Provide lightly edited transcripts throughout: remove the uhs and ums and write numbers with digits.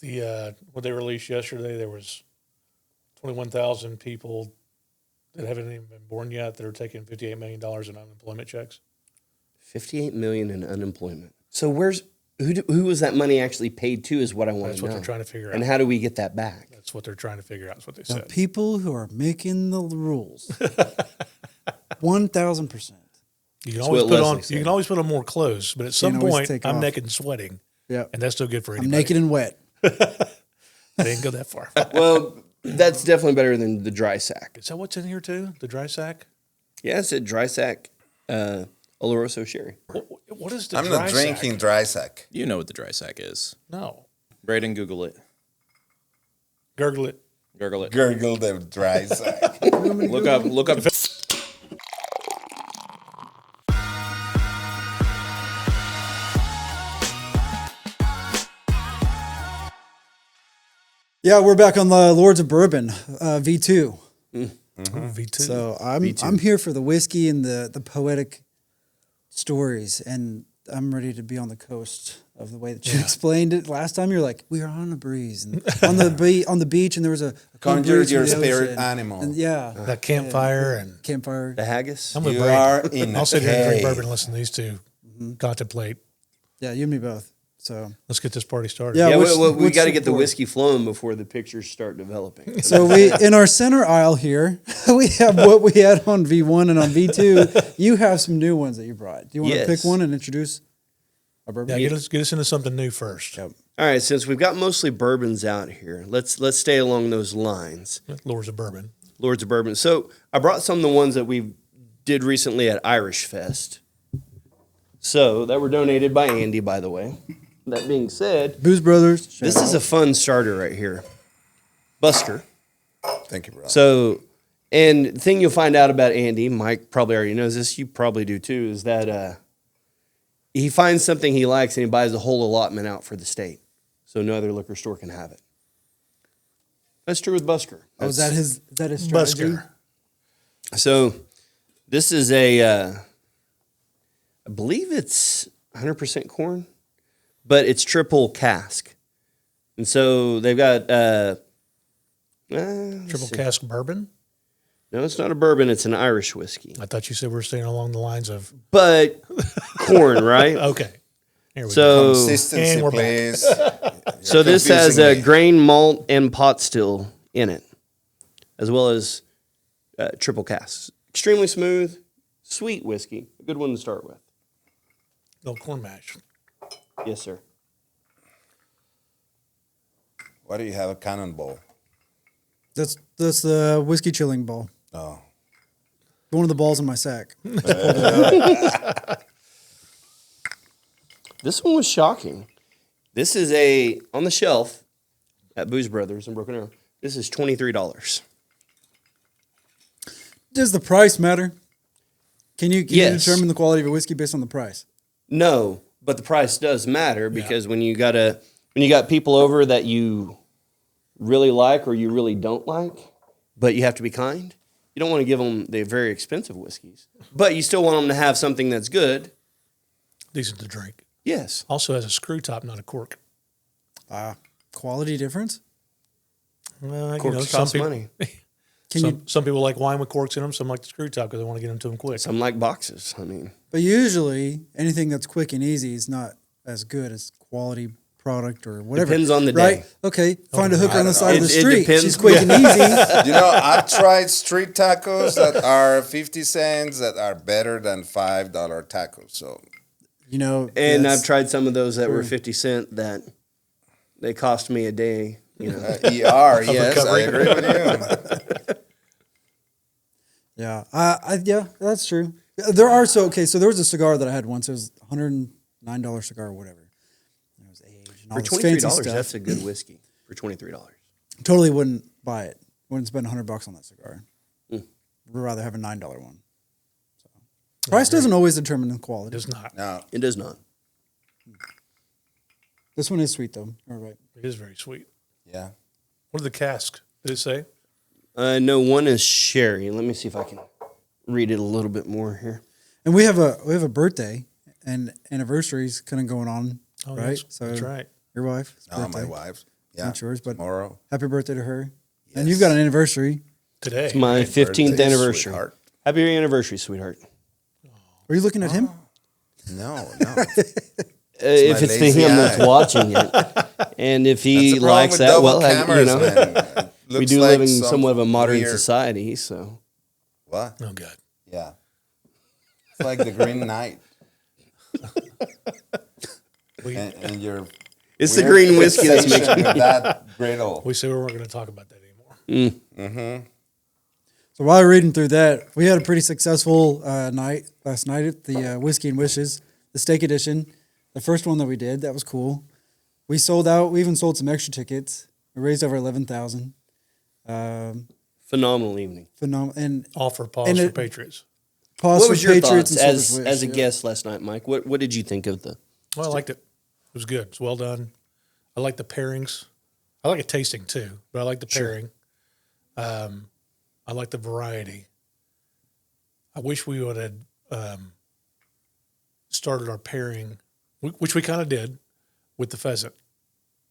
what they released yesterday, there was 21,000 people that haven't even been born yet that are taking $58 million in unemployment checks. $58 million in unemployment. So who was that money actually paid to is what I want to know. That's what they're trying to figure out. And how do we get that back? That's what they're trying to figure out. That's what they The said. people who are making the rules. 1,000%. You can That's always what put Leslie on. said. You can always put on more clothes, but at some always point, take I'm off. naked and sweating, Yeah. and that's still good for I'm anybody. naked and wet. They didn't go that far. Well, that's definitely better than the dry sack. Is that what's in here too? The dry sack? Yeah, it said dry sack Oloroso sherry. What is the I'm dry not drinking sack? dry sack. You know what the dry sack is. No. Braden, Google it. Gurgle it. Gurgle it. Gurgle the dry sack. Look up. Yeah, we're back on the Lords of Bourbon, V2. V2. So I'm here for the whiskey and the poetic stories, and I'm ready to be on the coast of the way that you explained it last time. You're like, we are on a breeze and on the beach, and there was a cool Conjure breeze your from the spirit ocean. animal. And yeah, that campfire and campfire. The haggis. I'm with You Braden. are in I'll a sit here and drink cave. bourbon and listen to these two contemplate. Yeah, you and me both. So Let's get this party started. Yeah. Yeah, what's- we what's got to the get the pour? whiskey flowing before the pictures start developing. So we in our center aisle here, we have what we had on V1 and on V2. You have some new ones that you brought. Do you want Yes. to pick one and introduce a bourbon? Yeah, get us into something new first. Yep. All right, since we've got mostly bourbons out here, let's stay along those lines. Lords of Bourbon. Lords of Bourbon. So I brought some of the ones that we did recently at Irish Fest. So that were donated by Andy, by the way. That being said, Booze Brothers. this is a fun starter right here. Busker. Thank you, bro. So, and the thing you'll find out about Andy, Mike probably already knows this, you probably do too, is that he finds something he likes and he buys a whole allotment out for the state. So no other liquor store can have it. That's true with Busker. Oh, is that his strategy? Busker. So this is I believe it's 100% corn, but it's triple cask. And so they've got Triple cask bourbon. no, it's not a bourbon, it's an Irish whiskey. I thought you said we were staying along the lines of But corn, right? okay. Here we go. So Consistency, And we're back. please. so this has confusing a me. grain malt and pot still in it, as well as triple casks. Extremely smooth, sweet whiskey. A good one to start with. No corn mash. Yes, sir. Why do you have a cannonball? That's the whiskey chilling ball. Oh. One of the balls in my sack. This one was shocking. This is on the shelf at Booze Brothers in Broken Arrow. This is $23. Does the price matter? Can you Yes. determine the quality of a whiskey based on the price? No, but the price does matter because when you got people over that you really like or you really don't like, but you have to be kind. You don't want to give them the very expensive whiskeys, but you still want them to have something that's good. Decent to drink. Yes. Also has a screw top, not a cork. Quality difference? Corks some cost people, money. some people like wine with corks in them. Some like the screw top because they want to get them to them quick. Some like boxes. I mean, But usually anything that's quick and easy is not as good as quality product or whatever. Depends on the right? day. Okay, find a hooker on the don't side of know. the It street. depends. She's quick and easy. You know, I've tried street tacos that are 50 cents that are better than $5 tacos. So You know, and yes. I've tried some of those that were 50 cent that they cost me a day. You know, ER, yes, I agree with you. Yeah, yeah, that's true. There are so there was a cigar that I had once. It was $109 cigar or whatever. It was aged and all for this fancy $23, stuff. that's a good whiskey. For $23. Totally wouldn't buy it. Wouldn't spend $100 on that cigar. Would rather have a $9 one. So. Price doesn't always determine the It quality. does not. No, It does not. This one is sweet though. All right. It is very sweet. yeah. What are the casks? Did it say? No, one is sherry. Let me see if I can read it a little bit more here. And we have a birthday and anniversaries kind of going on, Oh, right? That's right. Your wife. Oh, my wife. Yeah. not yours, but Tomorrow. happy birthday to her. And you've got an anniversary. Today. It's my 15th Birthday, anniversary. sweetheart. Happy anniversary, sweetheart. Are you looking at him? No. If it's the lazy him eye. that's watching it, and if That's he the problem likes with that, double well, cameras, you know, man. It we looks do like live in some somewhat of a modern weird- society, so What? Oh, God. Yeah. It's like the Green Knight. and your it's the weird green whiskey that's fixation making with that griddle. We said we weren't going to talk about that anymore. So while we're reading through that, we had a pretty successful night last night at the Whiskey and Wishes, the steak edition, the first one that we did. That was cool. We sold out. We even sold some extra tickets. We raised over 11,000. phenomenal evening. Phenomenal. And All for pause And for it- Patriots. pause What for was your Patriots thoughts and Soldier's Wish, as a yeah. guest last night, Mike? What did you think of the? Well, I liked it. It was good. It's well done. I like the pairings. I like a tasting too, but I like the pairing. I like the variety. I wish we would have started our pairing, which we kind of did, with the pheasant.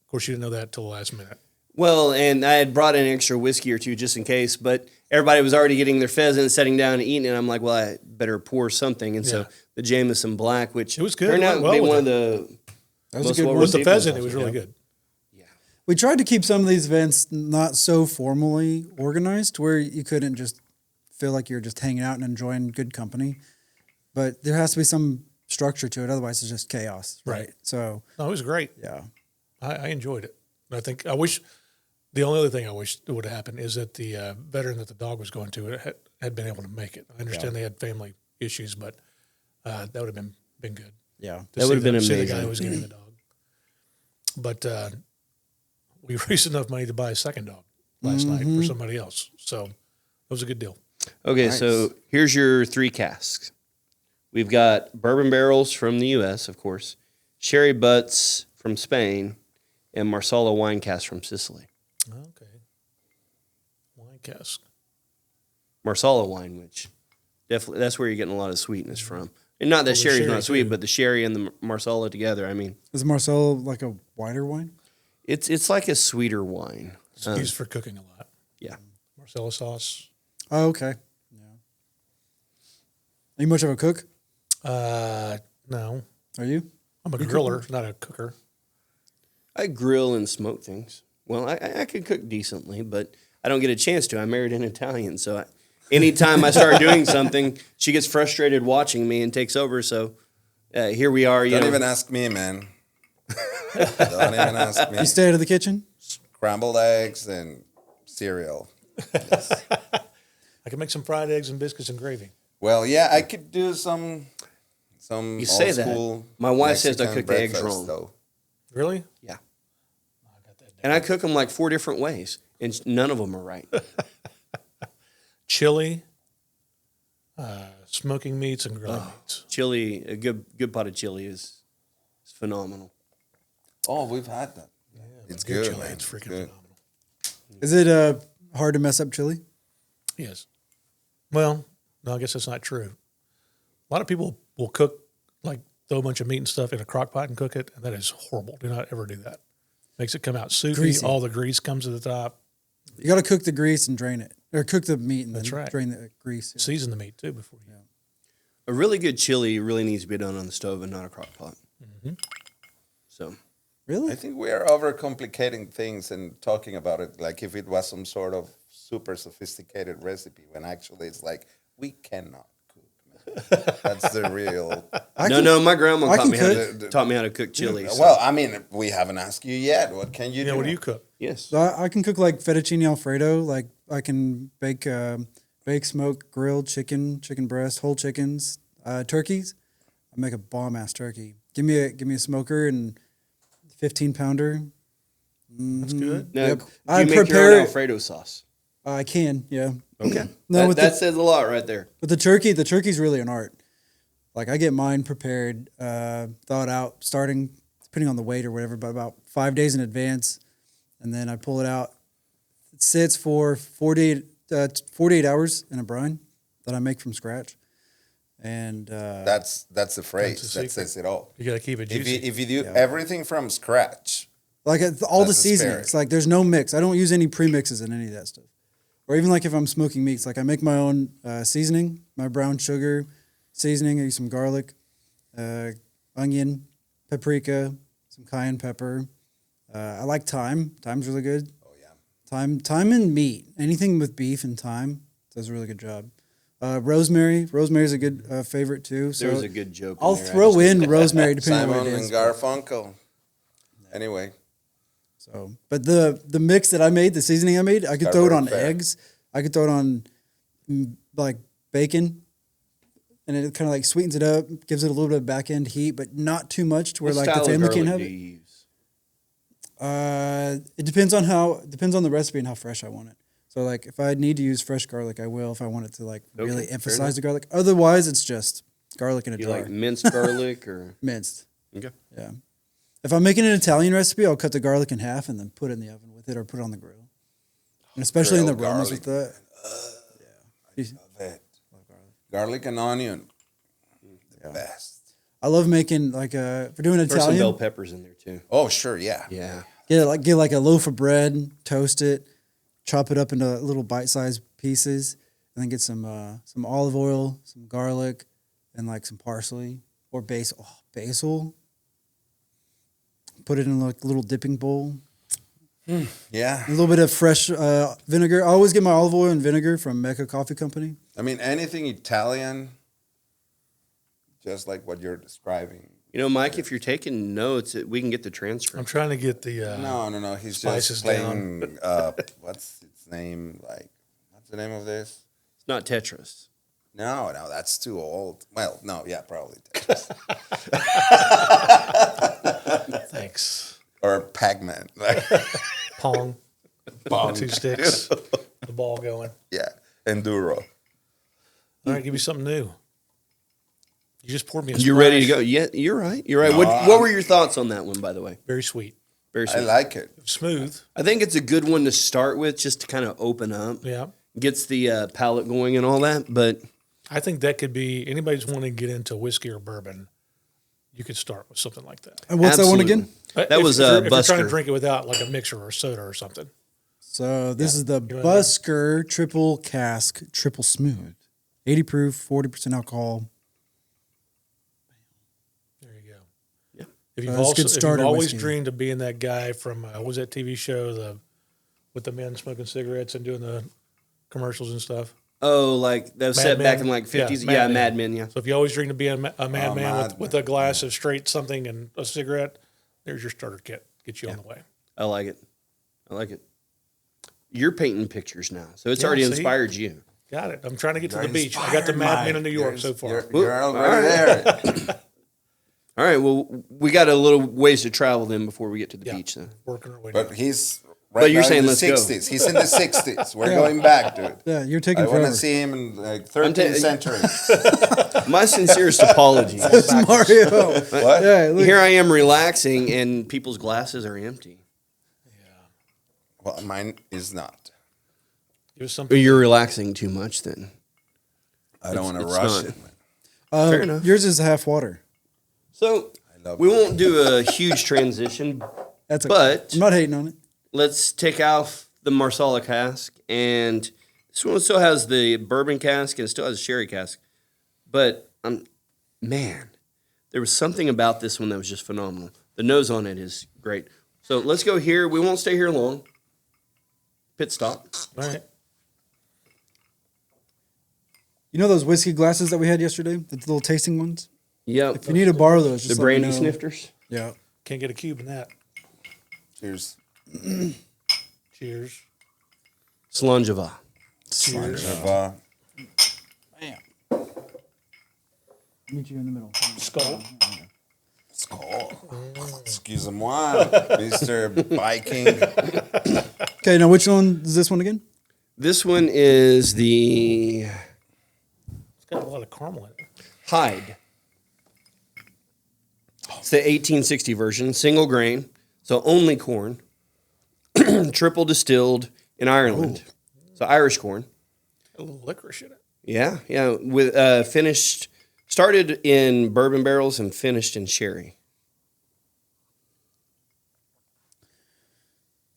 Of course, you didn't know that till the last minute. Well, and I had brought in an extra whiskey or two just in case, but everybody was already getting their pheasant, sitting down and eating it. I'm like, well, I better pour something. And so Yeah. the Jameson Black, which It was good. turned It out to went be well one of with the That was a most good well one. With the received pheasant, it ones was also, really yeah. good. We tried to keep some of these events not so formally organized where you couldn't just feel like you're just hanging out and enjoying good company. But there has to be some structure to it. Otherwise, it's just chaos. Right. So, No, it was great. yeah. I enjoyed it. And I wish the only other thing I wish would have happened is that the veteran that the dog was going to had been able to make it. I understand they had family issues, but that would have been good. Yeah. To That see would have been see the amazing. guy who was getting the dog. But we raised enough money to buy a second dog last night for somebody else. So it was a good deal. Okay, Nice. so here's your 3 casks. We've got bourbon barrels from the U.S., of course, sherry butts from Spain, and Marsala wine casks from Sicily. Okay. Wine cask. Marsala wine, which definitely that's where you're getting a lot of sweetness from. And not that the sherry's sherry, not sweet, too. but the sherry and the Marsala together. I mean, Is Marcel like a whiter wine? it's like a sweeter wine. It's used for cooking a lot. Yeah. Marcella sauce. Oh, okay. Yeah. Are you much of a cook? No. Are you? I'm a griller, not a cooker. I grill and smoke things. Well, I can cook decently, but I don't get a chance to. I married an Italian, so anytime I start doing something, she gets frustrated watching me and takes over. So here we are. Don't even ask me, man. Don't even ask me. You stay out of the kitchen? Scrambled eggs and cereal. I can make some fried eggs and biscuits and gravy. Well, yeah, I could do some You old say that. school My wife says I Mexican cook the eggs breakfast, wrong. though. Really? Yeah. And I cook them like 4 different ways, and none of them are right. Chili, smoking meats, and grilled meats. Chili, a good pot of chili is phenomenal. Oh, we've had that. It's good, chili. man. It's freaking Good. phenomenal. Is it hard to mess up chili? Yes. Well, no, I guess that's not true. A lot of people will cook, like throw a bunch of meat and stuff in a crock pot and cook it, and that is horrible. Do not ever do that. Makes it come out soupy. Greasy. All the grease comes to the top. You got to cook the grease and drain it. Or cook the meat and That's then right. drain the grease. Yeah. Season the meat too before you. A really good chili really needs to be done on the stove and not a crock pot. So Really? I think we are overcomplicating things and talking about it like if it was some sort of super sophisticated recipe when actually it's like we cannot cook. Man. That's the real. no, my grandma I taught can me, how cook. to, taught me how to cook chili. so- Well, I mean, we haven't asked you yet. What can you Yeah, do? what do you cook? yes. So I can cook like fettuccine Alfredo. Like I can bake, smoke, grilled chicken, chicken breast, whole chickens, turkeys. I make a bomb ass turkey. Give me a smoker and 15-pounder. That's good. Now, Yep. do you I make your prepare own it- Alfredo sauce? I can, yeah. Okay. No, with that the- says a lot right there. But the turkey's really an art. Like I get mine prepared, thawed out, starting depending on the weight or whatever, but about 5 days in advance, and then I pull it out. It sits for 48 hours in a brine that I make from scratch, and That's the phrase That's the that secret. says it all. You got to keep it If juicy. you do everything from scratch, Like all the That's the seasonings. spirit. Like there's no mix. I don't use any premixes in any of that stuff. Or even like if I'm smoking meats, like I make my own seasoning, my brown sugar seasoning. I use some garlic, onion, paprika, some cayenne pepper. I like thyme. Thyme's really good. Oh yeah. Thyme and meat. Anything with beef and thyme does a really good job. Rosemary. Rosemary's a good favorite too. So There was a good joke. I'll in there. throw in rosemary depending on Simon what it and is. Garfunkel. Anyway, So, but the mix that I made, the seasoning I made, I could throw it on Fair. eggs. I could throw it on like bacon, and it kind of like sweetens it up, gives it a little bit of back end heat, but not too much to where What like style the of family can't garlic have do it. you use? It depends on the recipe and how fresh I want it. So like if I need to use fresh garlic, I will. If I want it to like Okay, really fair emphasize enough. the garlic, otherwise it's just garlic in a Do you jar, like minced garlic or? minced. Okay. Yeah. If I'm making an Italian recipe, I'll cut the garlic in half and then put it in the oven with it, or put it on the grill. And especially in the Grilled aromas with garlic. that. love it. Garlic and onion. The best. I love making like if we're doing Throw some Italian. bell peppers in there too. Oh, sure, yeah. Yeah. Get like a loaf of bread, toast it, chop it up into little bite-sized pieces, and then get some olive oil, some garlic, and like some parsley or basil. Oh, basil. Put it in like a little dipping bowl. Yeah. A little bit of fresh vinegar. I always get my olive oil and vinegar from Mecca Coffee Company. I mean, anything Italian, just like what you're describing. You know, Mike, if you're taking notes, we can get the transcript. I'm trying to get the. No. He's Spices just playing. What's its name? Like, what's the name of this? It's not Tetris. No, that's too old. Well, no, yeah, probably Tetris. Thanks. Or Pac-Man. Like, Pong. Pong. 2 sticks. The ball going. yeah, Enduro. All right, give me something new. You just poured me a You ready to splash. go? Yeah, you're right. You're right. No, What were your thoughts on that one, by the way? Very sweet. Very I sweet. like it. Smooth. I think it's a good one to start with, just to kind of open up. Yeah. Gets the palate going and all that. But I think that could be anybody's wanting to get into whiskey or bourbon. You could start with something like that. And what's that one Absolutely. again? That was if you're trying Busker. to drink it without like a mixer or soda or something. So this is the You want Busker Triple Cask Triple Smooth, 80 proof, 40% alcohol. There you go. Yeah. If Let's you've, also, get if started you've always whiskey. dreamed of being that guy from what was that TV show with the men smoking cigarettes and doing the commercials and stuff. Oh, like that was Mad set back Men? in like Yeah, 50s. Mad Yeah, Men. Mad Men, yeah. So if you always dreamed of being a madman Mad with Men, a glass of straight something and a cigarette, there's your starter kit. Get you on the way. I like it. I like it. You're painting pictures now, so it's Yeah, already see? inspired you. Got it. I'm trying to get to the You're beach. I got the inspired, Mad Men Mike. in New York so far. You're already there. All right, well, we got a little ways to travel then before we get to the Yeah. beach then. Working our way But down. he's But you're now saying in the let's go. 60s. He's in the 60s. We're going back, dude. Yeah, you're taking I want forever. to see him in like I'm 13th ta- century. My sincerest apologies. It's Mario. What? Yeah, look, Here I am relaxing, and people's glasses are empty. Well, mine is not. Give us something. You're relaxing too much then. I don't want to it's rush not. it. Man. Fair enough. yours is half water. So love we that. won't do a huge transition, That's okay. but I'm not hating on it. let's take off the Marsala cask, and this one still has the bourbon cask and it still has a sherry cask. But man, there was something about this one that was just phenomenal. The nose on it is great. So let's go here. We won't stay here long. Pit stop. All right. You know those whiskey glasses that we had yesterday? The little tasting ones? Yep. If you need to borrow those, The just let me brandy know. snifters. Yeah. Can't get a cube in that. Cheers. Cheers. Slangeva. Cheers. Meet you in the middle. Skull. Excuse-moi, Mr. Viking. Okay, now which one is this one again? This one is the It's got a lot of caramel in it. Hyde. It's the 1860 version, single grain, so only corn, triple distilled in Ireland. So Irish corn. A little licorice in it. Yeah, yeah. With started in bourbon barrels and finished in sherry.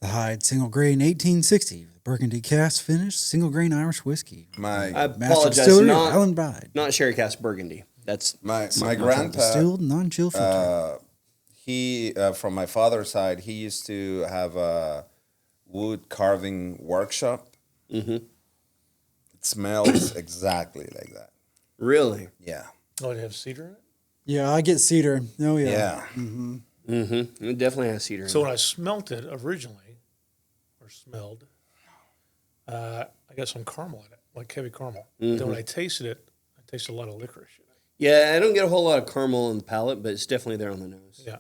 The Hyde Single Grain 1860 Burgundy Cask Finish Single Grain Irish Whiskey. I My apologize. Distillery of Not Island Bride. sherry cask Burgundy. That's my grandpa, Distilled, non-chill filter. he from my father's side, he used to have a wood carving workshop. Mm-hmm. It smells exactly like that. really. Yeah. Oh, it have cedar in it? Yeah, I get cedar. Oh, yeah. Yeah. Mm-hmm. It definitely has cedar. So in when it. I smelt it originally, or smelled, I got some caramel in it, like heavy caramel. Then when I tasted it, I tasted a lot of licorice in it. Yeah, I don't get a whole lot of caramel in the palate, but it's definitely there on the nose. Yeah.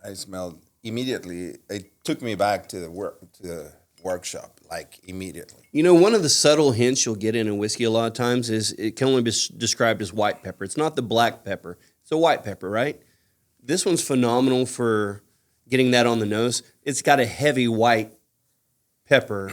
I smelled immediately. It took me back to the workshop, like immediately. You know, one of the subtle hints you'll get in a whiskey a lot of times is it can only be described as white pepper. It's not the black pepper. It's a white pepper, right? This one's phenomenal for getting that on the nose. It's got a heavy white pepper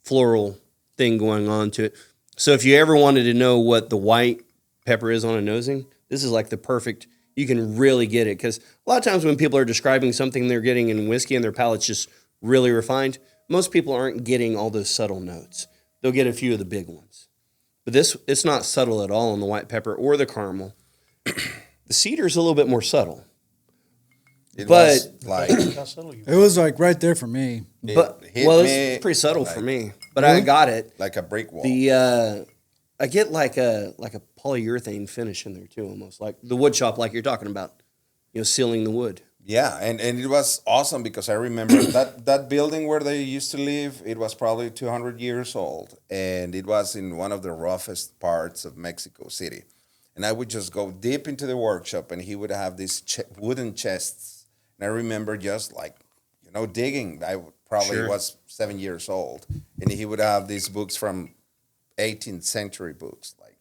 floral thing going on to it. So if you ever wanted to know what the white pepper is on a nosing, this is like the perfect, you can really get it. Because a lot of times when people are describing something they're getting in whiskey and their palate's just really refined, most people aren't getting all those subtle notes. They'll get a few of the big ones. But this, it's not subtle at all on the white pepper or the caramel. The cedar's a little bit more subtle. It But- was like How subtle you It was like right there for me. But hit well, me it's pretty subtle like- for me. But I got it. like a brick wall. The I get like a polyurethane finish in there too, almost like the wood shop, like you're talking about. You know, sealing the wood. Yeah, and it was awesome because I remember that building where they used to live, it was probably 200 years old, and it was in one of the roughest parts of Mexico City. And I would just go deep into the workshop, and he would have these wooden chests. And I remember just like, digging. I probably Sure. was 7 years old, and he would have these books from 18th century books, like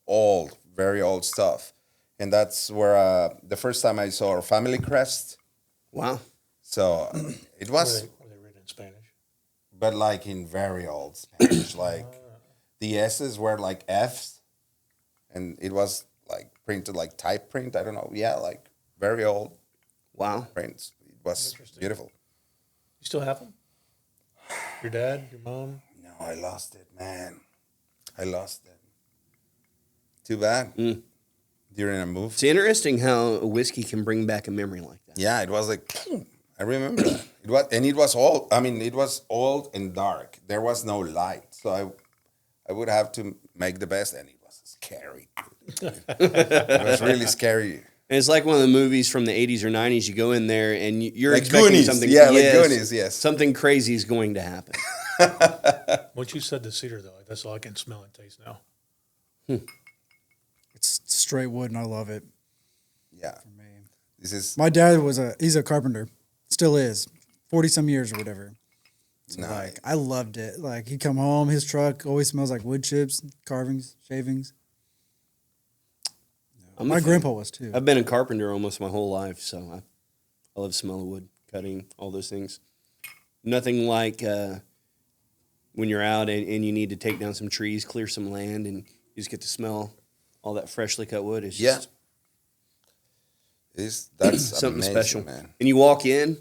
old, very old stuff. And that's where the first time I saw a family crest. Wow. So it was, were they written in Spanish? but like in very old Spanish, like the S's were like F's, and it was like printed like type print. I don't know. Yeah, like very old Wow. prints. It was beautiful. You still have them? Your dad, your mom? No, I lost it, man. I lost it. Too bad. During a move. It's interesting how a whiskey can bring back a memory like that. Yeah, it was like, I remember that. It was old. I mean, it was old and dark. There was no light, so I would have to make the best, and it was scary. It was really scary. And it's like one of the movies from the 80s or 90s. You go in there and you're Like expecting Goonies. something. Yeah, like Goonies, yes. Something crazy is going to happen. Once you said the cedar, though, that's all I can smell and taste now. It's straight wood, and I love it. Yeah, this is My dad he's a carpenter, still is, 40-some years or whatever. So nice. like, I loved it. Like, he'd come home, his truck always smells like wood chips, carvings, shavings. My grandpa was too. I've been a carpenter almost my whole life, so I love the smell of wood, cutting, all those things. Nothing like when you're out and you need to take down some trees, clear some land, and you just get to smell all that freshly cut wood. It's Yeah. just That's something amazing, special. man. And you walk in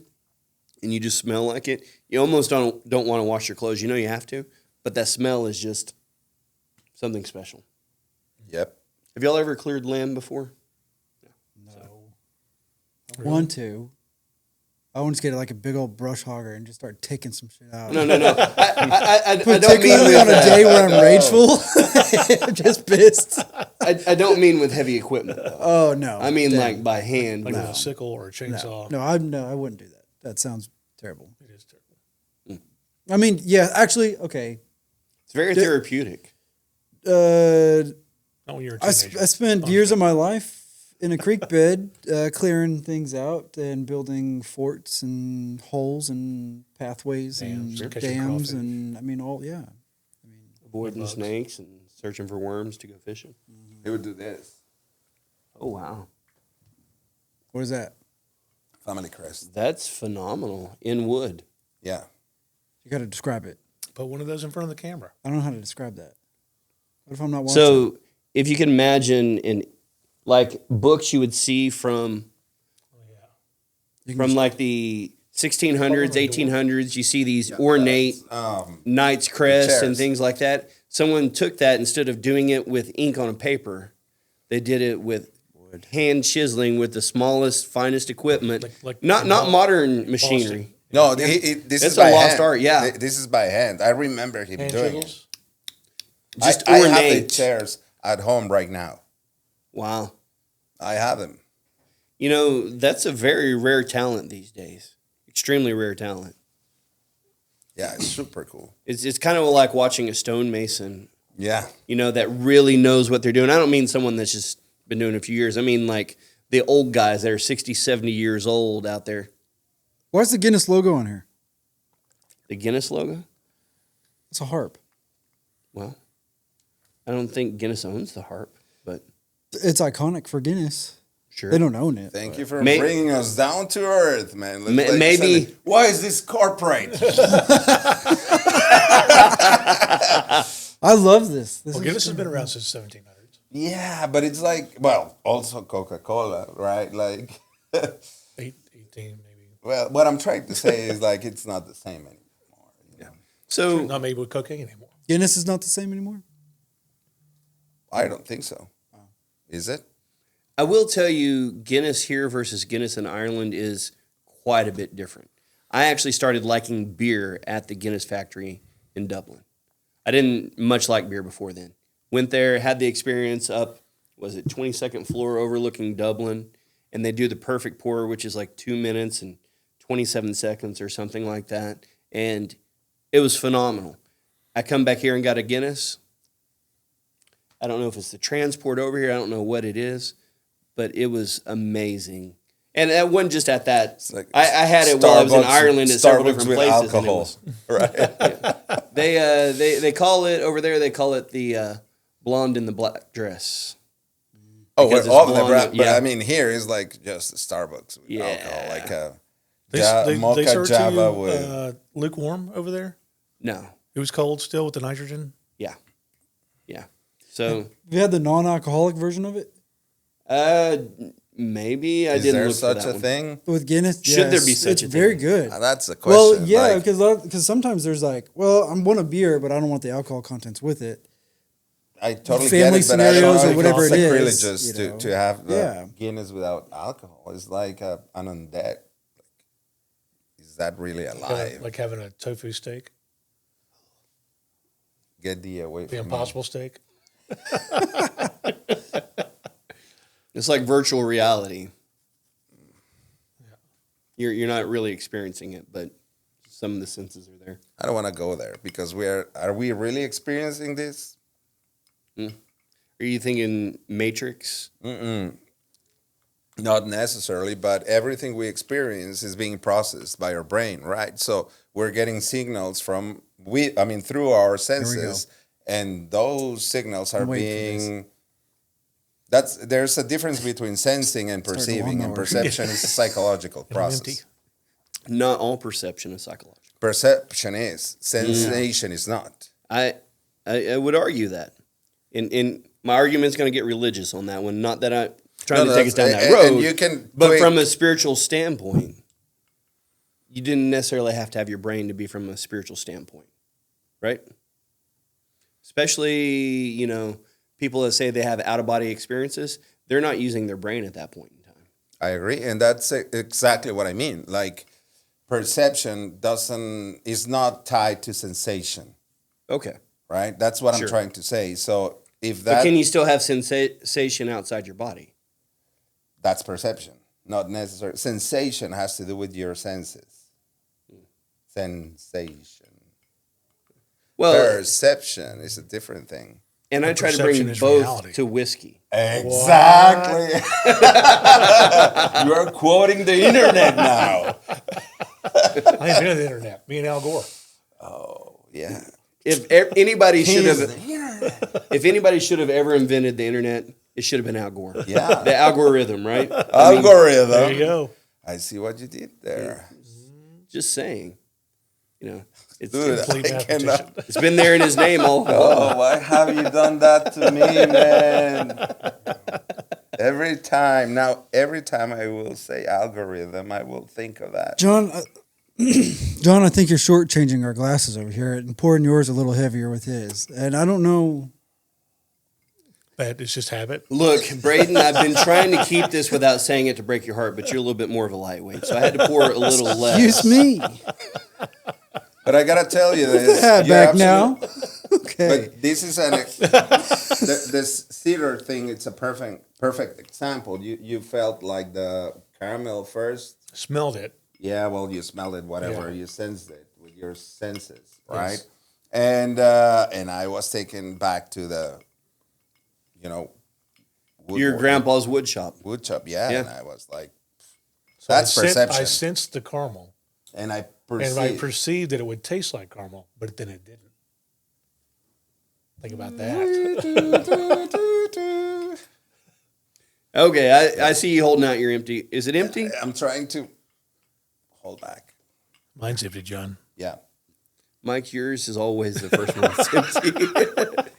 and you just smell like it. You almost don't want to wash your clothes. You know you have to, but that smell is just something special. Yep. Have y'all ever cleared land before? I want to. I want to get like a big old brush hogger and just start taking some shit out. No. I don't mean Particularly on a day where I'm rageful, I'm just pissed. I don't mean with heavy equipment, though. Oh no! I mean Damn. like by hand. Like No. with a sickle or a chainsaw. No, I wouldn't do that. That sounds terrible. It is terrible. I mean, yeah, actually, okay. It's very therapeutic. Not when you're a I teenager. spent years of my life in a creek bed, clearing things out and building forts and holes and pathways Dams, and catching dams crawfish. and I mean all yeah. Avoiding snakes and searching for worms to go fishing. He would do this. Oh, wow. What is that? Family crest. That's phenomenal. In wood. Yeah. You got to describe it. Put one of those in front of the camera. I don't know how to describe that. What if I'm not watching? So if you can imagine in like books you would see from from like the 1600s, 1800s. You see these ornate knight's crests and things like that. Someone took that, instead of doing it with ink on a paper, they did it with hand chiseling with the smallest, finest equipment. Not modern machinery. No, this is a by lost hand. art, yeah. This is by hand. I remember him Hand doing chisels? it. Just I have the ornate. chairs at home right now. Wow. I have them. You know, that's a very rare talent these days. Extremely rare talent. Yeah, it's super cool. It's kind of like watching a stonemason, Yeah. you know, that really knows what they're doing. I don't mean someone that's just been doing it a few years. I mean like the old guys that are 60, 70 years old out there. Why's the Guinness logo on here? The Guinness logo? It's a harp. Well, I don't think Guinness owns the harp, but It's iconic for Guinness. sure. They don't own it. Thank you for May- bringing us down to earth, man. Maybe- Why is this corporate? I love this. Well, Guinness has been around since 1700s. Yeah, but it's like, well, also Coca-Cola, right? Like, 18 maybe. well, what I'm trying to say is like it's not the same anymore. You know? So Not made with cocaine anymore. Guinness is not the same anymore. I don't think so. Is it? I will tell you, Guinness here versus Guinness in Ireland is quite a bit different. I actually started liking beer at the Guinness factory in Dublin. I didn't much like beer before then. Went there, had the experience up, was it 22nd floor overlooking Dublin, and they do the perfect pour, which is like 2 minutes and 27 seconds or something like that, and it was phenomenal. I come back here and got a Guinness. I don't know if it's the transport over here. I don't know what it is, but it was amazing. And it wasn't just at that. Like I had it while I was in Starbucks- Ireland at several Starbucks different with places. and it alcohol, was- right? they call it over there. They call it the blonde in the black dress. Oh, Because well, it's all the blonde, but yeah. I mean, here is like just Starbucks with Yeah. alcohol, like a They mocha serve to Java you, with. lukewarm over there. No, It was cold still with the nitrogen. yeah. So Have you had the non-alcoholic version of it maybe I Is didn't there look such for that a one. thing? with Guinness? Should there Yes, be such it's a very thing? good. That's the question. Well, yeah, like, because sometimes there's like, well, I want a beer, but I don't want the alcohol contents with it. I totally family get it, but I don't scenarios know or if whatever it's it is, sacrilegious you know. to have Yeah. Guinness without alcohol. It's like an undead. Is that really alive? Like having a tofu steak, Get the away the from impossible steak. It's like virtual reality. You're not really experiencing it, but some of the senses are there. I don't want to go there because are we really experiencing this? Are you thinking Matrix? Not necessarily, but everything we experience is being processed by our brain, right? So we're getting signals through our senses, and those signals are waiting for being. There's a difference between sensing and Start the perceiving, and lawnmower. perception is a psychological I'm process. empty. Not all perception is psychological. Perception is, sensation is not. I would argue that. In my argument's going to get religious on that one. Not that I'm trying to take us down that and road. you can but tweak- from a spiritual standpoint, you didn't necessarily have to have your brain to be from a spiritual standpoint, right? Especially, people that say they have out-of-body experiences, they're not using their brain at that point in time. I agree, and that's exactly what I mean. Like perception is not tied to sensation, Okay. right? That's what Sure. I'm trying to say. So if But that can you still have sensation outside your body? that's perception, not necessarily. Sensation has to do with your senses. Sensation. Well, Perception is a different thing. and I try to perception bring is both reality. to whiskey. Exactly. You are quoting the internet now. I invented the internet. Me and Al Gore. Oh yeah. If anybody should He's have, the internet. if anybody should have ever invented the internet, it should have been Al Gore. Yeah. The algorithm, right? Algorithm. There you go. I see what you did there. Just saying, it's Dude, Complete I mathematician. cannot. it's been there in his name all. Oh, why have you done that to me, man? Every time I will say algorithm, I will think of that. John, John, I think you're shortchanging our glasses over here and pouring yours a little heavier with his. And I don't know. But it's just habit. Look, Braden, I've been trying to keep this without saying it to break your heart, but you're a little bit more of a lightweight, so I had to pour a little less. Excuse me. But I gotta tell you this. That you're back now. absolute- Okay. But this is this cedar thing. It's a perfect example. You felt like the caramel first. Smelled it. Yeah, well, you smelled it, whatever. Yeah. You sensed it with your senses, Yes. right? And I was taken back to the, Your woodworking- grandpa's wood shop. wood shop, yeah. Yeah. And I was like, So That's I perception. sensed the caramel. and I And perceived. I perceived that it would taste like caramel, but then it didn't. Think about that. Okay, I see you holding out your empty. Is it empty? I'm trying to hold back. Mine's empty, John. Yeah. Mike, yours is always the first one that's empty.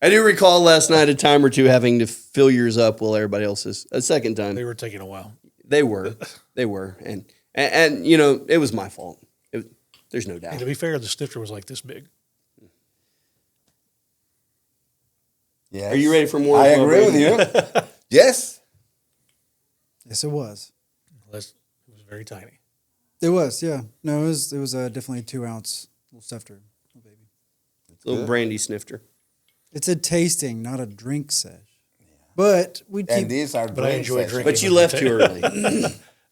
I do recall last night a time or two having to fill yours up while everybody else's. A second time. They were taking a while. They were. And you know, it was my fault. There's no And doubt. to be fair, the snifter was like this big. Yes. Are you ready for more? I as well, agree with Braden? you. Yes. Yes, it was. It was very tiny. It was, yeah. No, it was definitely a 2-ounce little snifter. Little baby. Little Good. brandy snifter. It's a tasting, not a drink sesh. But we keep. And these are But I enjoy sessions. drinking. But you left too early.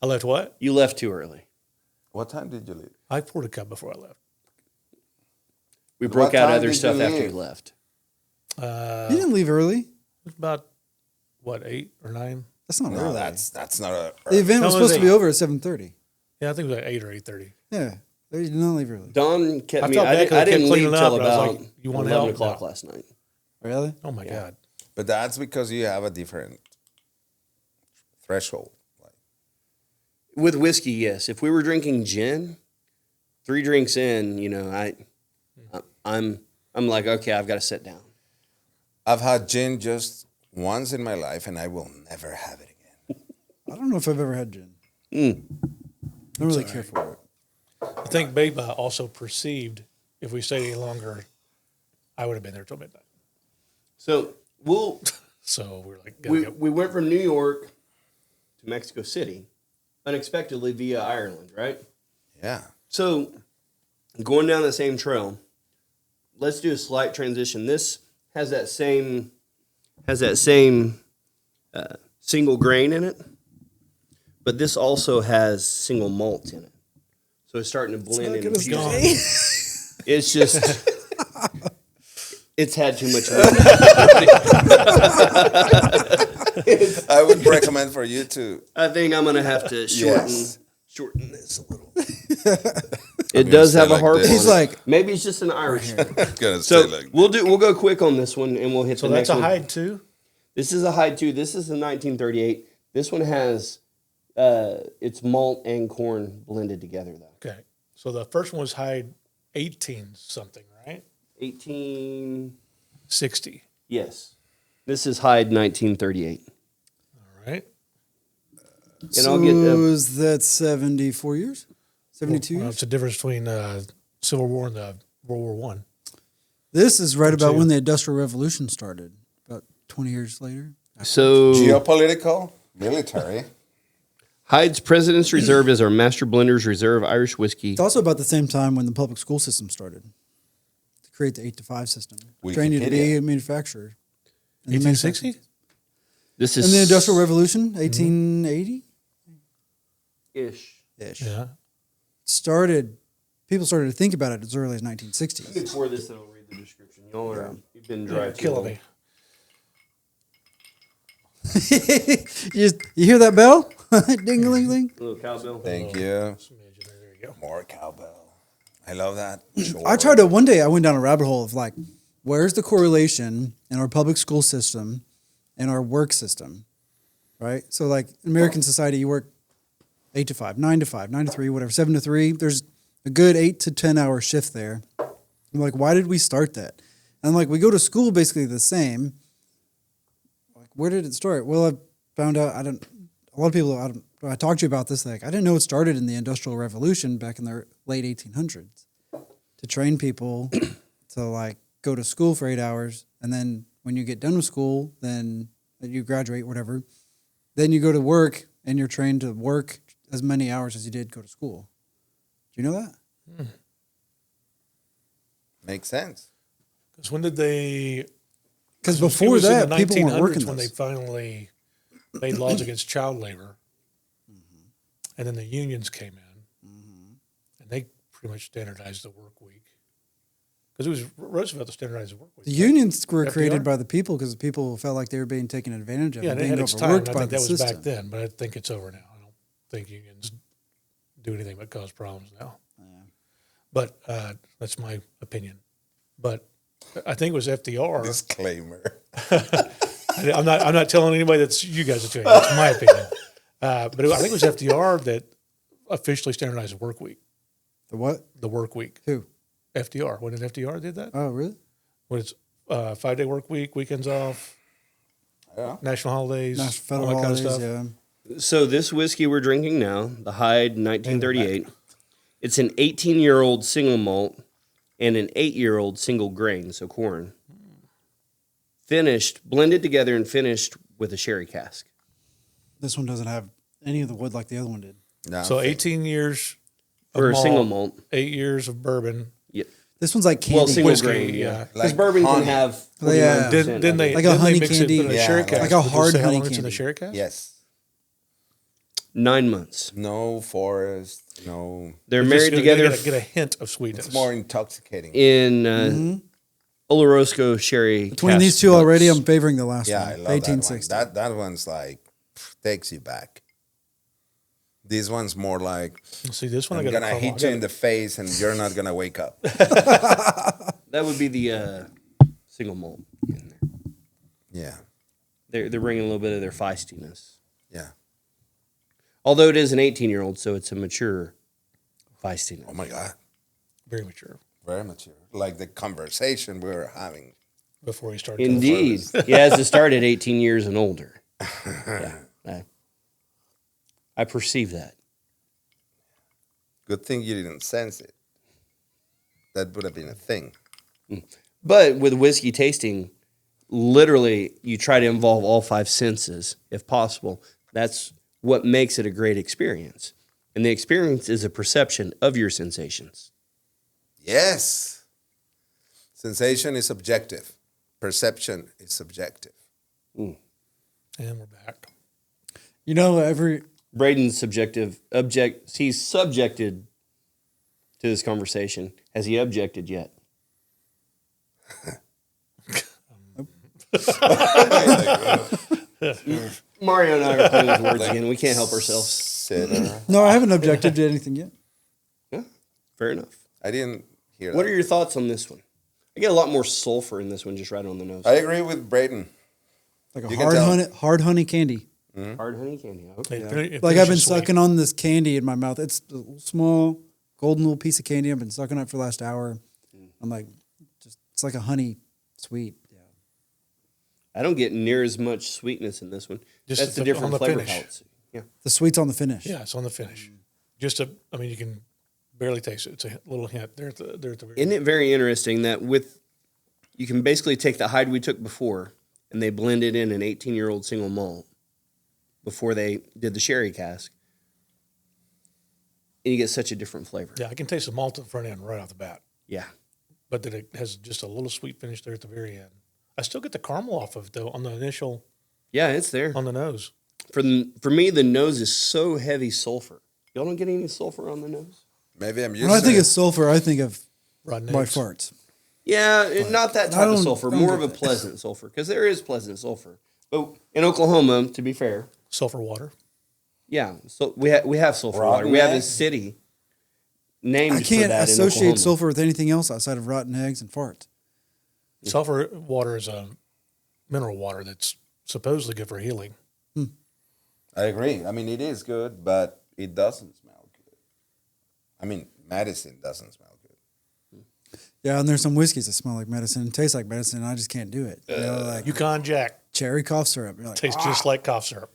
I left what? You left too early. What time did you leave? I poured a cup before I left. We broke What out time other did stuff you after leave? you left. You didn't leave early. It was about, what, 8 or 9? That's not No, early. that's not a. The event No, was it was supposed to be 8. over at 7:30. Yeah, I think it was like 8 or 8:30. Yeah, they did not leave early. Don kept I me. felt bad 'cause I I didn't kept leave cleaning till up, and I was about like, "You want 11 help?" o'clock No. last night. Really? Oh, my God. But that's because you have a different threshold. Like, With whiskey, yes. If we were drinking gin, 3 drinks in, you know, I'm like, okay, I've got to sit down. I've had gin just once in my life, and I will never have it again. I don't know if I've ever had gin. Mm. I don't really care for it. I think Beba also perceived if we stayed any longer, I would have been there till midnight. So So we were like, we went from New York to Mexico City unexpectedly via Ireland, right? Yeah. So going down the same trail, let's do a slight transition. This has that same single grain in it, but this also has single malt in it. So it's starting to blend and infuse. gone. It's just it's had too much. I would recommend for you to. I think I'm gonna have to Yes. shorten this a little. It does say have a like hard. this. He's like, Maybe it's just an Irish. Gonna So say like, we'll go quick on this one, and we'll hit So the that's next a one. hide too? This is a hide too. This is a 1938. This one has it's malt and corn blended together though. Okay. So the first one was hide 18 something, right? 18. 60. Yes. This is hide 1938. All right. And so I'll get is that 74 years? 72 Well, years? it's the difference between Civil War and the World War One. This is right about Two. when the Industrial Revolution started, about 20 years later. so geopolitical, military. Hyde's President's Reserve is our Master Blender's Reserve Irish whiskey. It's also about the same time when the public school system started to create the 8 to 5 system. Train you to be Wikipedia. a manufacturer. In the 1860? This In is the Industrial Revolution, 1880 ish. ish. Yeah. People started to think about it as early as 1960s. Before this, then I'll read the description. Y'all are you've been dry too Killing long. me. You hear that bell? Ding-a-ling-ling. A little cowbell. Thank you. Smidgen, there you go. More cowbell. I love that. I tried to, one day I went down a rabbit hole of like, where's the correlation in our public school system and our work system, right? So like in American society, you work 8 to 5, 9 to 5, 9 to 3, whatever, 7 to 3. There's a good 8 to 10 hour shift there. I'm like, why did we start that? And I'm like, we go to school basically the same. Like, where did it start? Well, found out, a lot of people, I talked to you about this, like, I didn't know it started in the Industrial Revolution back in the late 1800s to train people to, like, go to school for 8 hours. And then when you get done with school, then you graduate, whatever, then you go to work and you're trained to work as many hours as you did go to school. Do you know that? Makes sense. Because when did they? Because it before was in that, the people weren't 1900s working when they those. finally made laws against child labor, and then the unions came in, and they pretty much standardized the work week. Because it was Roosevelt that standardized the work week. The unions were FDR? created by the people because the people felt like they were being taken advantage of Yeah, and and it being had its time. overworked I by think the that was system. back then, but I think it's over now. I don't think unions do anything but cause problems now. But that's my opinion. But I think it was FDR. Disclaimer. I'm not telling anybody that's you guys are doing. That's my opinion. But I think it was FDR that officially standardized the work week. The what? The work week. Who? FDR. When did FDR did that? Oh, really? When it's 5-day work week, weekends off, Yeah. national holidays, National federal all that holidays, kind of stuff. yeah. So this whiskey we're drinking now, the Hyde 1938, it's an 18-year-old single malt and an 8-year-old single grain, so corn. Finished, blended together and finished with a sherry cask. This one doesn't have any of the wood like the other one did. No, So 18 years of For a single malt, malt. 8 years of bourbon. Yep. This one's like candy. Well, single Whiskey, grain, yeah. yeah. Because Like bourbon honey. can have 49%. Yeah. Then they Like a then honey they mix candy. it in a Yeah, sherry like- cask. Like a Would you hard say how honey long it's in candy. the sherry cask? Yes. 9 months. No forest. No. They're Just married gonna together Get a hint of sweetness. It's more intoxicating. in Oloroso sherry. Between cask these two butts. already, I'm favoring the last Yeah, one. I love 1860. that one. That one's like takes you back. This one's more like See this one. I'm I got gonna hit you in the face and you're not gonna wake up. That would be the single malt in there. Yeah, They're bringing a little bit of their feistiness. yeah. Although it is an 18-year-old, so it's a mature feistiness. Oh my god, very mature very mature. Like the conversation we were having. before he started. Indeed. He has to start at 18 years and older. Yeah, I perceive that. Good thing you didn't sense it. That would have been a thing. But with whiskey tasting, literally, you try to involve all 5 senses if possible. That's what makes it a great experience. And the experience is a perception of your sensations. Yes. Sensation is subjective. Perception is subjective. And we're back. You know, Braden's he's subjected to this conversation. Has he objected yet? Mario and I are playing with words again. We can't help ourselves. Sinner. no, I haven't objected to anything yet. Yeah, fair enough. I didn't hear that. What are your thoughts on this one? I get a lot more sulfur in this one, just right on the nose. I agree with Braden. Like a You can tell. hard honey candy. Hard honey candy. Okay. Like I've been sucking on this candy in my mouth. It's a small, golden little piece of candy. I've been sucking on it for the last hour. I'm like, it's like a honey sweet. Yeah. I don't get near as much sweetness in this one. Just That's the on different the flavor finish. palettes. Yeah. The sweet's on the finish. Yeah, it's on the finish. I mean, you can barely taste it. It's a little hint there at the very Isn't it very interesting that you can basically take the Hyde we took before and they blended in an 18-year-old single malt before they did the sherry cask, and you get such a different flavor. Yeah, I can taste the malt at the front end right off the bat, Yeah. but then it has just a little sweet finish there at the very end. I still get the caramel off of it though on the initial Yeah, it's there. on the nose. For me, the nose is so heavy sulfur. Y'all don't get any sulfur on the nose? Maybe I'm used When I to think it. of sulfur, I think of Rotten my eggs. farts. Yeah, not that I type of don't- sulfur, don't more get of a that. pleasant sulfur, because there is pleasant sulfur. But in Oklahoma, to be fair, Sulfur water. yeah, so we have sulfur water. Rotten We have a eggs? city named I for can't that in associate Oklahoma. sulfur with anything else outside of rotten eggs and farts. Sulfur water is a mineral water that's supposedly good for healing. I agree. I mean, it is good, but it doesn't smell good. I mean, medicine doesn't smell good. Yeah, and there's some whiskeys that smell like medicine, taste like medicine, and I just can't do it. You know, like Yukon Jack cherry cough syrup. You're like, tastes just like cough syrup.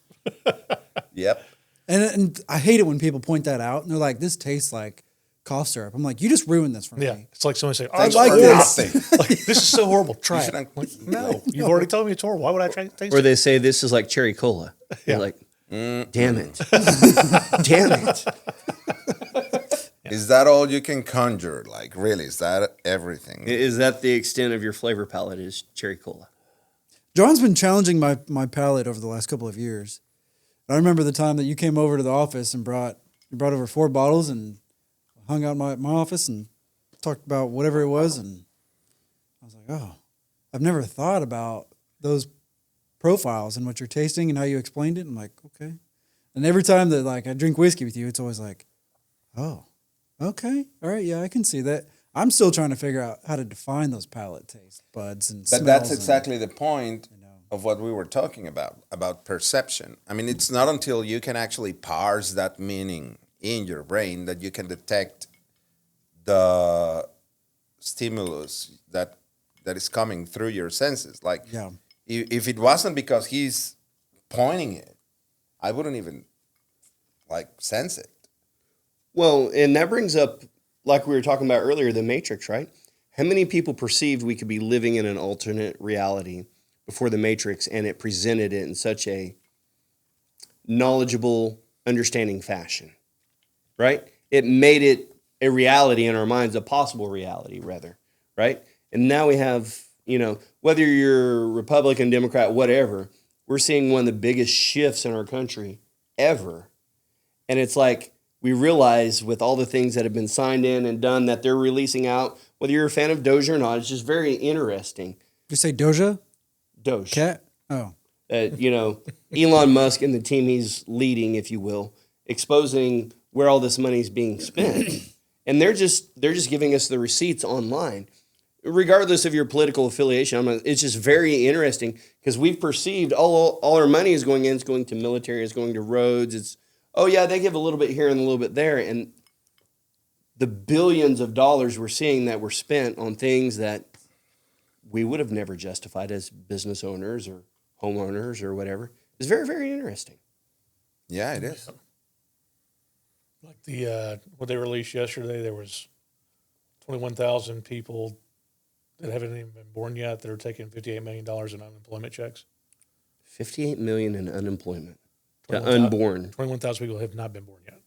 Yep. And I hate it when people point that out and they're like, "This tastes like cough syrup." I'm like, "You just ruined this for Yeah, me." it's like somebody saying, "Oh, Thanks it's like for this. nothing. like, this is so horrible. Try it." shouldn't- Like, no, you've already told me it's horrible. Why would I try to taste Or it? they say this is like cherry cola. Yeah. You're like, damn it. Damn it. Is that all you can conjure? Like, really? Is that everything? Is that the extent of your flavor palette is cherry cola? John's been challenging my palate over the last couple of years. I remember the time that you came over to the office and brought over 4 bottles and hung out in my office and talked about whatever it was, and I was like, "Oh, I've never thought about those profiles and what you're tasting and how you explained it." I'm like, "Okay." And every time that like I drink whiskey with you, it's always like, "Oh, okay, all right, yeah, I can see that." I'm still trying to figure out how to define those palate taste buds and But smells. that's and- exactly the point of what we were talking about perception. I mean, it's not until you can actually parse that meaning in your brain that you can detect the stimulus that is coming through your senses. Like, Yeah. if it wasn't because he's pointing it, I wouldn't even like sense it. Well, and that brings up, like we were talking about earlier, the Matrix, right? How many people perceived we could be living in an alternate reality before the Matrix, and it presented it in such a knowledgeable, understanding fashion, right? It made it a reality in our minds, a possible reality, rather, right? And now we have, whether you're Republican, Democrat, whatever, we're seeing one of the biggest shifts in our country ever. And it's like we realize with all the things that have been signed in and done that they're releasing out, whether you're a fan of Doge or not, it's just very interesting. Did you say Doja? Doge. Cat? Oh. Elon Musk and the team he's leading, if you will, exposing where all this money is being spent. And they're just giving us the receipts online. Regardless of your political affiliation, it's just very interesting because we've perceived all our money is going in, it's going to military, it's going to roads, it's, oh yeah, they give a little bit here and a little bit there. And the billions of dollars we're seeing that were spent on things that we would have never justified as business owners or homeowners or whatever is very, very interesting. Yeah, it is. Like what they released yesterday, there was 21,000 people that haven't even been born yet that are taking $58 million in unemployment checks. 58 million in unemployment. The 21,000 unborn. 21,000 people have not been born yet.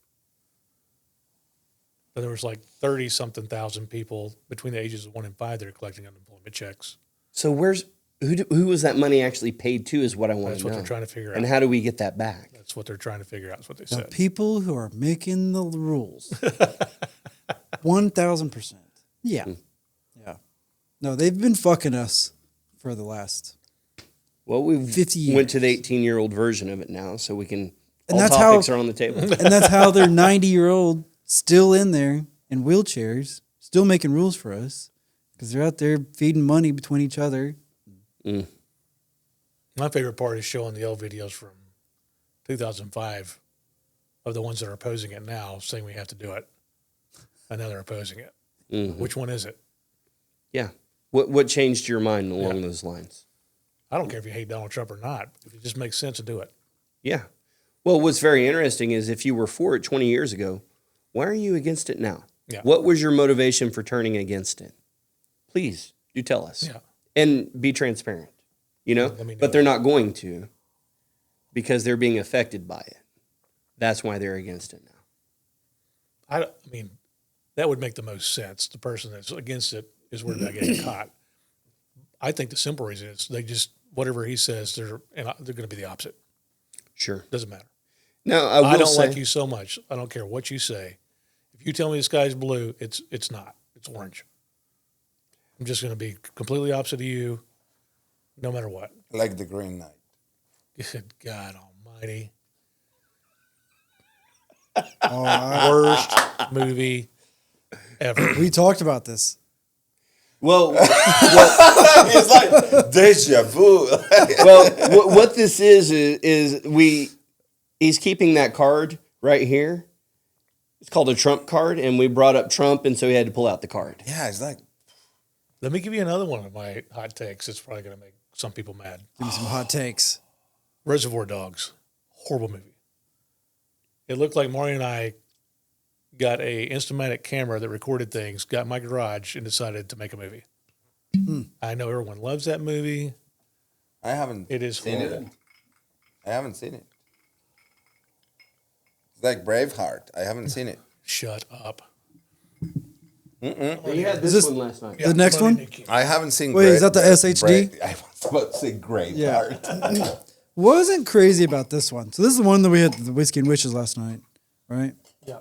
But there was like 30-something thousand people between the ages of 1 and 5 that are collecting unemployment checks. So who was that money actually paid to is what I want That's to what know. they're trying to figure out. And how do we get that back? That's what they're trying to figure out. That's what they The said. people who are making the rules. 1,000%. Yeah. Yeah. No, they've been fucking us for the last. Well, we 50 went to the years. 18-year-old version of it now, so we can. And all that's topics how- are on the table. And that's how they're 90-year-old still in there in wheelchairs, still making rules for us because they're out there feeding money between each other. My favorite part is showing the old videos from 2005 of the ones that are opposing it now, saying we have to do it. And now they're opposing it. Mhm. Which one is it? Yeah. What changed your mind along those lines? I don't care if you hate Donald Trump or not. If it just makes sense to do it. Yeah. Well, what's very interesting is if you were for it 20 years ago, why are you against it now? Yeah. What was your motivation for turning against it? Please, do tell us. Yeah. And be transparent, Let me know. But they're not going to because they're being affected by it. That's why they're against it now. I mean, that would make the most sense. The person that's against it is worried about getting caught. I think the simple reason is they just, whatever he says, they're going to be the opposite. Sure. Doesn't matter. No, I don't say, like you so much. I don't care what you say. If you tell me the sky's blue, it's not. It's orange. I'm just going to be completely opposite of you, no matter what. Like the Green Knight. Good God Almighty! Oh, Worst movie ever. we talked about this. Well, It's like deja vu. what this is he's keeping that card right here. It's called a Trump card, and we brought up Trump, and so he had to pull out the card. Yeah, it's like, Let me give you another one of my hot takes. It's probably going to make some people mad. Give me some hot takes. Reservoir Dogs. Horrible movie. It looked like Mario and I got a Instamatic camera that recorded things, got in my garage, and decided to make a movie. I know everyone loves that movie. I haven't. It is seen horrible. it. I haven't seen it. It's like Braveheart. I haven't seen it. Shut up. You had this- this one last night. The next one? I haven't seen. Wait, is that the SHD? I was about to say Braveheart. Yeah. Wasn't crazy about this one. So this is the one that we had the Whiskey and Wishes last night, right? Yeah.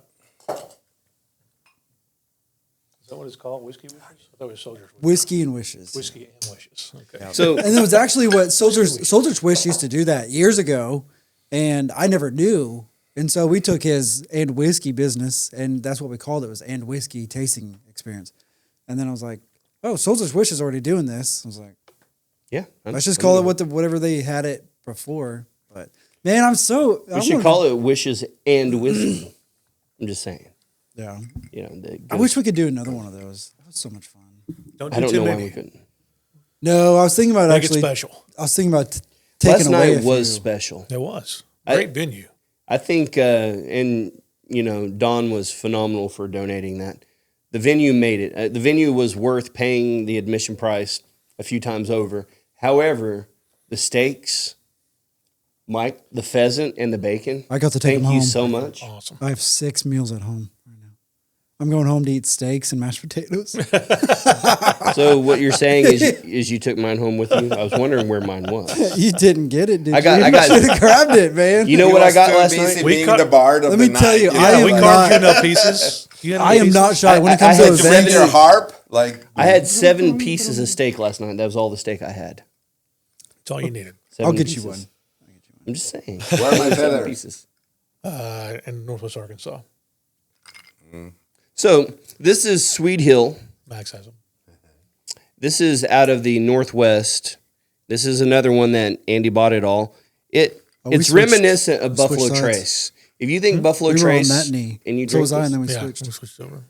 Is that what it's called? Whiskey Wishes? I thought it was Soldier's Wishes. Whiskey and Wishes. Whiskey and Wishes. Okay. So And it was actually what Soldier's Wish used to do that years ago, and I never knew. And so we took his and whiskey business, and that's what we called it, was and whiskey tasting experience. And then I was like, oh, Soldier's Wish is already doing this. I was like, yeah, let's just call it whatever they had it before. But man, We should call it Wishes and Whiskey. I'm just saying. Yeah. You know, I wish we could do another one of those. That was so much fun. Don't I do don't too know why many. we couldn't. No, I was thinking about Make it actually. special. I was thinking about taking Last away. night a was few. special. It was. Great venue. I think, and you know, Don was phenomenal for donating that. The venue made it. The venue was worth paying the admission price a few times over. However, the steaks, Mike, the pheasant, and the bacon. I got to take Thank them you home. so much. Awesome. I have 6 meals at home right now. I'm going home to eat steaks and mashed potatoes. So what you're saying is you took mine home with you. I was wondering where mine was. You didn't get it, did I got- you? I got- should have grabbed it, man. You know He what I was got too last busy night? We being cut- the bard of Let the me tell night. you, know, I Yeah, am we like, carved you not- enough pieces. You had I am pieces? not shy when I- it comes I to had events. seven- with your harp, like I had 7 pieces of steak last night. That was all the steak I had. That's all you needed. 7 I'll get pieces. you one. I'm just saying. where are my 7 feathers? pieces. In Northwest Arkansas. So this is Sweet Hill. Max has them. This is out of the Northwest. This is another one that Andy bought it all. we It's switched- reminiscent of switched Buffalo sides. Trace. If you think Buffalo We were on Trace that knee. and you So drink was I, this, and then we Yeah, switched. we switched over.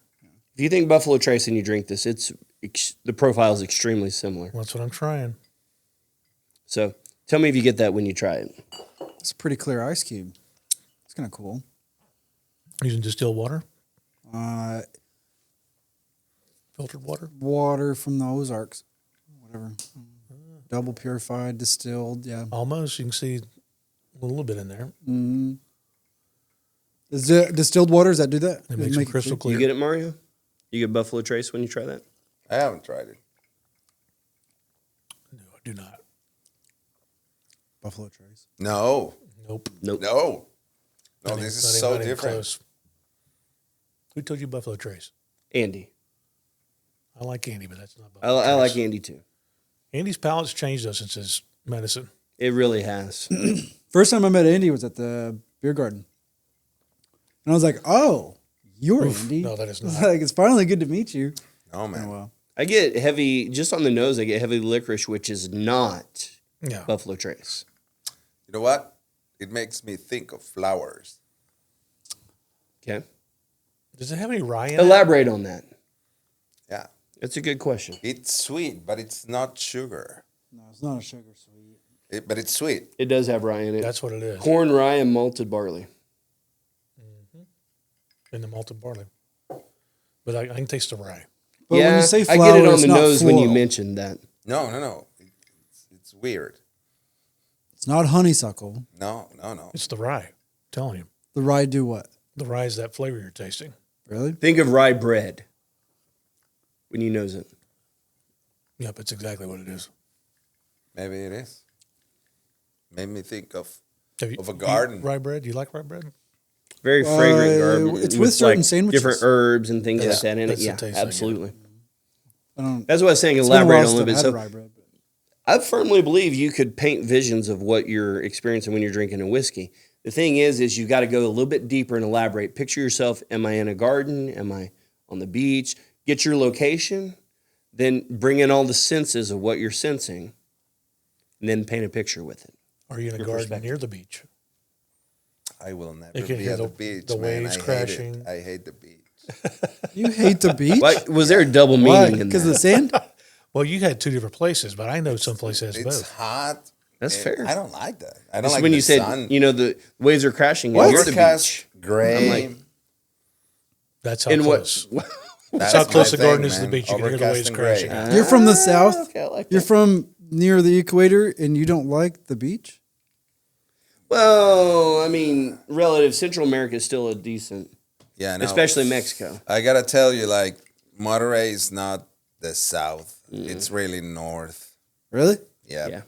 if you think Buffalo Trace and you drink this, the profile is extremely similar. Well, that's what I'm trying. So tell me if you get that when you try it. It's a pretty clear ice cube. It's kind of cool. Using distilled water, Uh, filtered water. water from the Ozarks, whatever. Double purified, distilled. Yeah. Almost. You can see a little bit in there. Is it distilled water? Does that do that? It makes it crystal clear. You get it, Mario? You get Buffalo Trace when you try that? I haven't tried it. No, I do not. Buffalo Trace. No, Nope. Nope. no, no. Not This even- is not so even different. close. Who told you Buffalo Trace? Andy. I like Andy, but that's not Buffalo I like Trace. Andy too. Andy's palate's changed though since his medicine. It really has. First time I met Andy was at the beer garden. And I was like, oh, you're Andy. no, that is I was not. like, it's finally good to meet you. No, man. Oh, wow. I get heavy, just on the nose, I get heavy licorice, which is not Yeah. Buffalo Trace. You know what? It makes me think of flowers. Okay. Does it have any rye in it? Elaborate on that. Yeah, That's a good question. it's sweet, but it's not sugar. No, it's not a sugar sweet. But it's sweet. It does have rye in it. That's what it is. Corn, rye, and malted barley. In the malted barley. But I can taste the rye. But yeah, when you say I flower, get it on it's the not nose when you floral. mentioned that. No. It's weird. It's not honeysuckle. No. It's the rye. I'm telling you. The rye do what? The rye is that flavor you're tasting. Really? Think of rye bread when you nose it. Yep, it's exactly what it is. Maybe it is. Made me think of Have you Of a eat garden. rye bread? Do you like rye bread? Very fragrant garb. it's with certain sandwiches. different herbs and things Yeah, like that in it. that's the Yeah, taste I get. absolutely. I don't. That's what I was saying. It's been a Elaborate while on a since little I've bit. had So rye bread. I firmly believe you could paint visions of what you're experiencing when you're drinking a whiskey. The thing is you got to go a little bit deeper and elaborate. Picture yourself, am I in a garden? Am I on the beach? Get your location, then bring in all the senses of what you're sensing, and then paint a picture with it. Are you in a Your garden perspective. near the beach? I will never You can be hear at the the- beach, the man. waves I crashing. hate it. I hate the beach. You hate the beach? Why, was there a double Why? meaning in Because of the that? sand? Well, you had two different places, but I know some places has It's both. hot. That's fair. I don't like that. I don't It's like when the you said, sun. the waves are crashing. And you're the Overcast, beach. gray. I'm like, That's how And close. That's how close my the garden thing, is to the man. beach. You can hear the Overcast waves and gray. crashing. You're from the south. Okay, I like You're that. from near the equator, and you don't like the beach. Well, I mean, relative Central America is still a decent, Yeah, no. especially Mexico. I gotta tell you, like Monterey is not the south. It's really north. Really? Yeah, Yeah.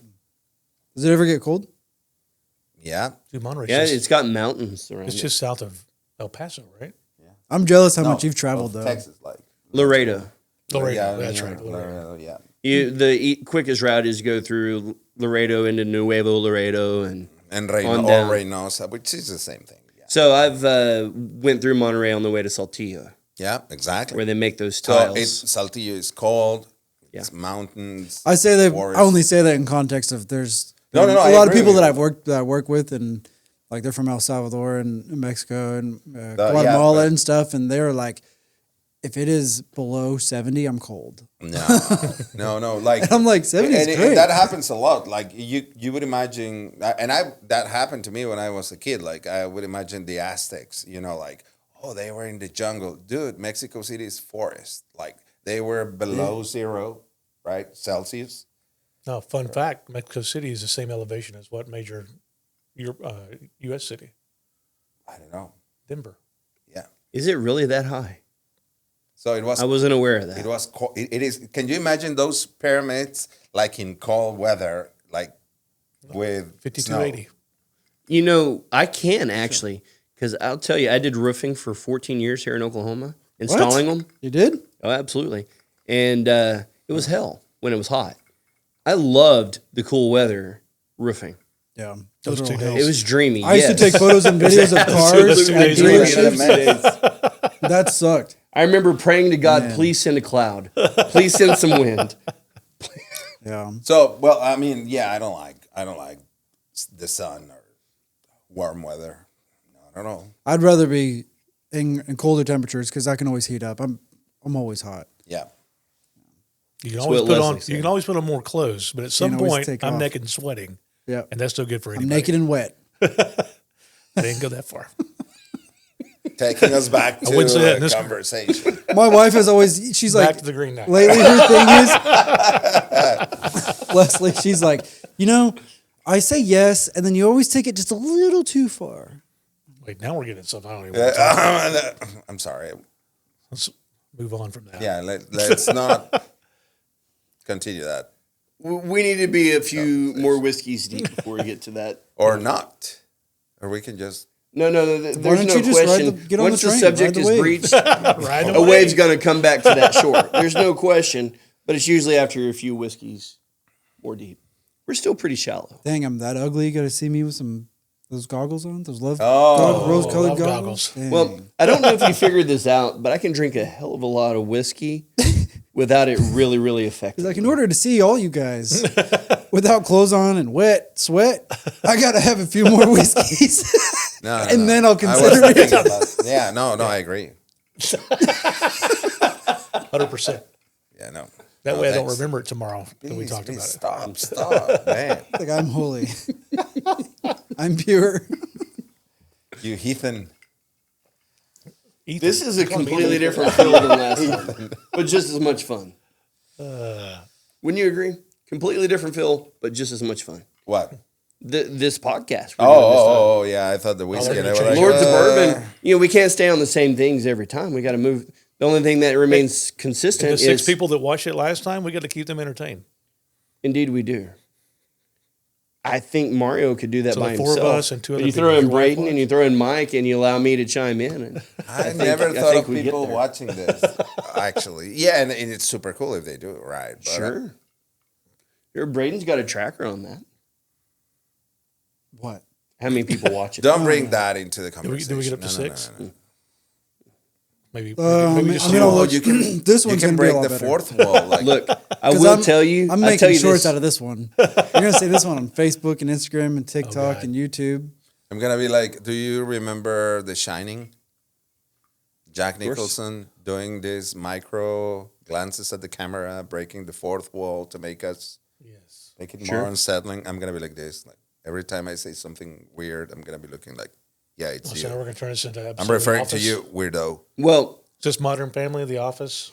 Does it ever get cold? yeah. Dude, Monterey's Yeah, just, it's got mountains around it's it. just south of El Paso, right? I'm jealous how No, much you've traveled of though. Texas, like Laredo. Laredo, that's right. Laredo. Laredo, yeah. The quickest route is go through Laredo into Nuevo Laredo, and And On down. Reynosa, which is the same thing. Yeah, so I've went through Monterey on the way to Saltillo, yeah, exactly. where they make those So tiles. Saltillo is cold. Yeah. It's mountains. I say that. forest. I only say that in context of there's No, a I lot of agree people with that you. I work with, and like they're from El Salvador and Mexico and yeah, Guatemala but- and stuff, and they're like, if it is below 70, I'm cold. No. Like I'm like 70 is and great. that happens a lot. Like you would imagine, and that happened to me when I was a kid. Like I would imagine the Aztecs. Like they were in the jungle, dude. Mexico City is forest. Like they were below zero, right, Celsius. No, fun fact: Mexico City is the same elevation as what major U.S. city? I don't know. Denver. Yeah. Is it really that high? So it was. I wasn't aware of that. It was. It is. Can you imagine those pyramids like in cold weather, like with 5280. I can actually, because I'll tell you, I did roofing for 14 years here in Oklahoma, installing them. You did? Oh, absolutely. And it was hell when it was hot. I loved the cool weather roofing. Yeah. Those Those are two all days. It was dreamy. I used to yes. take photos and videos of cars Absolutely at dreamy. dealerships. That sucked. I remember praying to God, Man. please send a cloud. Please send some wind. Yeah. So well, I mean, yeah, I don't like the sun or warm weather. No, I don't know. I'd rather be in colder temperatures because I can always heat up. I'm always hot. Yeah. You can That's always what put Leslie on. said. You can always put on more clothes, but at some Can't always point, take I'm off. naked and sweating, Yeah. and that's still good for I'm anybody. naked and wet. They didn't go that far. Taking us back to wouldn't say that in a this- conversation. My wife is always, she's Back like, to the Green Knight. lately her thing is, Leslie, she's like, I say yes, and then you always take it just a little too far. Wait, now we're getting something. I don't even want to talk. I'm sorry. Let's move on from that. Yeah, let's not continue that. We need to be a few more whiskeys deep before we get to that. Or not. Or we can just No. There's don't no you just ride question. get on Once the the train, subject ride the is wave. breached, Right a away. wave's going to come back to that shore. There's no question. But it's usually after a few whiskeys more deep. We're still pretty shallow. Dang, I'm that ugly. You got to see me with those goggles on, those rose-colored love goggles. goggles. Dang. Well, I don't know if you figured this out, but I can drink a hell of a lot of whiskey without it really, really affecting. like in order to see all you guys without clothes on and sweat, I got to have a few more whiskeys. no. And then I'll I was consider it. thinking about, yeah, no, I agree. 100%. Yeah, no. That No, way I don't thanks. remember it tomorrow that we Please, talked please about it. Stop, man. Like I'm holy. I'm pure. You heathen. Ethan, This is a you wanna be completely Ethan? different feel than last time, but just as much fun. Wouldn't you agree? Completely different feel, but just as much fun. What? This podcast. we're doing this time. Oh, yeah. I thought the whiskey. they're and I gonna was change like, Lords of Bourbon. We can't stay on the same things every time. We got to move. The only thing that remains consistent The is 6 people that watched it last time, we got to keep them entertained. Indeed, we do. I think Mario could do that So by the 4 himself. of us and 2 But other you throw people. in Your wife Braden and watched? you throw in Mike and you allow me to chime in. And I never I thought think of we get people there. watching this, actually. Yeah, and it's super cool if they do it right. But, Sure. Here, Braden's got a tracker on that. What? How many people watch it? Don't bring that into the Did conversation. we get up to No, no, 6? no, no. Maybe I just mean, two. I'll look- you can, this you one's can gonna be a break lot the better. fourth wall. Like, Look, I 'Cause will tell you. I'm I'll tell making you shorts this. out of this one. You're gonna see this one on Facebook and Instagram and TikTok God. and YouTube. I'm gonna be like, do you remember The Shining? Jack course. Nicholson doing these micro glances at the camera, breaking the fourth wall to make us Yes. make it more unsettling. I'm gonna be like this. Like every time I say something weird, I'm gonna be looking like, yeah, it's you. So now we're going to turn this into episode I'm referring of The to Office. you, weirdo, Well, Is this Modern Family, The Office?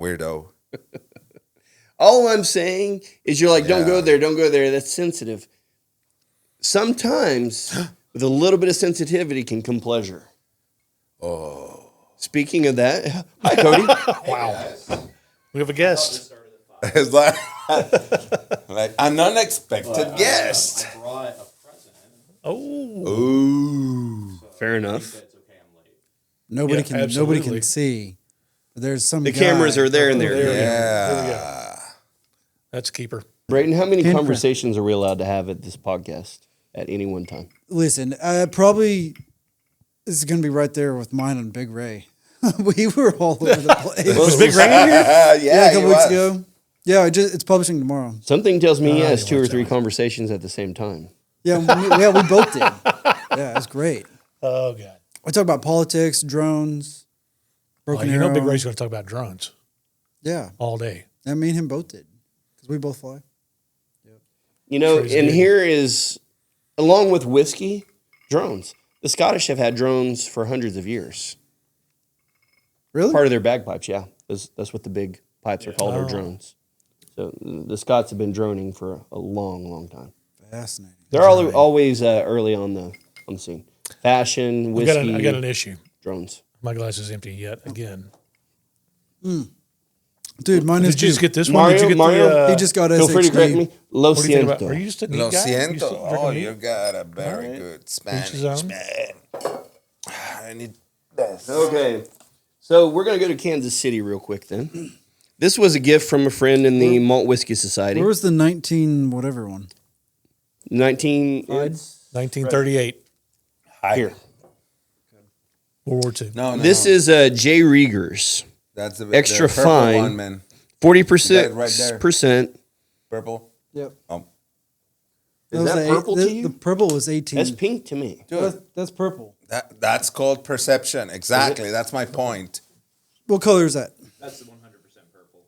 weirdo. all I'm saying is you're like, don't go there, don't go there. That's sensitive. Sometimes with a little bit of sensitivity can come pleasure. Oh, Speaking of that, hi, Cody. Wow. We have a guest. it's like like an unexpected guest. I brought a present. Oh. Ooh, Fair enough. It's okay, I'm late. Nobody Yeah, nobody absolutely. can see. But there's some The guy. cameras are there and There we there. go. There we go. yeah. That's a keeper. Brayden, how many Pinprint. conversations are we allowed to have at this podcast at any one time? Listen, probably this is going to be right there with mine and Big Ray. We were all over the place. Was Big Ray in here? yeah, yeah, a couple he weeks was. ago. Yeah, it's publishing tomorrow. Something tells me he has you 2 or watch 3 that. conversations at the same time. Yeah, we both did. Yeah, it's great. Oh, God. We talk about politics, drones, Well, broken you know arrow. Big Ray's going to talk about drones Yeah, all day. and me and him both did because we both fly. You know, Crazy and good. here is, along with whiskey, drones. The Scottish have had drones for hundreds of years. Really? Part of their bagpipes, yeah. That's what the big pipes are called, are Oh. drones. So the Scots have been droning for a long, long time. Fascinating. They're always early on the scene. Fashion, I whiskey, got an issue. drones. My glass is empty yet again. Dude, mine is Did you just too. get this one? Did you get Mario, He just got Feel free to correct SHD. me. Lo What do you think about? siento. Are you just a neat Lo guy? siento. You still drinking Oh, neat? you got a very All right. good Each Spanish, his own. man. I need this. Okay. So we're going to go to Kansas City real quick then. This was a gift from a friend in the Malt Whiskey Society. Where was the 19 whatever one? 1938, Here. World War II. No, no, This no. is J. Rieger's. That's the extra the purple fine. one, man. 40% Right there. percent. Purple. Yep. Oh, Is that purple to you? The purple was 18. That's pink to me. That's purple. that's called perception. Exactly. That's my point. What color is that? That's 100% purple.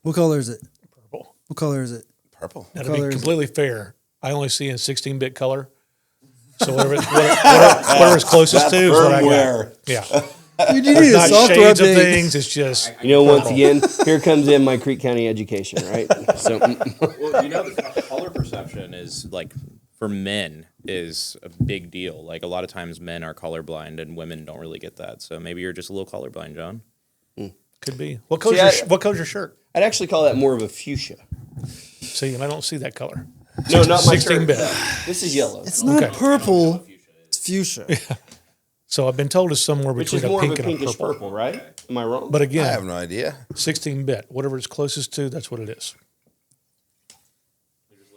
What color is it? Purple. What color is it? Purple. Now, to color be is it? completely fair, I only see in 16-bit color. So whatever's closest to is what I got. Yeah. Dude, you need a Not software shades of update. things. It's just You know, once again, here comes in my Creek County education, right? So, Well, you know, the color perception is like for men is a big deal. Like a lot of times men are colorblind and women don't really get that. So maybe you're just a little colorblind, John. could be. What color's See, what color's your shirt? I'd actually call that more of a fuchsia. See, and I don't see that color. No, not my shirt. 16-bit. This is yellow. It's not Okay. purple. It's fuchsia. So I've been told it's somewhere Which between is more a of a pink and a pinkish purple. purple, right? Am I wrong? But I again, have no idea. 16-bit, whatever it's closest to, that's what it is.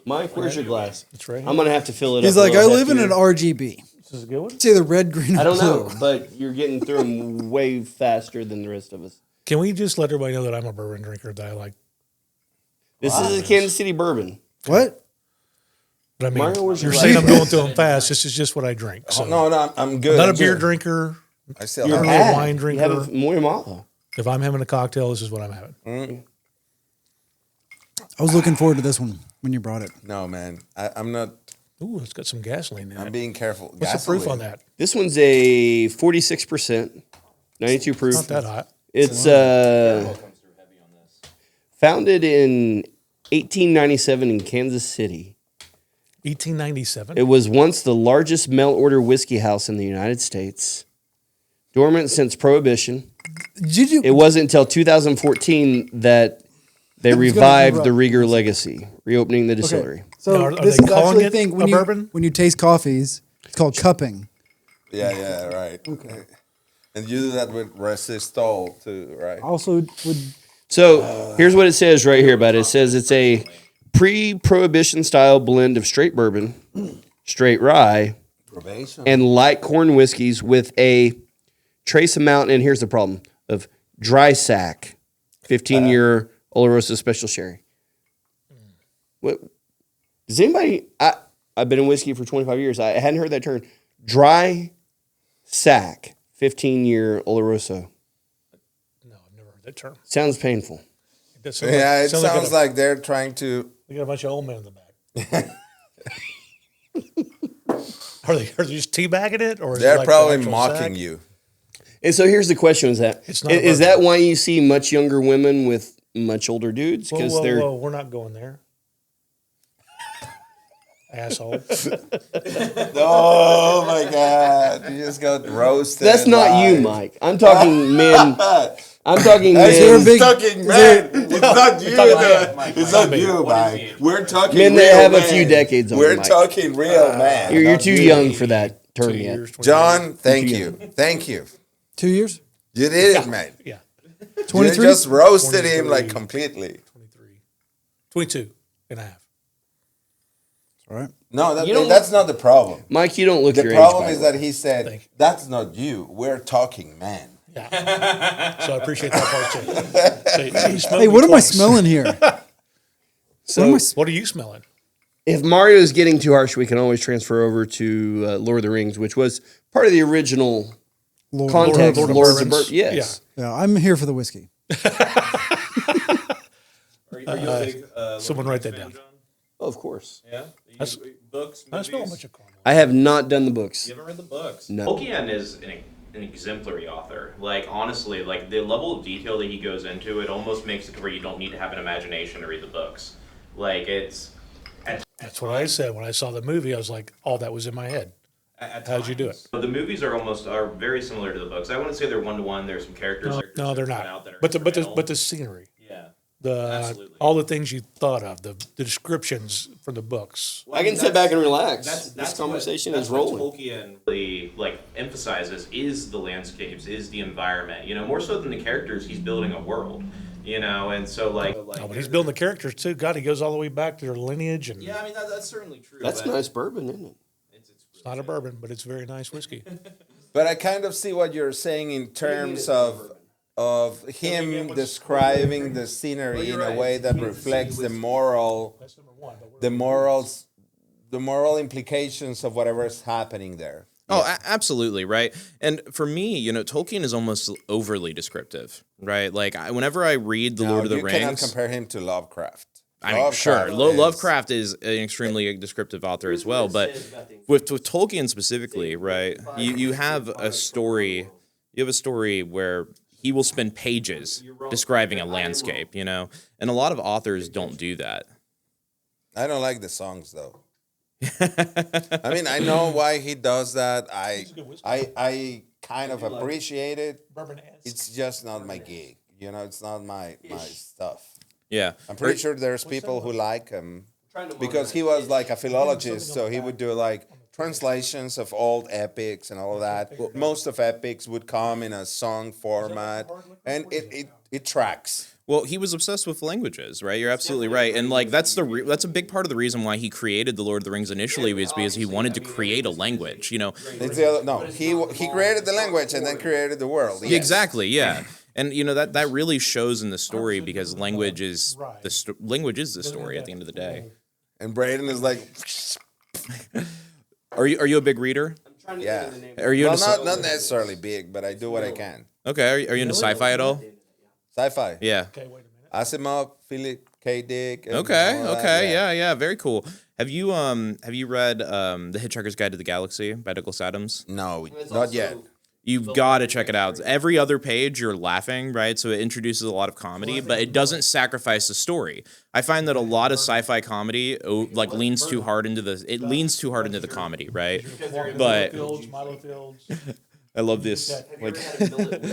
Mike, where's your glass? It's right here. I'm going to have to fill it He's up. like, a I little live in an heftier. RGB. This is a good one. It's either red, green, or I don't blue. know, but you're getting through them way faster than the rest of us. Can we just let everybody know that I'm a bourbon drinker? That I like. This is a Kansas City bourbon. What? But I mean, Mario, where's you're your saying glass? I'm going through them fast. This is just what I drink. So No, no, I'm good. not a I'm beer good. drinker. I still You're have really a bad. wine You drinker. have a muy malo. If I'm having a cocktail, this is what I'm having. I was looking forward to this one when you brought it. No, man. I'm not. Ooh, it's got some gasoline in I'm it. being careful. What's the proof on that? This one's a 46%, 92 proof. Not that hot. It's founded in 1897 in Kansas City. 1897. It was once the largest mail order whiskey house in the United States. Dormant since Prohibition. Did you? It wasn't until 2014 that they was gonna revived the interrupt. Rieger legacy, reopening the distillery. So Now, are this they is calling actually a it thing a when you bourbon? when you taste coffees. It's called cupping. Yeah, right. Okay. And you do that with resistol too, right? Also, would So here's what it says right here about it. It says it's a pre-prohibition style blend of straight bourbon, straight rye, Probation. and light corn whiskeys with a trace amount, and here's the problem, of dry sack, 15-year Oloroso Special Sherry. What does anybody? I've been in whiskey for 25 years. I hadn't heard that term. Dry sack, 15-year Oloroso. No, I've never heard that term. Sounds painful. That sounds Yeah, it sounds sounds a- like they're trying to We got a bunch of old men in the back. Are they just teabagging it, or is it They're like probably the actual mocking sack? you. And so here's the question: Is that It's not a is bourbon. that why you see much younger women with much older dudes? Whoa, Because whoa, they're whoa! We're not going there, asshole. Oh my God! You just got roasted. that's not you, live. Mike. I'm talking men. I'm talking there a men. big- Talking man. It's not you. It's not Mike. you, What is Mike. he? We're talking Men that real have a man. few decades on We're Mike. talking real man. You're not too you. young for that 2 term yet. years, 20 John, thank Too you. young. Thank you. 2 years? You did it, man. Yeah, You 23? just roasted him like 23. completely. 23, 22 and a half. All right. No, You don't- that's not the problem. Mike, you don't look The your problem age. is by the that way. he said, Thank you. that's not you. We're talking man. Yeah, so I appreciate that part too. So you smelled Hey, me what am I twice. smelling here? So What are you smelling? if Mario is getting too harsh, we can always transfer over to Lord of the Rings, which was part of the original Lord, context. Lord of Lords of Bourbons. Bourbon. Yes. Yeah, I'm here for the whiskey. Are you a big Someone write that down. Oh, of course. Yeah. That's- Books. I smell a bunch of caramel. I have not done the books. You haven't read the books. No. Tolkien is an exemplary author. Like, honestly, like the level of detail that he goes into, it almost makes it to where you don't need to have an imagination to read the books. Like, it's That's what I said when I saw the movie. I was like, all that was in my head. How'd you do it? but the movies are very similar to the books. I wouldn't say they're 1-to-1. There's some characters. No, they're that come not. out that are But the instrumental. scenery, Yeah. the Absolutely. all the things you thought of, the descriptions from the books. I can sit back and relax. That's This conversation what, is that's what rolling. Tolkien really like emphasizes is the landscapes, is the environment. You know, more so than the characters, he's building a world. You know, and so like. Oh, but he's building the characters too. God, he goes all the way back to their lineage, and Yeah, I mean that's certainly true. That's but nice bourbon, isn't it? it's not a bourbon, but it's very nice whiskey. But I kind of see what you're saying in terms of him describing the scenery in a way that reflects the moral, That's number one. But the moral implications of whatever is happening there. Oh, absolutely, right. And for me, you know, Tolkien is almost overly descriptive, right? Like whenever I read The Lord of the you cannot Rings, compare him to Lovecraft. I mean, sure, is- Lovecraft is an extremely descriptive author as well, but with Tolkien specifically, right? You have a story. You have a story where he will spend pages describing a landscape, you know, and a lot of authors don't do that. I don't like the songs though. I mean, I know why he does that. I kind of appreciate it. bourbon It's just not my gig. You know, it's not my stuff. Yeah, I'm pretty sure there's people who like him because he was like a philologist, so he would do like translations of old epics and all of that. Most of epics would come in a song format, and it tracks. Well, he was obsessed with languages, right? You're absolutely right, and like that's a big part of the reason why he created the Lord of the Rings initially was because he wanted to create a language. You know, It's the other, no, he created the language and then created the world. Yes. exactly, yeah, and you know that really shows in the story because language is language is the story at the end of the day. And Braden is like, Are you a big reader? yeah. Are you Well, into not necessarily big, but I do what I can. okay? Are you into sci-fi at all? Sci-fi. Yeah. okay, wait a minute. Asimov, Philip K. Dick. and Okay. all that, Okay. Yeah. Very cool. Have you read The Hitchhiker's Guide to the Galaxy by Douglas Adams? No, not yet. You've got to check it out. Every other page, you're laughing, right? So it introduces a lot of comedy, but it doesn't sacrifice the story. I find that a lot of sci-fi comedy leans too hard into the comedy, right? But Fields, Milo Fields. I love this. Like,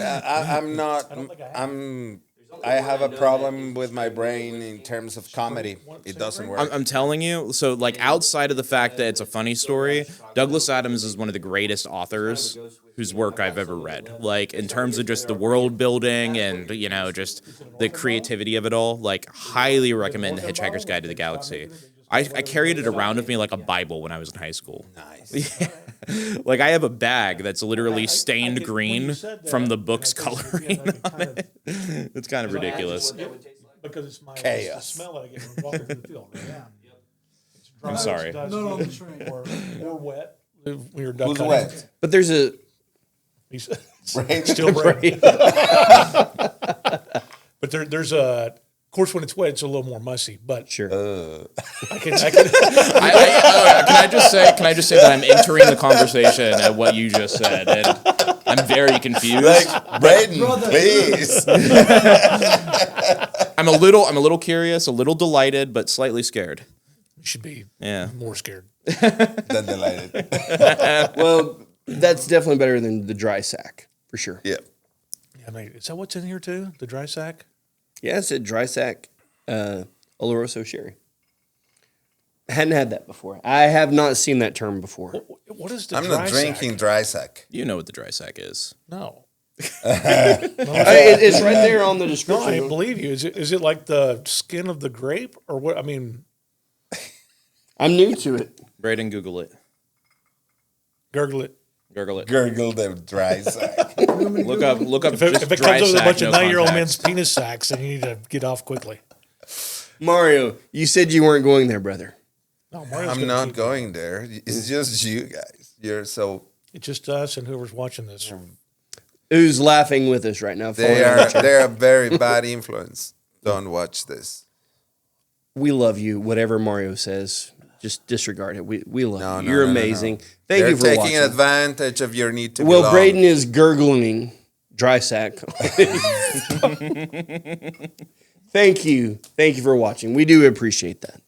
I'm not. I have a problem with my brain in terms of comedy. It doesn't work. I'm telling you. So, like, outside of the fact that it's a funny story, Douglas Adams is one of the greatest authors whose work I've ever read. Like, in terms of just the world building and, you know, just the creativity of it all, like, highly recommend The Hitchhiker's Guide to the Galaxy. I carried it around with me like a Bible when I was in high school. Nice. Yeah. Like, I have a bag that's literally stained green from the book's coloring on it. It's kind of ridiculous. Because it's my Chaos. It's the smell that I get when walking through the field. Yeah. It's dry, I'm sorry. it's dusty, No, that's right. or wet. We were duck Who's hunting. wet? But there's a Braden? Still brave. But there's a course, when it's wet, it's a little more mushy. But Sure. can Can I just say that I'm entering the conversation at what you just said, and I'm very confused. Like, Braden, please. I'm a little curious, a little delighted, but slightly scared. you should be Yeah. more scared. Then delighted. Well, that's definitely better than the dry sack, for sure. Yeah. Yeah, I mean, is that what's in here too? The dry sack? Yeah, it's a dry sack Oloroso sherry. I hadn't had that before. I have not seen that term before. What is the I'm dry not drinking sack? dry sack. You know what the dry sack is. No. It's right there on the No, description. I believe you. Is it like the skin of the grape or what? I mean, I'm new to it. Braden, Google it. gurgle it. Gurgle it. Gurgle the dry sack. Look up. If Just it dry comes with a sack, bunch no of 9-year-old men's context. penis sacks, then you need to get off quickly. Mario, you said you weren't going there, brother. No, Mario's I'm gonna not keep- going there. It's just you guys. You're so It's just us and whoever's watching this. Who's laughing with us right now? they're a very bad influence. Don't watch this. We love you. Whatever Mario says, just disregard it. We love No, you. no, You're no, no, amazing. no. Thank They're you for taking watching. advantage of your need to Well, belong. Braden is gurgling dry sack. Thank you. Thank you for watching. We do appreciate that.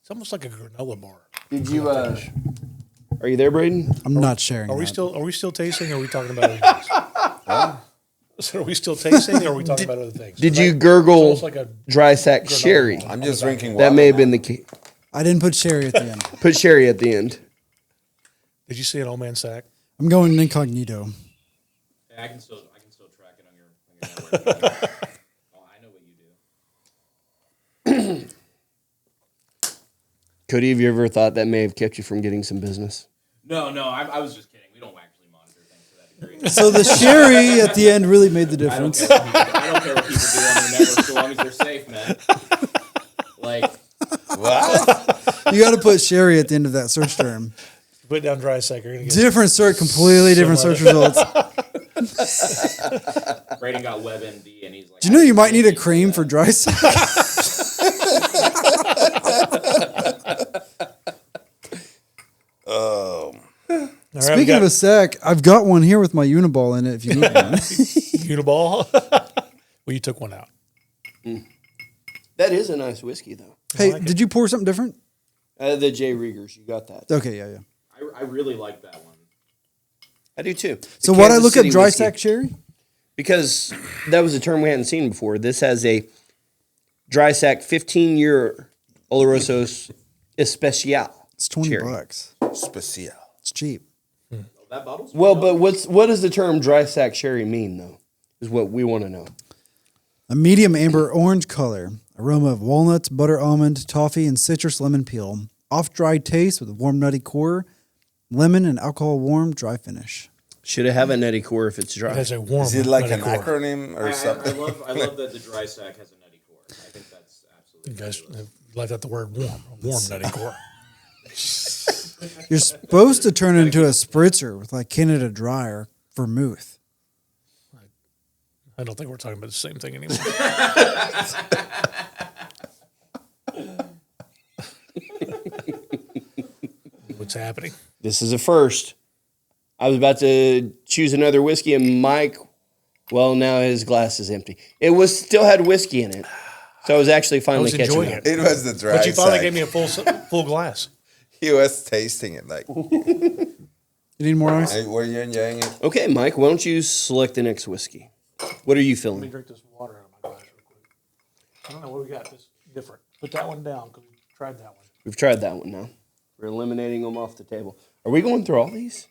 It's almost like a granola bar. Did you are you there, Braden? I'm not sharing. Are we that. still tasting or are we talking about other things? So are we still tasting or are we talking about other things? Did you It's gurgle almost like a dry sack sherry? I'm just drinking water. That may have been the key. I didn't put sherry at the end. Put sherry at the end. Did you see an old man sack? I'm going incognito. I can still track it on your network. Oh, I know what you do. Cody, have you ever thought that may have kept you from getting some business? No, I was just kidding. We don't actually monitor things to that degree. So the sherry at the end really made the I don't difference. care what people do on their network so long as they're safe, man. Like, What? You got to put sherry at the end of that search term. Put down dry sack. You're gonna get Different search, completely different Some search results. Braden got WebMD and he's like, Do you know you might need a cream for dry sack? Oh. All right, we Speaking got of a sack, I've got one here with my Uniball in it if you need one. Uniball. Well, you took one out. That is a nice whiskey, though. Hey, did you pour something different? The J. Riegers, you got that. Okay, yeah. I really like that one. I do too. So The why'd I Kansas look City up dry whiskey. sack sherry? Because that was a term we hadn't seen before. This has a dry sack 15-year Oloroso Especial. It's $20. Sherry. Special. It's cheap. That bottle's Well, but what does the term dry sack sherry mean, though, is what we want to know. A medium amber orange color, aroma of walnuts, butter almond, toffee, and citrus lemon peel. Off-dry taste with a warm nutty core, lemon and alcohol warm dry finish. Should it have a nutty core if it's dry? It has a warm. Is it like nutty an core. acronym or something? I love that the dry sack has a nutty core. I think that's absolutely You guys left out the word warm. A warm nutty core. You're supposed to turn it into a spritzer with like Canada Dry or vermouth. I don't think we're talking about the same thing anymore. What's happening? This is a first. I was about to choose another whiskey, and Mike, well, now his glass is empty. It was still had whiskey in it, so I was actually finally was catching enjoying up. it. It was the dry But you finally sack. gave me a full glass. He was tasting it like, You need more ice? hey, were you enjoying it? Okay, Mike, why don't you select the next whiskey? What are you Let me feeling? drink this water out of my glass real quick. I don't know what we got. This different. Put that one down because we tried that one. We've tried that one now. We're eliminating them off the table. Are we going through all these?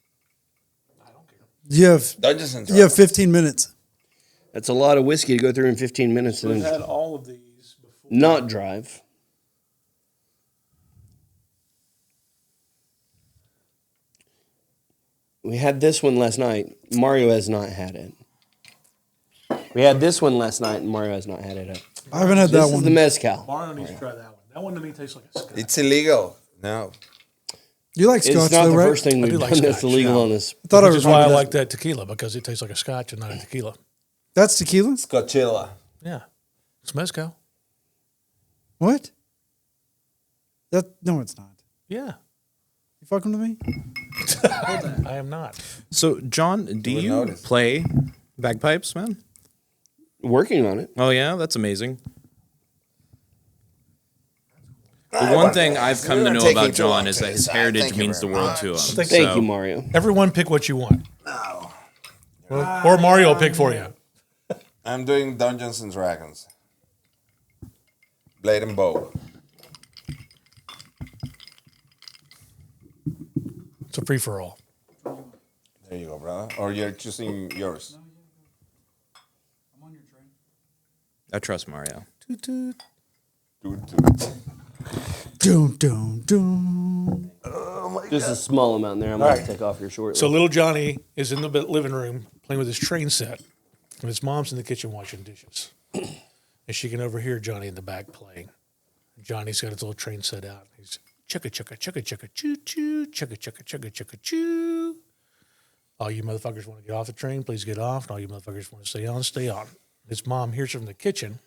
I don't care. Dungeons and You have Dragons. 15 minutes. That's a lot of whiskey to go through in 15 minutes We've and had all of these before. not drive. We had this one last night. Mario has not had it. We had this one last night, and Mario has not had it. I haven't had This that is one. the mezcal. Mario needs to try that one. That one to me tastes like a scotch. It's illegal. No. You like It's scotch not though, the right? first thing I we've do done like that's scotch, illegal yeah. on this. I thought Which is why I remembered like that tequila because it tastes like a scotch and not a tequila. That's tequila? Scotchilla. Yeah. It's mezcal. What? No, it's not. Yeah. You fucking with me? I am not. So, John, do will you notice. play bagpipes, man? Working on it. Oh, yeah? That's amazing. The one thing I've come to know about John is that his heritage means the world to him. Thank you, Mario. Everyone pick what you want. No. Or Mario will pick for you. I'm doing Dungeons and Dragons. Blade and bow. It's a free-for-all. There you go, brother. Or you're choosing yours. I'm on your train. I trust Mario. Toot, toot. Doom, doom, doom. Just a small amount there. I'm going to take off here shortly. So little Johnny is in the living room playing with his train set, and his mom's in the kitchen washing dishes. And she can overhear Johnny in the back playing. Johnny's got his little train set out. He's chugga chugga chugga chugga choo choo chugga chugga chugga chugga choo. All you motherfuckers want to get off the train, please get off. And all you motherfuckers want to stay on, stay on. His mom hears from the kitchen,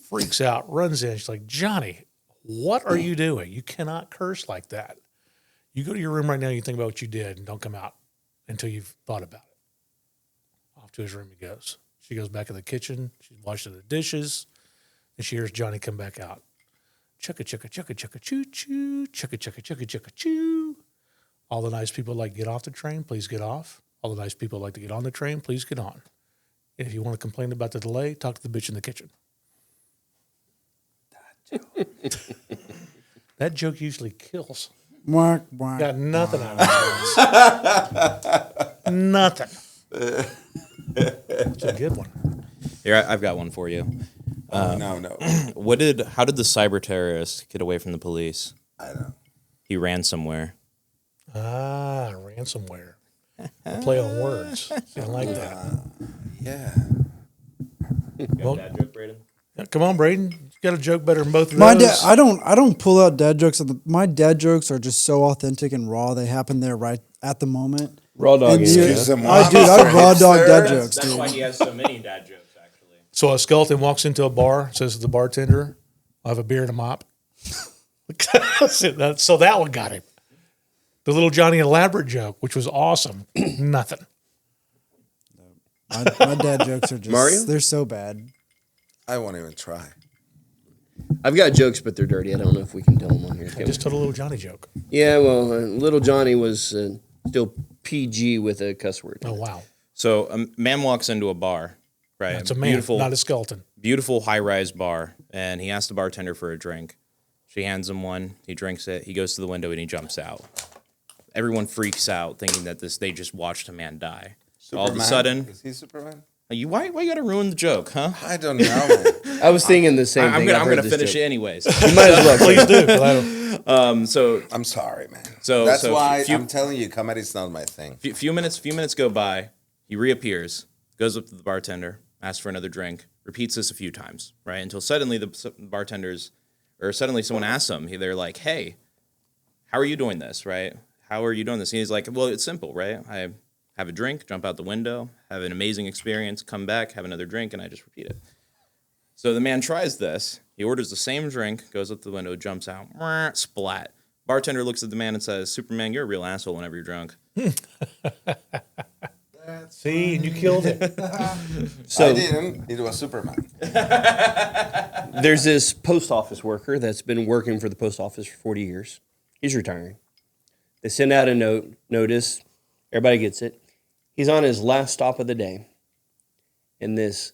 freaks out, runs in. She's like, Johnny, what are you doing? You cannot curse like that. You go to your room right now, you think about what you did, and don't come out until you've thought about it. Off to his room he goes. She goes back in the kitchen. She's washing the dishes, and she hears Johnny come back out. Chugga chugga chugga chugga choo choo, chugga chugga chugga chugga choo. All the nice people like to get off the train, please get off. All the nice people like to get on the train, please get on. And if you want to complain about the delay, talk to the bitch in the kitchen. That joke usually kills. Whack, whack. Got nothing out of this. Nothing. It's a good one. Here, I've got one for you. No. How did the cyber terrorist get away from the police? I don't. He ran somewhere. Ah, ransomware. A play on words. I like that. Yeah. Well, Dad joke, Braden? yeah, come on, Braden. You got a joke better than both of My those. dad, I don't pull out dad jokes. My dad jokes are just so authentic and raw. They happen there right at the moment. Raw dog. And you- Excuse them, I raw dog dad jokes, That's dude. why he has so many dad jokes, actually. So a skeleton walks into a bar, says to the bartender, I'll have a beer and a mop. So that one got him. The little Johnny elaborate joke, which was awesome. Nothing. My dad jokes are just Mario? they're so bad. I won't even try. I've got jokes, but they're dirty. I don't know if we can tell them on here. I just told a little Johnny joke. Yeah, well, little Johnny was still PG with a cuss word. Oh, wow. So a man walks into a bar, right? That's a man, not a skeleton. Beautiful high-rise bar, and he asks the bartender for a drink. She hands him one. He drinks it. He goes to the window and he jumps out. Everyone freaks out, thinking that they just watched a man die. All of a sudden, Is he Superman? why you got to ruin the joke, huh? I don't know. I was thinking the same I'm thing. gonna finish it anyways. You might as well. Please do. 'Cause I don't- So I'm sorry, man. So- that's so why few- I'm telling you, comedy's not my thing. few minutes go by. He reappears, goes up to the bartender, asks for another drink, repeats this a few times, right? Until suddenly suddenly someone asks him. They're like, "Hey, how are you doing this, right? How are you doing this?" And he's like, "Well, it's simple, right? I have a drink, jump out the window, have an amazing experience, come back, have another drink, and I just repeat it." So the man tries this. He orders the same drink, goes up the window, jumps out, splat. Bartender looks at the man and says, "Superman, you're a real asshole whenever you're drunk." See, and you killed it. So I didn't. It was Superman. there's this post office worker that's been working for the post office for 40 years. He's retiring. They send out a notice. Everybody gets it. He's on his last stop of the day. And this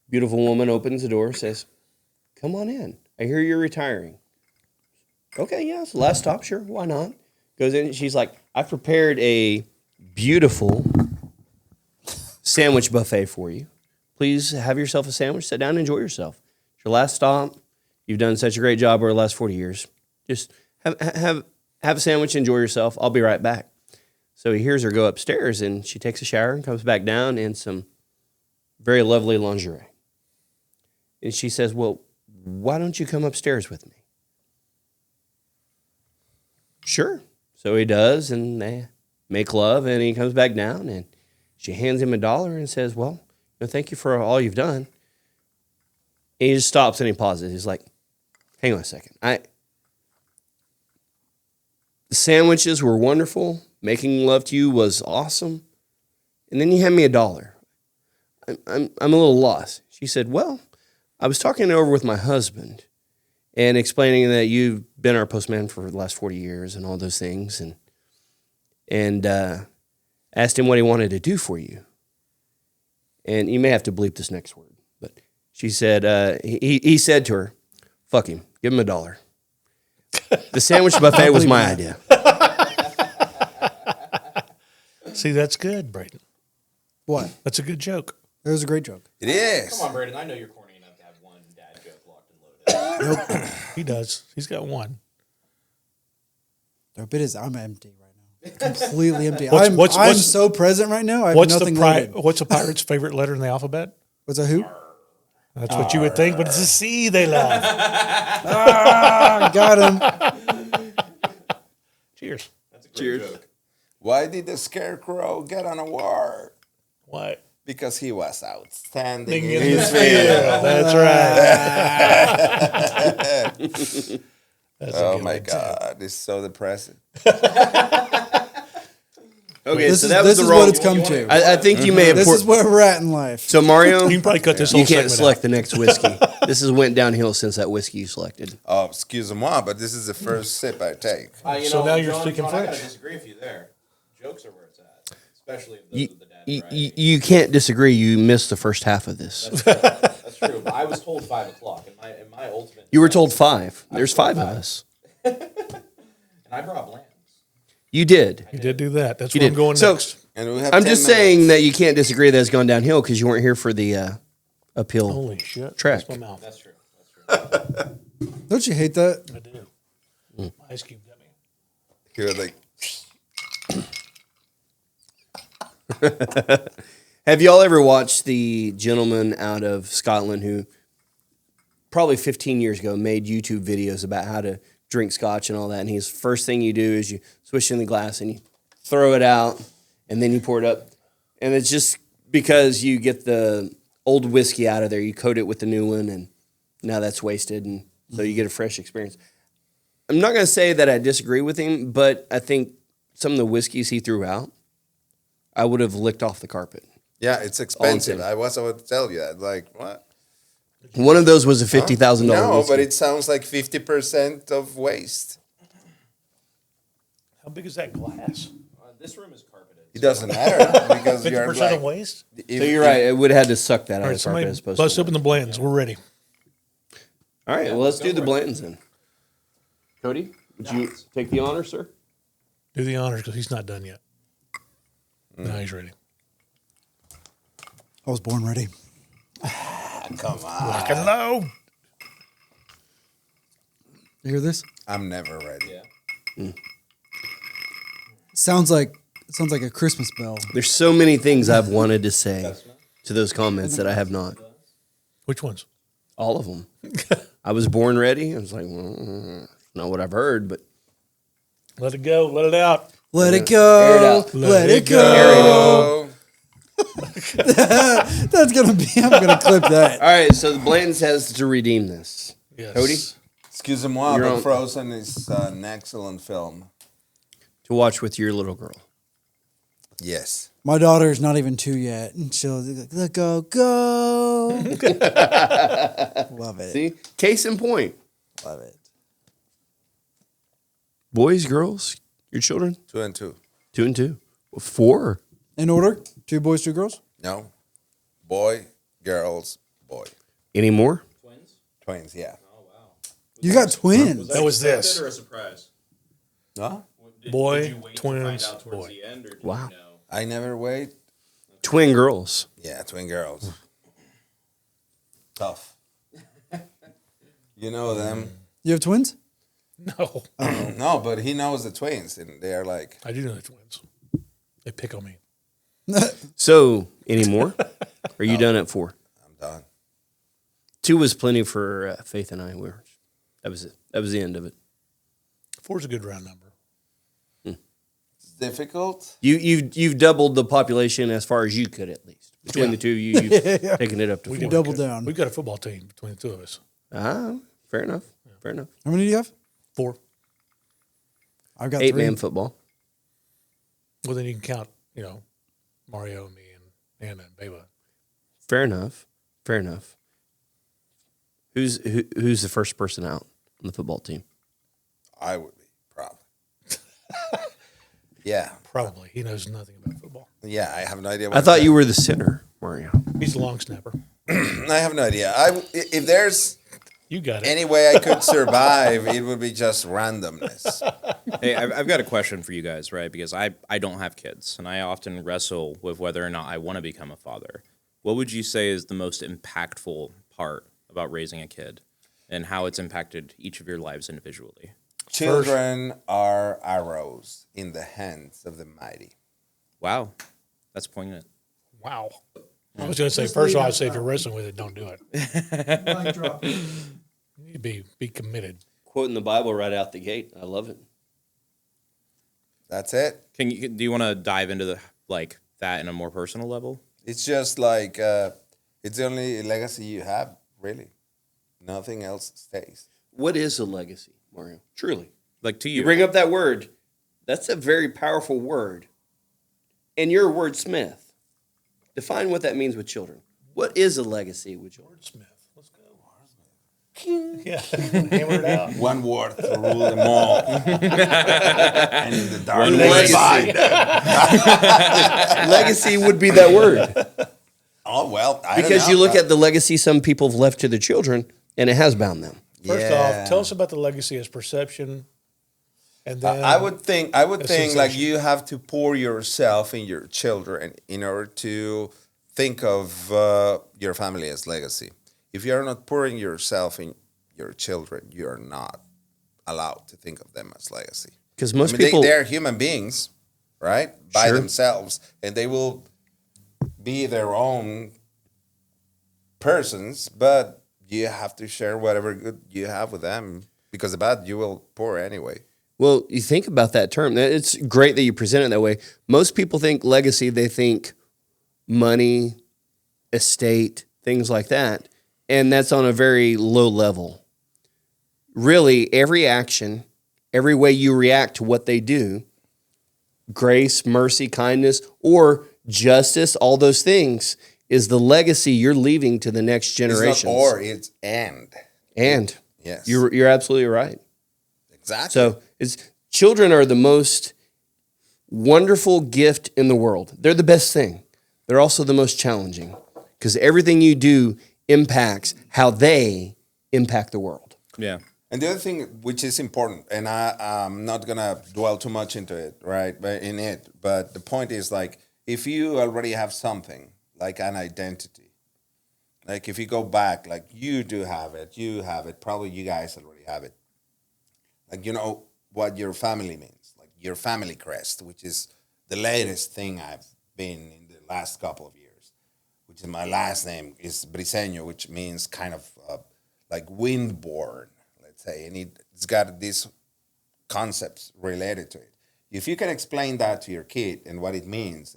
beautiful woman opens the door, says, "Come on in. I hear you're retiring." Okay, yeah, it's the last stop. Sure, why not? Goes in. She's like, "I've prepared a beautiful sandwich buffet for you. Please have yourself a sandwich. Sit down and enjoy yourself. It's your last stop. You've done such a great job over the last 40 years. Just have a sandwich, enjoy yourself. I'll be right back." So he hears her go upstairs, and she takes a shower and comes back down in some very lovely lingerie. And she says, "Well, why don't you come upstairs with me?" Sure. So he does, and they make love, and he comes back down, and she hands him $1 and says, "Well, thank you for all you've done. He just stops and he pauses. He's like, hang on a second. The sandwiches were wonderful. Making love to you was awesome. And then you hand me $1. I'm a little lost. She said, well, I was talking it over with my husband and explaining that you've been our postman for the last 40 years and all those things. And asked him what he wanted to do for you. And you may have to bleep this next word. But she said, he said to her, fuck him, give him $1. The sandwich buffet was my idea. See, that's good, Braden. What? That's a good joke. It was a great joke. It is. Come on, Braden. I know you're corny enough to have one dad joke locked and loaded. He does. He's got one. Nope, it is. I'm empty right now. Completely empty. What's- I'm what's- so present right now. I have What's nothing the loaded. what's a pirate's favorite letter in the alphabet? What's a who? That's what you would think, but it's a C they love. Got him. Cheers. That's a great joke. Why did the Scarecrow get an award? Why? Because he was outstanding Ding in in his the field. That's right. That's a Oh good my one, too. God, this is so depressing. Okay, This so is that was this the is wrong. what it's come to. I think you may have. This is where we're at in life. So Mario, You can probably cut this whole you can't segment select out. the next whiskey. This has went downhill since that whiskey you selected. Oh, excuse-moi, but this is the first sip I take. So now you're speaking I gotta French. disagree with you there. Jokes are where it's at, especially if those You, are the dad you, variety. you can't disagree. You missed the first half of this. That's true. But I was told 5 o'clock. In my ultimate. You were told 5. There's 5 of us. And I brought Blands. You did. You did do that. That's You where did. I'm going So- next. And we have I'm 10 just minutes. saying that you can't disagree that it's gone downhill because you weren't here for the uphill. Holy shit. Track. That's my mouth. That's true. That's true. Don't you hate that? I do. My ice cube got me. You're like, Have y'all ever watched the gentleman out of Scotland who probably 15 years ago made YouTube videos about how to drink scotch and all that? And his first thing you do is you swish in the glass and you throw it out and then you pour it up. And it's just because you get the old whiskey out of there, you coat it with the new one, and now that's wasted. And so you get a fresh experience. I'm not going to say that I disagree with him, but I think some of the whiskeys he threw out, I would have licked off the carpet. yeah, it's expensive. saying. I was about to tell you that. Like, what? One of those was a $50,000 No, whiskey. but it sounds like 50% of waste. How big is that glass? This room is carpeted. It doesn't matter because 50% you're of like, waste? So you're right. It would have had to suck that out All right, of the carpet somebody as opposed bust to. open the blends. We're ready. All right, well, let's do the blends then. Cody, would you take the honor, sir? Do the honors because he's not done yet. Now he's ready. I was born ready. Come on. Rock and low. You hear this? I'm never ready. Yeah. Sounds like a Christmas bell. There's so many things I've wanted to say to those comments that I have not. Which ones? All of them. I was born ready. I was like, not what I've heard, but Let it go. Let it out. Let it Air it go. out. Let it go. Oh, That's gonna be. I'm gonna clip that. all right. So the blends has to redeem this. Yes. Cody, excuse-moi, You're but on. Frozen is an excellent film. to watch with your little girl. Yes. My daughter's not even 2 yet, and she'll be like, "Let go, go." Love it. See, case in point. Love it. Boys, girls, your children, 2 and 2. 2 and 2, 4. In order: 2 boys, 2 girls. No. Boy, girls, boy. Any more? Twins? Twins, yeah. Oh, wow. You got twins. That was expected this. Or a surprise? Huh? Boy, did you wait to find twins, out towards boy. the end, or did Wow. you know? I never wait. Twin girls. Yeah, twin girls. Tough. You know them. You have twins? No. No, but he knows the twins, and they are like, I do know the twins. They pick on me. So, any more? Are you done at 4? I'm done. 2 was plenty for Faith and I. That was it. That was the end of it. 4's a good round number. It's difficult. You've doubled the population as far as you could, at least. Between the two of you, you've taken it up to 4. Double down. We've got a football team between the two of us. Fair enough. Fair enough. How many do you have? 4. I've got 8-man 3. football. Well, then you can count, Mario and me and Anna and Beba. Fair enough. Fair enough. Who's the first person out on the football team? I would be, probably. Yeah. Probably. He knows nothing about football. Yeah, I have no idea. I thought you were the center, Mario. He's a long snapper. I have no idea. If there's You got it. any way I could survive, it would be just randomness. Hey, I've got a question for you guys, right? Because I don't have kids, and I often wrestle with whether or not I want to become a father. What would you say is the most impactful part about raising a kid and how it's impacted each of your lives individually? Children are arrows in the hands of the mighty. Wow, that's poignant. Wow. I was going to say, first of all, I'd say if you're wrestling with it, don't do it. You need to be committed. Quoting the Bible right out the gate. I love it. That's it. Do you want to dive into that in a more personal level? It's just like it's the only legacy you have, really. Nothing else stays. What is a legacy, Mario? Truly. Like to you. You bring up that word. That's a very powerful word. And you're a wordsmith. Define what that means with children. What is a legacy with children? Smith, let's go. Yeah, hammer it out. One word to rule them all. And in the dark, legacy. Legacy would be that word. Oh, well, I don't Because know. you look at the legacy some people have left to their children, and it has bound them. First Yeah. off, tell us about the legacy as perception. And then I would think like sensation. you have to pour yourself in your children in order to think of your family as legacy. If you're not pouring yourself in your children, you're not allowed to think of them as legacy. Because most I mean, people... they're human beings, right? By Sure. themselves, and they will be their own persons, but you have to share whatever good you have with them because the bad you will pour anyway. Well, you think about that term. It's great that you present it that way. Most people think legacy, they think money, estate, things like that. And that's on a very low level. Really, every action, every way you react to what they do, grace, mercy, kindness, or justice, all those things, is the legacy you're leaving to the next generation. It's not or, it's and. And Yes. you're absolutely right. Exactly. So children are the most wonderful gift in the world. They're the best thing. They're also the most challenging because everything you do impacts how they impact the world. Yeah. And the other thing which is important, and I'm not gonna dwell too much into it, right? But the point is like if you already have something like an identity, like if you go back, like you have it, probably you guys already have it. Like you know what your family means, like your family crest, which is the latest thing I've been in the last couple of years, which is my last name is Briseño, which means kind of like windborne, let's say, and it's got these concepts related to it. If you can explain that to your kid and what it means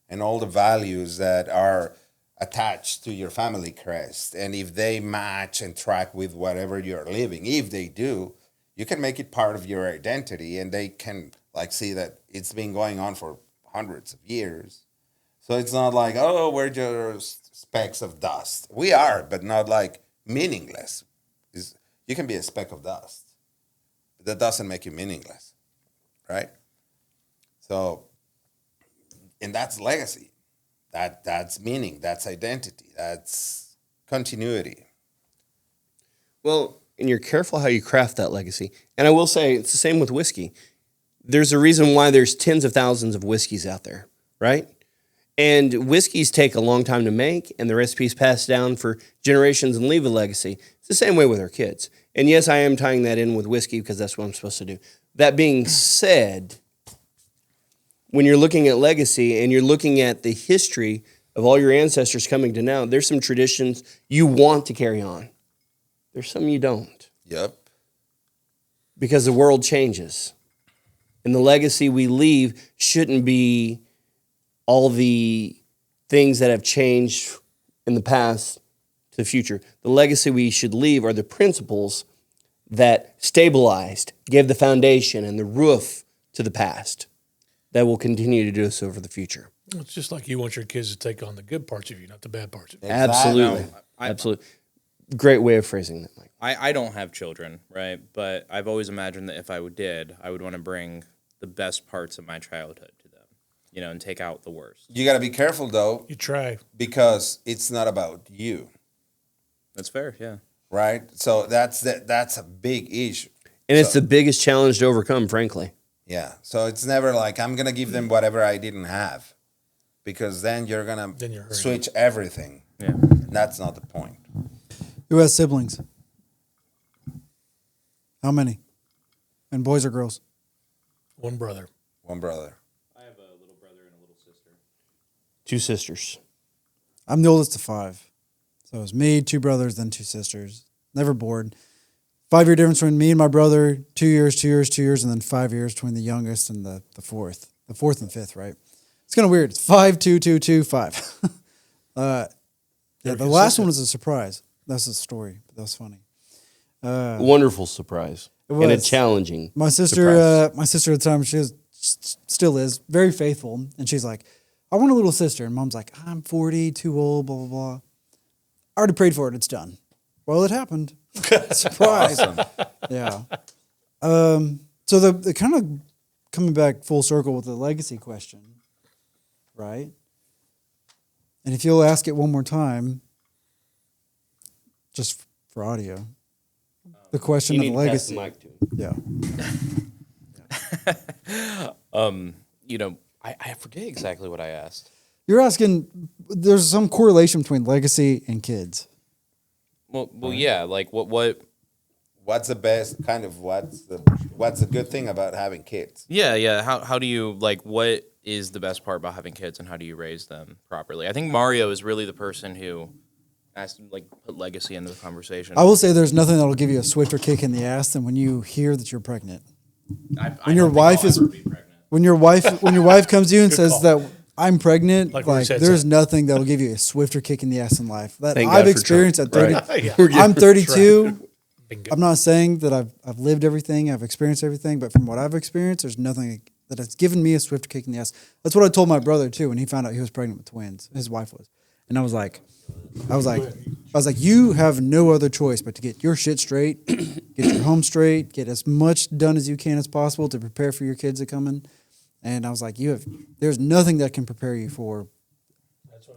and all the values that are attached to your family crest, and if they match and track with whatever you're living, if they do, you can make it part of your identity, and they can like see that it's been going on for hundreds of years. So it's not like, oh, we're just specks of dust. We are, but not like meaningless. You can be a speck of dust. That doesn't make you meaningless, right? So, and that's legacy. That's meaning. That's identity. That's continuity. Well, and you're careful how you craft that legacy. And I will say it's the same with whiskey. There's a reason why there's tens of thousands of whiskeys out there, right? And whiskeys take a long time to make, and the recipes pass down for generations and leave a legacy. It's the same way with our kids. And yes, I am tying that in with whiskey because that's what I'm supposed to do. That being said, when you're looking at legacy and you're looking at the history of all your ancestors coming to now, there's some traditions you want to carry on. There's some you don't. Yep. Because the world changes. And the legacy we leave shouldn't be all the things that have changed in the past to the future. The legacy we should leave are the principles that stabilized, gave the foundation and the roof to the past that will continue to do so for the future. It's just like you want your kids to take on the good parts of you, not the bad parts of you. Absolutely. Absolutely. Great way of phrasing that, Mike. I don't have children, right? But I've always imagined that if I did, I would want to bring the best parts of my childhood to them, you know, and take out the worst. You got to be careful though, You try. because it's not about you, That's fair, yeah. right? So that's a big issue. And it's the biggest challenge to overcome, frankly. Yeah. So it's never like I'm gonna give them whatever I didn't have, because then you're gonna hurting. switch everything. Yeah. And that's not the point. Who has siblings? How many? And boys or girls? One brother. One brother. I have a little brother and a little sister. 2 sisters. I'm the oldest of 5. So it was me, 2 brothers, then 2 sisters. Never bored. 5-year difference between me and my brother, 2 years, 2 years, 2 years, and then 5 years between the youngest and the fourth. The fourth and fifth, right? It's kind of weird. It's 5, 2, 2, 2, 5. Yeah, the last one was a surprise. That's the story. But that was funny. Wonderful surprise. It And a was. challenging My surprise. sister at the time, she was, still is, very faithful. And she's like, I want a little sister. And mom's like, I'm 40, too old, blah, blah, blah. I already prayed for it. It's done. Well, it happened. Surprise. Awesome. Yeah. So the kind of coming back full circle with the legacy question, right? And if you'll ask it one more time, just for audio, the question You of need the to pass the legacy. mic to him. Yeah. You know, I forget exactly what I asked. You're asking, there's some correlation between legacy and kids. Well, yeah, like what What's the best kind of what's the good thing about having kids? Yeah. How do you, like, what is the best part about having kids and how do you raise them properly? I think Mario is really the person who has to, like, put legacy into the conversation. I will say there's nothing that'll give you a swifter kick in the ass than when you hear that you're pregnant. I your don't think wife I'll is- ever be pregnant. When your wife comes to you and says call. that I'm pregnant, Like like, Reese had there's said. nothing that'll give you a swifter kick in the ass in life. That Thank I've God for experienced at Trump. 30. Right. I'm 32. Bingo. I'm not saying that I've lived everything, I've experienced everything, but from what I've experienced, there's nothing that has given me a swift kick in the ass. That's what I told my brother too when he found out he was pregnant with twins. His wife was, and I was like, you have no other choice but to get your shit straight, get your home straight, get as much done as you can as possible to prepare for your kids that come in. And I was like, there's nothing that can prepare you for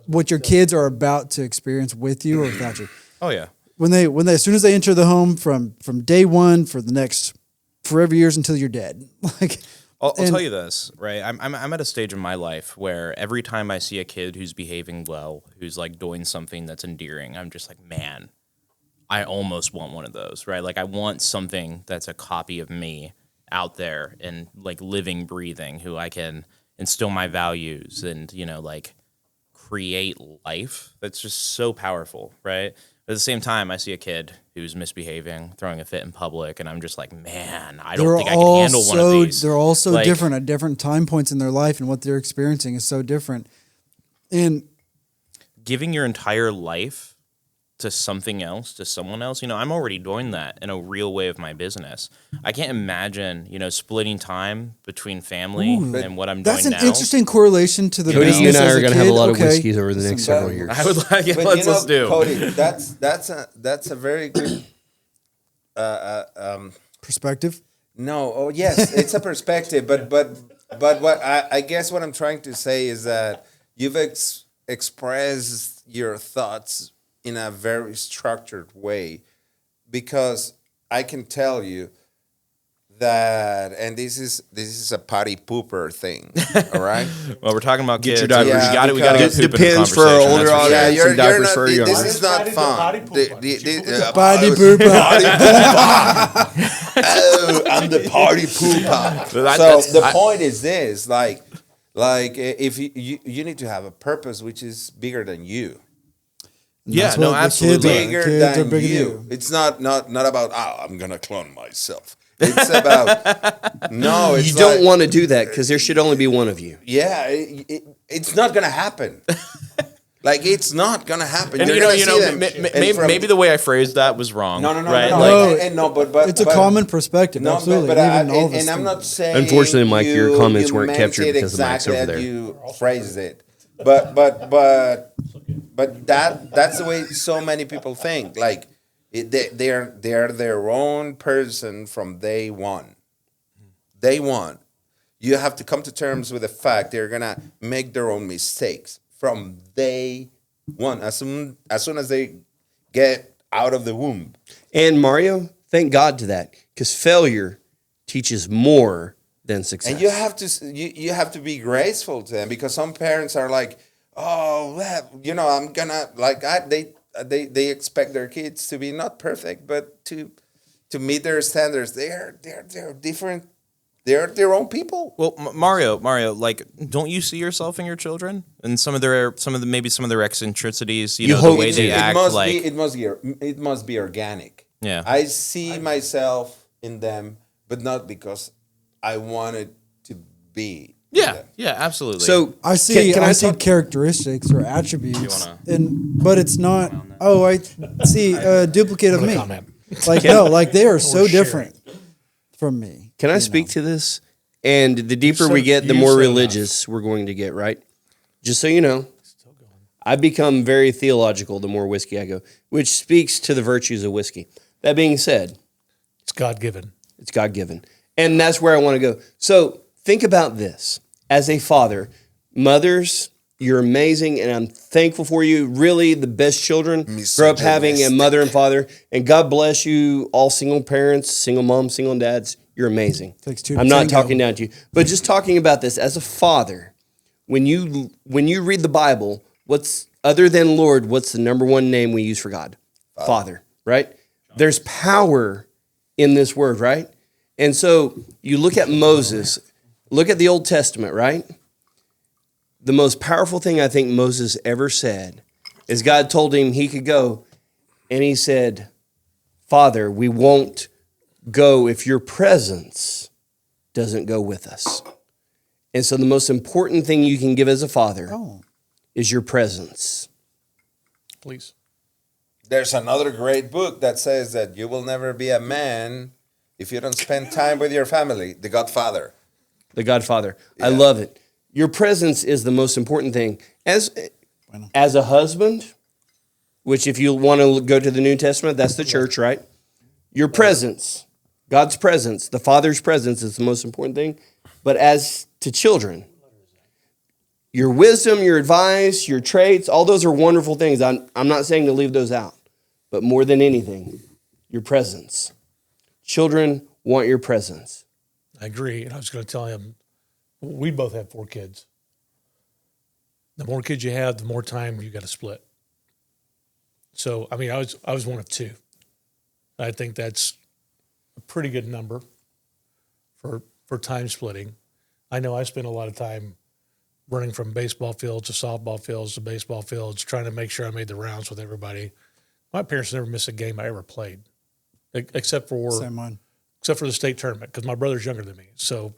what your kids are about to experience with you or without you. Oh, yeah. When they as soon as they enter the home from day one for the next forever years until you're dead. Like I'll and- tell you this, right? I'm at a stage in my life where every time I see a kid who's behaving well, who's like doing something that's endearing, I'm just like, man, I almost want one of those, right? Like I want something that's a copy of me out there and like living, breathing, who I can instill my values and, you know, like create life. That's just so powerful, right? But at the same time, I see a kid who's misbehaving, throwing a fit in public, and I'm just like, man, I don't think I can handle one of these. They're all so Like, different at different time points in their life, and what they're experiencing is so different. And giving your entire life to something else, to someone else, you know, I'm already doing that in a real way of my business. I can't imagine, you know, splitting time between family and what I'm that's doing an now. interesting correlation to the Cody, you business and I as are a going to have a kid. lot of Okay. whiskeys over the next several years. I would like, yeah, But let's do. Cody, that's a very good Perspective. No, oh yes, it's a perspective, but what I guess what I'm trying to say is that you've expressed your thoughts in a very structured way, because I can tell you that, and this is a potty pooper thing, all right? Well, we're talking about Get your kids. diapers. We got to because- get poop Depends in for the our conversation. older that's for audience. sure. Some diapers for your This younger. is not Potty fun. pooper. Potty pooper. Oh, I'm the party pooper. So that- So that's- the I- point is this: like if you need to have a purpose which is bigger than you. Yeah, That's no, what the absolutely. kids are. Bigger Kids are than bigger than you. It's not about I'm gonna clone myself. It's about no. It's You don't like, want to do that because there should only be one of you. Yeah, it's not gonna happen. Like it's not gonna happen. And You're gonna see them, and from- maybe the way I phrased that was wrong. no, right? no, Like, and no, but It's a common perspective, No, absolutely. but Even I, all of us and I'm do. not saying. Unfortunately, Mike, your comments you weren't meant captured it because the mic's exactly over as there. You phrased it, but that's the way so many people think. Like they're their own person from day one. Day one, you have to come to terms with the fact they're gonna make their own mistakes from day one. As soon as they get out of the womb. And Mario, thank God to that, because failure teaches more than success. And you have to be graceful to them, because some parents are like, oh, well, I'm gonna they expect their kids to be not perfect, but to meet their standards. They're different. They're their own people. well, Mario, like, don't you see yourself in your children and some of their eccentricities? You know, the hope way to. they act. Like, It must be organic. Yeah. I see myself in them, but not because I wanted to be. yeah, absolutely. So I see. Can I I see talk- characteristics or attributes, wanna- but it's not. Oh, I see a duplicate of me. Comment. Like no, like they are so different from me. Can I speak to this? And the deeper we get, the you more said religious we're going to get, right? Just so you know, I become very theological the more whiskey I go, which speaks to the virtues of whiskey. That being said, It's God given. it's God-given. And that's where I want to go. So think about this. As a father, mothers, you're amazing, and I'm thankful for you. Really, the best children grow up having a mother and father. And God bless you, all single parents, single moms, single dads. You're amazing. Takes two to I'm not tango. talking down to you. But just talking about this, as a father, when you read the Bible, what's other than Lord, what's the number one name we use for God? Father, right? There's power in this word, right? And so you look at Moses, look at the Old Testament, right? The most powerful thing I think Moses ever said is God told him he could go, and he said, Father, we won't go if your presence doesn't go with us. And so the most important thing you can give as a father is your presence. Please. There's another great book that says that you will never be a man if you don't spend time with your family. The Godfather. The Godfather. I love it. Your presence is the most important thing. As a husband, which if you want to go to the New Testament, that's the church, right? Your presence, God's presence, the Father's presence is the most important thing. But as to children, your wisdom, your advice, your traits, all those are wonderful things. I'm not saying to leave those out. But more than anything, your presence. Children want your presence. I agree. And I was going to tell him, we both have 4 kids. The more kids you have, the more time you got to split. So, I mean, I was one of 2. I think that's a pretty good number for time splitting. I know I spent a lot of time running from baseball fields to softball fields to baseball fields, trying to make sure I made the rounds with everybody. My parents never missed a game I ever played, except for the state tournament, because my brother's younger than me. So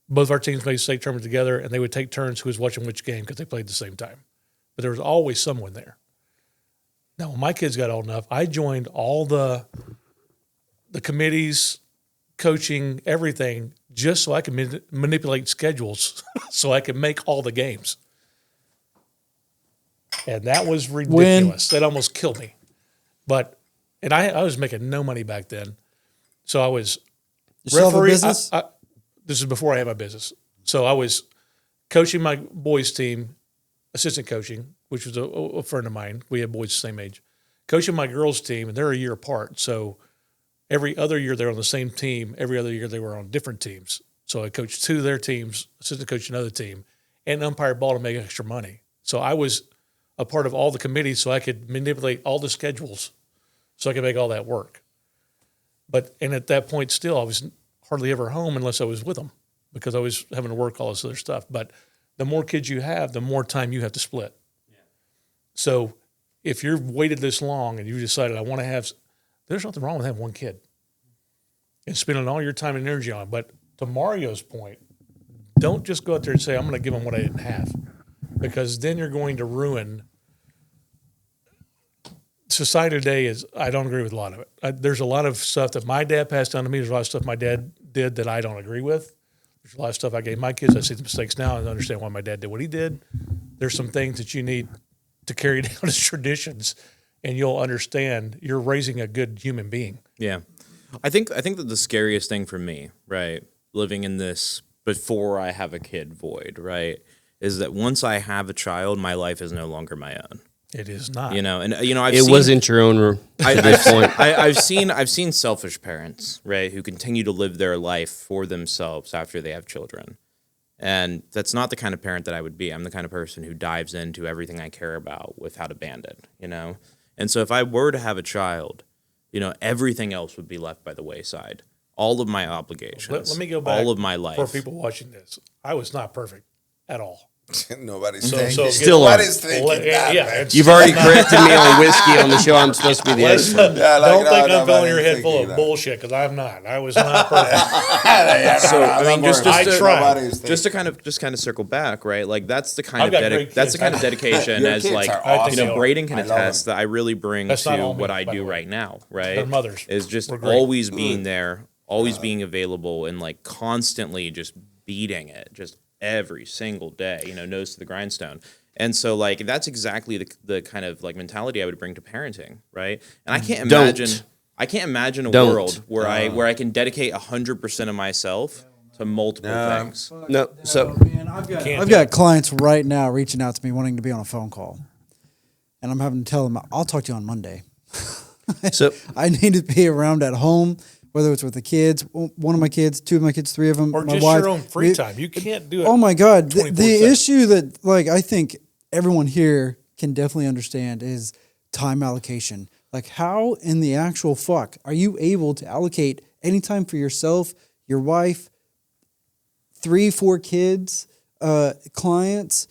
both our teams made a state tournament together, and they would take turns who was watching which game because they played at the same time. But there was always someone there. Now, when my kids got old enough, I joined all the committees, coaching, everything, just so I could manipulate schedules so I could make all the games. And that was ridiculous. That almost killed me. But, and I was making no money back then. So I was You still have a referee. business? This is before I had my business. So I was coaching my boys' team, assistant coaching, which was a friend of mine. We had boys the same age. Coaching my girls' team, and they're a year apart. So every other year they're on the same team. Every other year they were on different teams. So I coached 2 of their teams, assistant coached another team, and umpired ball to make extra money. So I was a part of all the committees so I could manipulate all the schedules so I could make all that work. And at that point still, I was hardly ever home unless I was with them because I was having to work all this other stuff. But the more kids you have, the more time you have to split. Yeah. So if you've waited this long and you decided I want to have, there's nothing wrong with having 1 kid and spending all your time and energy on it. But to Mario's point, don't just go out there and say, I'm going to give them what I didn't have, because then you're going to ruin. Society today I don't agree with a lot of it. There's a lot of stuff that my dad passed down to me. There's a lot of stuff my dad did that I don't agree with. There's a lot of stuff I gave my kids. I see the mistakes now and understand why my dad did what he did. There's some things that you need to carry down as traditions, and you'll understand you're raising a good human being. Yeah. I think that the scariest thing for me, right, living in this before I have a kid void, right, is that once I have a child, my life is no longer my own. It is not. Wasn't your own at this point. I've seen selfish parents, right, who continue to live their life for themselves after they have children. And that's not the kind of parent that I would be. I'm the kind of person who dives into everything I care about without abandon, And so if I were to have a child, everything else would be left by the wayside. All of my obligations. Let me go back. All of my life. For people watching this, I was not perfect at all. Nobody's thinking that. Yeah, You've already corrected me on whiskey on the show. I'm supposed to be the expert. Don't think I'm filling your head full of bullshit, because I'm not. I was not perfect. So I mean, just to kind of circle back, right? Like that's the kind of dedication Your as kids like are awesome. Braden can I love attest that I really bring That's not to all me, what I by do the way. right now, right? Their mothers is just were great. always being there, always being available, and like constantly just beating it, just every single day, nose to the grindstone. And so like that's exactly the kind of like mentality I would bring to parenting, right? And I can't imagine a world where I can dedicate 100% of myself to multiple things. No, so Man, I've got clients right now reaching out to me wanting to be on a phone call, and I'm having to tell them I'll talk to you on Monday. So I need to be around at home, whether it's with the kids, one of my kids, two of my kids, three of them, or my just wife. your own free time. You can't do it. Oh my God, the 24/7. issue that I think everyone here can definitely understand is time allocation. Like, how in the actual fuck are you able to allocate any time for yourself, your wife, 3-4 kids, clients,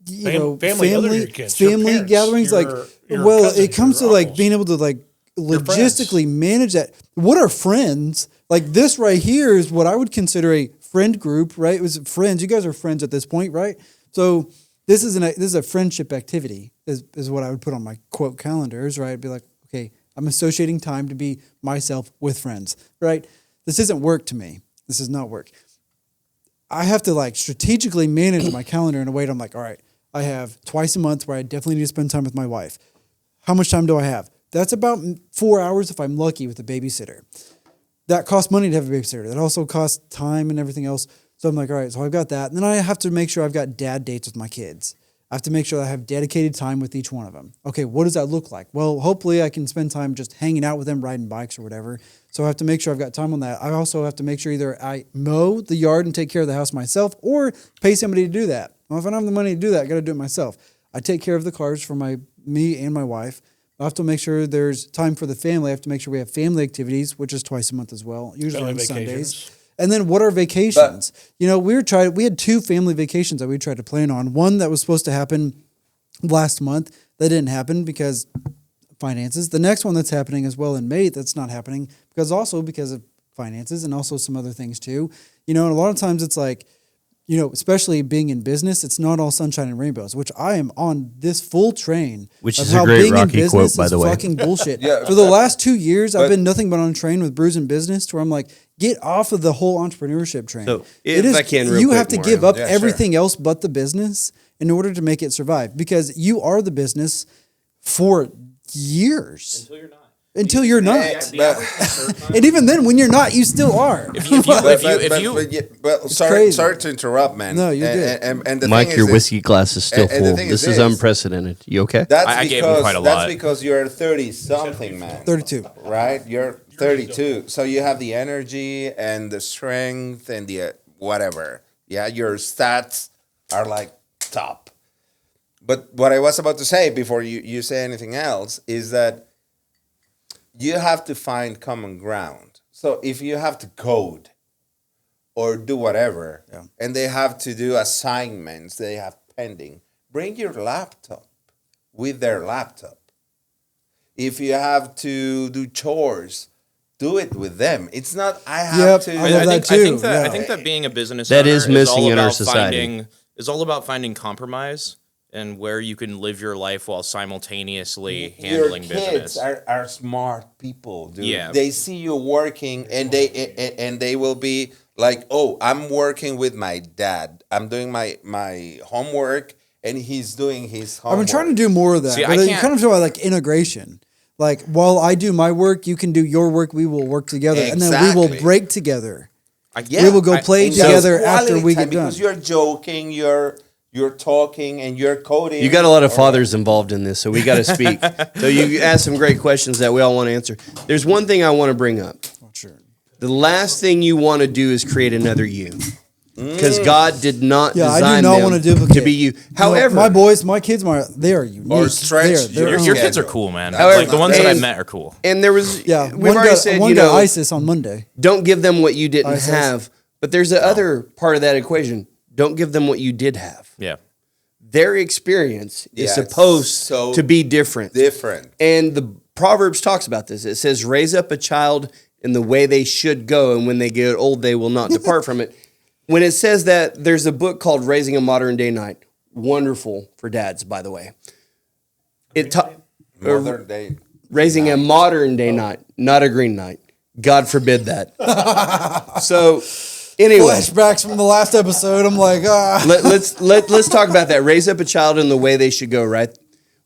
family other than your kids, your family parents, gatherings? your It cousins, comes to your like uncles, being able to like friends. logistically manage that. What are friends? Like this right here is what I would consider a friend group, right? It was friends. You guys are friends at this point, right? So this is a friendship activity is what I would put on my quote calendars, right? I'd be like, okay, I'm associating time to be myself with friends, right? This isn't work to me. This is not work. I have to like strategically manage my calendar in a way that I'm like, all right, I have twice a month where I definitely need to spend time with my wife. How much time do I have? That's about 4 hours if I'm lucky with a babysitter. That costs money to have a babysitter. That also costs time and everything else. So I'm like, all right, so I've got that. And then I have to make sure I've got dad dates with my kids. I have to make sure that I have dedicated time with each one of them. Okay, what does that look like? Well, hopefully I can spend time just hanging out with them, riding bikes or whatever. So I have to make sure I've got time on that. I also have to make sure either I mow the yard and take care of the house myself or pay somebody to do that. Well, if I don't have the money to do that, I got to do it myself. I take care of the cars for me and my wife. I have to make sure there's time for the family. I have to make sure we have family activities, which is twice a month as well, usually on Sundays. And then what are vacations? We had 2 family vacations that we tried to plan on. One that was supposed to happen last month that didn't happen because finances. The next one that's happening as well in May that's not happening because of finances and also some other things too. And a lot of times it's like, especially being in business, it's not all sunshine and rainbows, which I am on this full train. Which of is a how great being in Rocky business quote, by is the way. fucking bullshit. Yeah, For the last 2 years, I've but- been nothing but on a train with Brews in business to where I'm like, get off of the whole entrepreneurship train. So, if I can real you quick, have to Mario. give up Yeah, sure. everything else but the business in order to make it survive because you are the business for years. Until you're not. And even then, when you're not, you still are. Sorry crazy. to interrupt, man. No, you're good. And the Mike, thing your is whiskey glass is still and the full. thing This is is this. unprecedented. You okay? I gave him quite a lot. That's because you're 30-something, man. 32. Right? You're 32. So you have the energy and the strength and the whatever. Yeah, your stats are like top. But what I was about to say before you say anything else is that you have to find common ground. So if you have to code or do whatever, and they have to do assignments they have pending, bring your laptop with their laptop. If you have to do chores, do it with them. It's not I have Yep, to. I love that too. I yeah. think that being a business That owner is missing all in our about society. is all about finding compromise and where you can live your life while simultaneously handling Your kids business. are smart people, dude. Yeah. They see you working, and they will be like, "Oh, I'm working with my dad. I'm doing my homework, and he's doing his I've homework." been trying to do more of that. See, but I you can't- kind of talk about like integration. Like while I do my work, you can do your work. We will work together, and then we will Exactly. break together. Yeah, We will go play and so together after quality we time, get done. because you're joking, you're talking, and you're coding. You got a lot of fathers involved in this, so we got to speak. So you asked some great questions that we all want to answer. There's one thing I want to bring up. Oh, sure. The last thing you want to do is create another you. Because God did not Yeah, I design do not them want to duplicate. to be you. No, However, my boys, my kids, they are unique. Or stretch They're their your- own. Your Yeah, kids are no. cool, man. However, Like the ones that I've and- met are cool. and there was, Yeah, we've already said, one you got know, ISIS on Monday. don't give them what you didn't ISIS. have. But there's the other part of that equation. Don't give them what you did have. Yeah. Their experience is Yeah, supposed so to be different. And the Proverbs talks about this. It says, raise up a child in the way they should go, and when they get old, they will not depart from it. When it says that, there's a book called Raising a Modern Day Knight. Wonderful for dads, by the way. modern day. Raising a modern day knight, not a green knight. God forbid that. So, anyway, Flashbacks from the last episode. I'm like, let's talk about that. Raise up a child in the way they should go, right?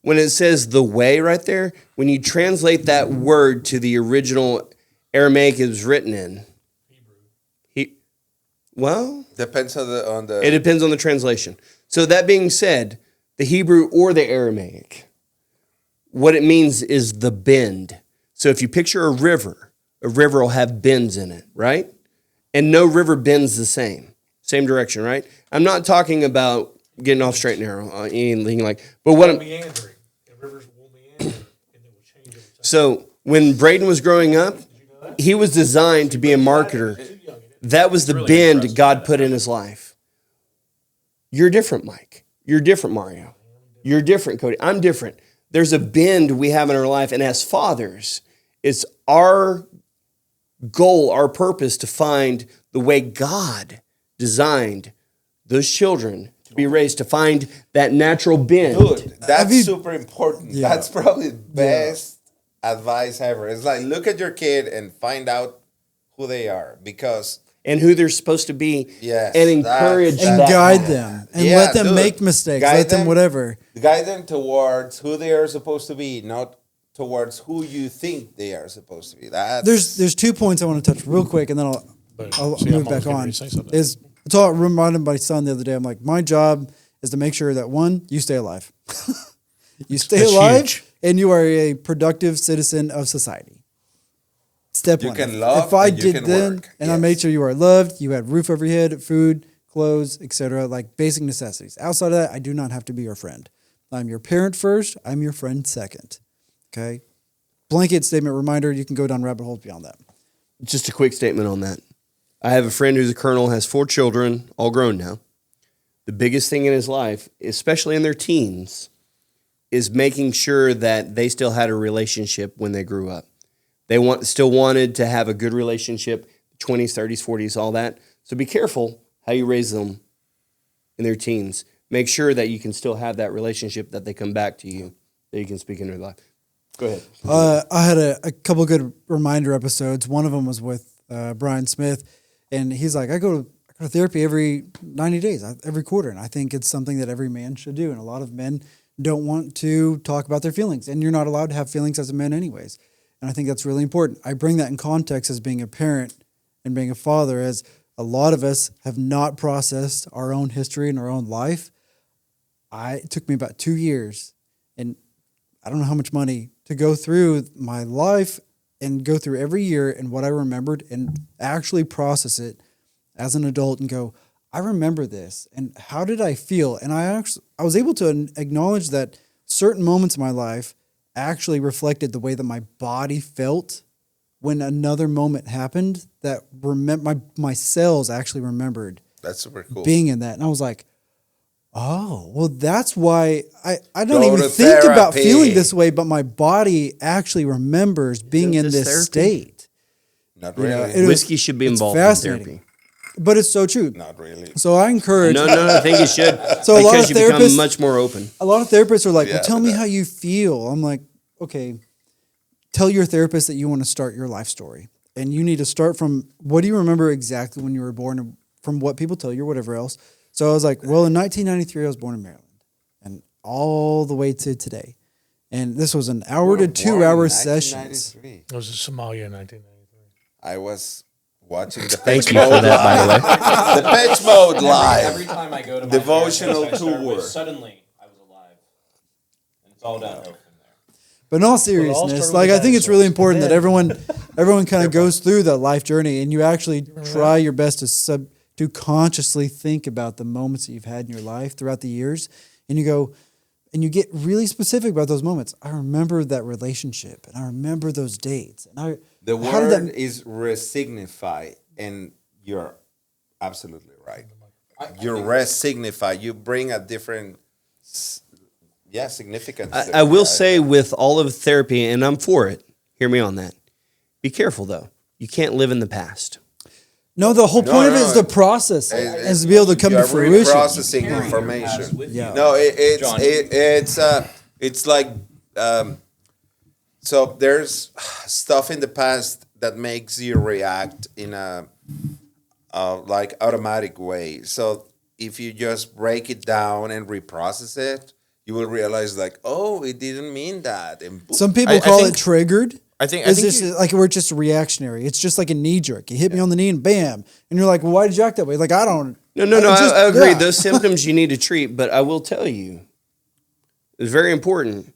When it says the way right there, when you translate that word to the original Aramaic it was written in, Depends on the. it depends on the translation. So that being said, the Hebrew or the Aramaic, what it means is the bend. So if you picture a river will have bends in it, right? And no river bends the same direction, right? I'm not talking about getting off straight and narrow, anything like. But what I'm Meandering. The rivers will meander, and they will change over time. so when Braden was growing up, he was designed to be a marketer. That was the bend God put in his life. You're different, Mike. You're different, Mario. You're different, Cody. I'm different. There's a bend we have in our life, and as fathers, it's our goal, our purpose to find the way God designed those children to be raised, to find that natural bend. Dude, that's you- super important. Yeah. That's probably the best advice ever. It's like, look at your kid and find out who they are, because And who they're supposed to be, Yes, and encourage and that. guide them and Yeah, let them dude. make mistakes. Guide Let them them. whatever. guide them towards who they are supposed to be, not towards who you think they are supposed to be. There's 2 points I want to touch real quick, and then I'll See, I'm move always back getting on. ready to say something. Is I told reminded my son the other day. I'm like, my job is to make sure that one, you stay alive, you stay That's alive, huge. and you are a productive citizen of society. Step You one. can love if I and you did can then, work. and I Yes. made sure you are loved, you had roof over your head, food, clothes, etc., like basic necessities. Outside of that, I do not have to be your friend. I'm your parent first. I'm your friend second. Okay. Blanket statement reminder. You can go down rabbit holes beyond that. Just a quick statement on that. I have a friend who's a colonel, has 4 children, all grown now. The biggest thing in his life, especially in their teens, is making sure that they still had a relationship when they grew up. They still wanted to have a good relationship, 20s, 30s, 40s, all that. So be careful how you raise them in their teens. Make sure that you can still have that relationship, that they come back to you, that you can speak in their life. Go ahead. I had a couple good reminder episodes. One of them was with Brian Smith, and he's like, I go to therapy every 90 days, every quarter, and I think it's something that every man should do. And a lot of men don't want to talk about their feelings, and you're not allowed to have feelings as a man anyways. And I think that's really important. I bring that in context as being a parent and being a father, as a lot of us have not processed our own history and our own life. It took me about 2 years, and I don't know how much money to go through my life and go through every year and what I remembered and actually process it as an adult and go, I remember this, and how did I feel? And I was able to acknowledge that certain moments in my life actually reflected the way that my body felt when another moment happened, that my cells actually remembered That's super cool. being in that. And I was like, oh, well, that's why I don't Go even to think about therapy. feeling this way, but my body actually remembers being in this this therapy? state. Not You know, really. it was- Whiskey should be it's involved in fascinating. therapy. But it's so true. Not really. So I encourage. No, I think it should. So a lot because of you become therapists- much more open. A lot of therapists are like, Yeah, well, tell but me that- how you feel. I'm like, okay, tell your therapist that you want to start your life story. And you need to start from what do you remember exactly when you were born and from what people tell you or whatever else. So I was like, well, in 1993, I was born in Maryland and all the way to today. And this was an hour to 2 hour sessions. 1993. It was in Somalia in 1993. I was watching the Thank you for that, by the way. the Pitch Mode live. Every time I go to my Devotional therapist, I start with, tour. Suddenly, I was alive, and it's all downhill from there. But in all started seriousness, with like I think it's really dinosaurs. important that everyone kind of goes through that life journey, and you actually try your best to consciously think about the moments that you've had in your life throughout the years, and you go, and you get really specific about those moments. I remember that relationship, and I remember those dates, and The how did word that- is resignify, and you're absolutely right. You resignify. You bring a different, significance. I will say with all of therapy, and I'm for it, hear me on that. Be careful, though. You can't live in the past. No, the whole point of it no, is to process it, it- and to be able to come you to are fruition. reprocessing information. Yeah. No, John. it's like so there's stuff in the past that makes you react in a like automatic way. So if you just break it down and reprocess it, you will realize like, oh, it didn't mean that. And Some people I call think- it triggered. I think It's just like we're just reactionary. It's just like a knee jerk. You hit me on the knee and bam, and you're like, well, "Why did you act that way?" Like I don't. No, I agree. Those symptoms you need to treat, but I will tell you, it's very important,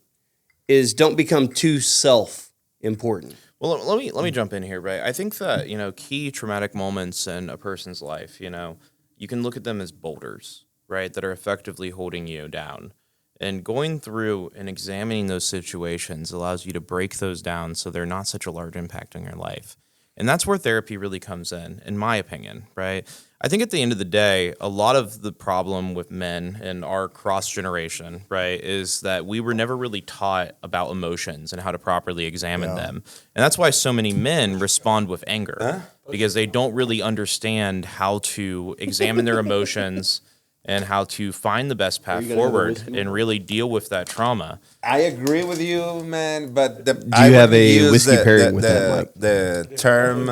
is don't become too self-important. Well, let me jump in here, right? I think that, key traumatic moments in a person's life, you can look at them as boulders, right, that are effectively holding you down. And going through and examining those situations allows you to break those down so they're not such a large impact on your life. And that's where therapy really comes in my opinion, right? I think at the end of the day, a lot of the problem with men in our cross-generation, right, is that we were never really taught about emotions and how to properly examine them. And that's why so many men respond with anger, because they don't really understand how to examine their emotions and how to find the best path forward and really deal with that trauma. I agree with you, man. But do you have a whiskey pairing with that, Mike? The term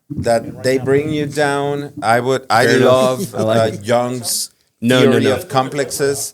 that they bring you down. I Fair love enough. I like it. Jung's No. theory of complexes.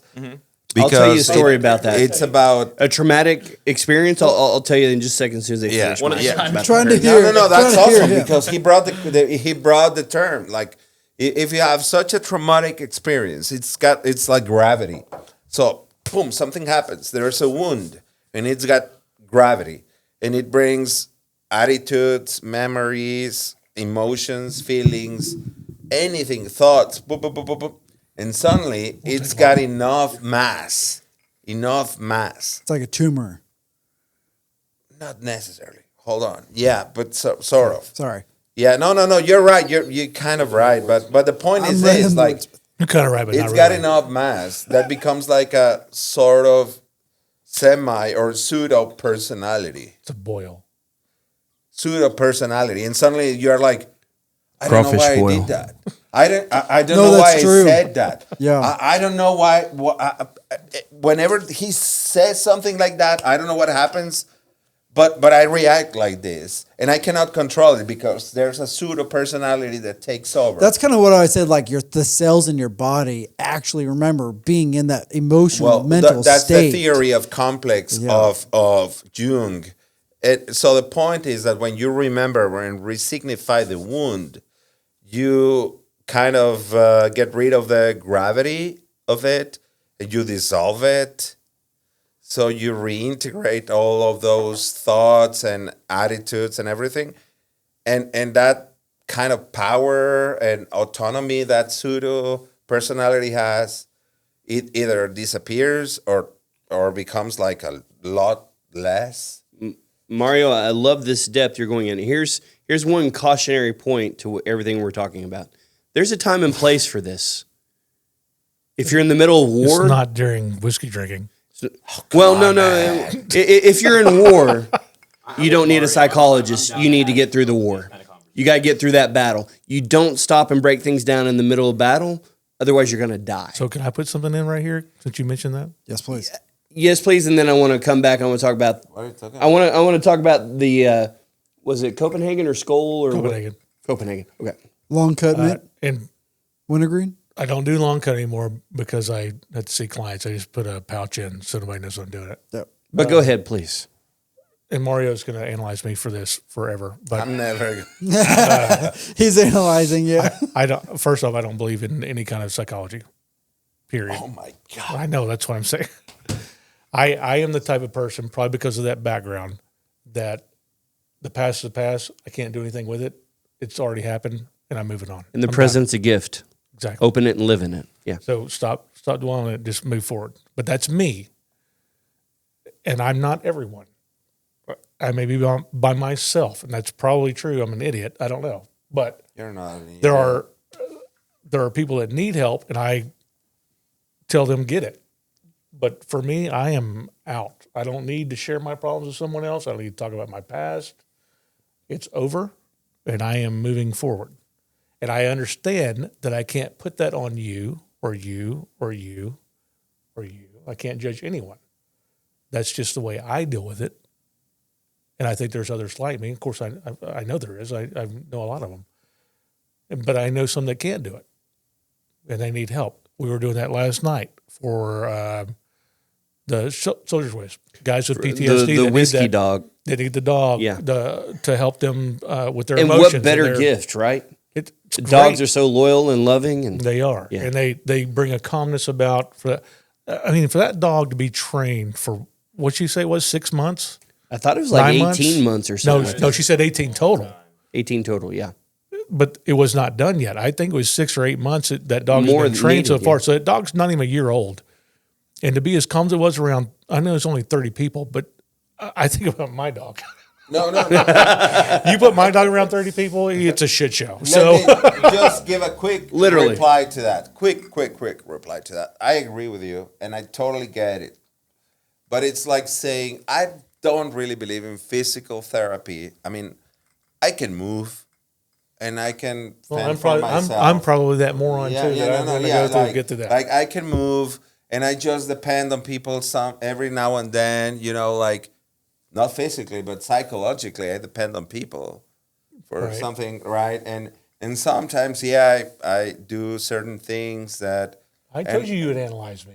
I'll tell you a story about that. It's about A traumatic experience, I'll tell you in just a second as soon as they Yeah. finish. One mine. at a time. About Trying the to parent. hear. no. That's Trying to hear awesome him. because he brought the term. Like if you have such a traumatic experience, it's like gravity. So boom, something happens. There's a wound, and it's got gravity, and it brings attitudes, memories, emotions, feelings, anything, thoughts, boop, boop, boop, boop, boop. And suddenly it's got enough mass. It's like a tumor. Not necessarily. Hold on. Yeah, but sort of. Sorry. Yeah, no. You're right. You're kind of right. But the point is letting this: him- like You're kind of right, but it's not got really. enough mass that becomes like a sort of semi or pseudo personality. It's a boil. Pseudo personality, and suddenly you're like, I don't know Crawfish why boil. I did that. I don't No, know why that's I true. said that. Yeah. I don't know why. Whenever he says something like that, I don't know what happens, but I react like this, and I cannot control it because there's a pseudo personality that takes over. That's kind of what I said. Like the cells in your body actually remember being in that emotional, mental that's state. the theory of complex Yeah. of Jung. So the point is that when you remember and resignify the wound, you kind of get rid of the gravity of it, and you dissolve it. So you reintegrate all of those thoughts and attitudes and everything, and that kind of power and autonomy that pseudo personality has, it either disappears or becomes like a lot less. Mario, I love this depth you're going in. Here's one cautionary point to everything we're talking about. There's a time and place for this. If you're in the middle of war, It's not during whiskey drinking. well, no. If you're in war, You don't need a psychologist. You need to get through the war. You got to get through that battle. You don't stop and break things down in the middle of battle. Otherwise, you're going to die. So can I put something in right here since you mentioned that? Yes, please. Yes, please. And then I want to come back. I want to talk about. What are you talking I want to talk about the. Was it Copenhagen or Skoal or Copenhagen. Copenhagen. Okay. Long cut mint, And wintergreen. I don't do long cut anymore because I had to see clients. I just put a pouch in so nobody knows I'm doing it. Yep. But go ahead, please. And Mario's going to analyze me for this forever. But I'm never. He's analyzing you. I don't. First off, I don't believe in any kind of psychology. Period. Oh my God. I know, that's what I'm saying. I am the type of person, probably because of that background, that the past is the past. I can't do anything with it. It's already happened, and I'm moving on. And the I'm present's a gift. done. Exactly. Open it and live in it. Yeah. So stop dwelling on it. Just move forward. But that's me, and I'm not everyone. I may be by myself, and that's probably true. I'm an idiot. I don't know, but You're not. there are people that need help, and I tell them get it. But for me, I am out. I don't need to share my problems with someone else. I don't need to talk about my past. It's over, and I am moving forward. And I understand that I can't put that on you or you or you or you. I can't judge anyone. That's just the way I deal with it. And I think there's others like me. Of course, I know there is. I know a lot of them. But I know some that can't do it, and they need help. We were doing that last night for the Soldier's Waste. Guys with PTSD. The whiskey dog. They need the dog Yeah. to help them with their And emotions. what better gift, right? It's Dogs great. are so loyal and loving. And They are. Yeah. And they bring a calmness about. For that dog to be trained for, what you say it was, 6 months? I thought it was like 9 18 months or No, something. no, she said 18 total. 18 total, yeah. But it was not done yet. I think it was 6 or 8 months that dog has More been trained so needed, far. yeah. So that dog's not even a year old. And to be as calm as it was around, I know it's only 30 people, but I think about my dog. No. You put my dog around 30 people, it's a shit show. So Let me just give a quick Literally. reply to that. Quick reply to that. I agree with you, and I totally get it. But it's like saying, I don't really believe in physical therapy. I mean, I can move, and I can fend for myself. I'm probably that moron too. That I'm going to go through to get to that. Like, I can move, and I just depend on people every now and then, like, not physically, but psychologically, I depend on people for Right. something, right? And sometimes, I do certain things that. I told you would analyze me.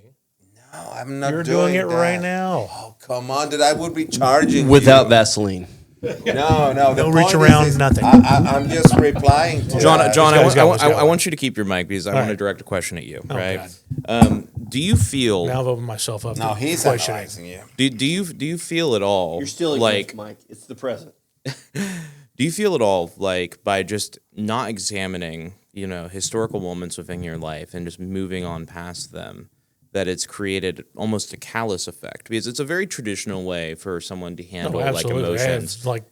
No, I'm not You're doing it that. right now. Oh, come on, dude! I would be charging Without you. Vaseline. No. No reach around, nothing. I'm just replying to John, that. John, Let's go. I want you to keep your mic because I want to right. direct a question at you. right? God. Do you feel? Now I've opened myself up. No, to he's questioning. analyzing you. Do you feel at all? You're still a like gift, Mike. It's the present. Do you feel at all like by just not examining, historical moments within your life and just moving on past them, that it's created almost a callous effect? Because it's a very traditional way for someone to handle like Absolutely. I have, emotions. like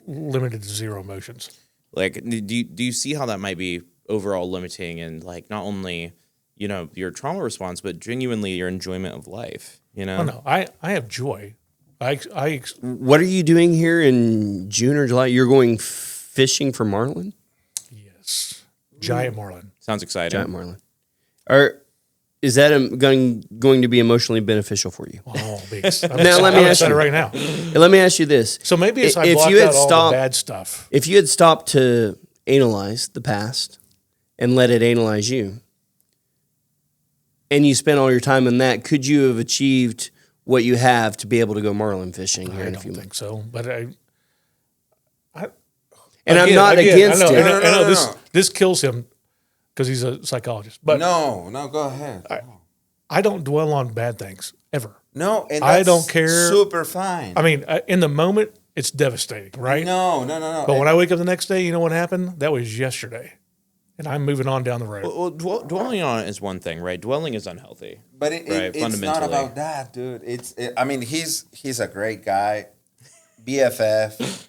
limited to zero emotions. Like, do you see how that might be overall limiting and like not only your trauma response, but genuinely your enjoyment of life? Oh no, I have joy. What are you doing here in June or July? You're going fishing for marlin? Yes, giant marlin. Sounds exciting. Giant marlin. Is that going to be emotionally beneficial for you? Oh, beast. Now, let me I'm ask excited you. right now. And let me ask you this. So maybe it's I If blocked you had out all stopped- the bad stuff. If you had stopped to analyze the past and let it analyze you, and you spent all your time on that, could you have achieved what you have to be able to go marlin fishing here I in a don't few think months? so, but And again, I'm not against I know, it. I know No. this kills him because he's a psychologist. But No, go ahead. I don't dwell on bad things ever. No, and I that's don't care. Super fine. I mean, in the moment, it's devastating, right? No. But when I wake up the next day, you know what happened? That was yesterday. And I'm moving on down the road. Well, dwelling on it is one thing, right? Dwelling is unhealthy. But Right, it's not fundamentally. about that, dude. I mean, he's a great guy, BFF,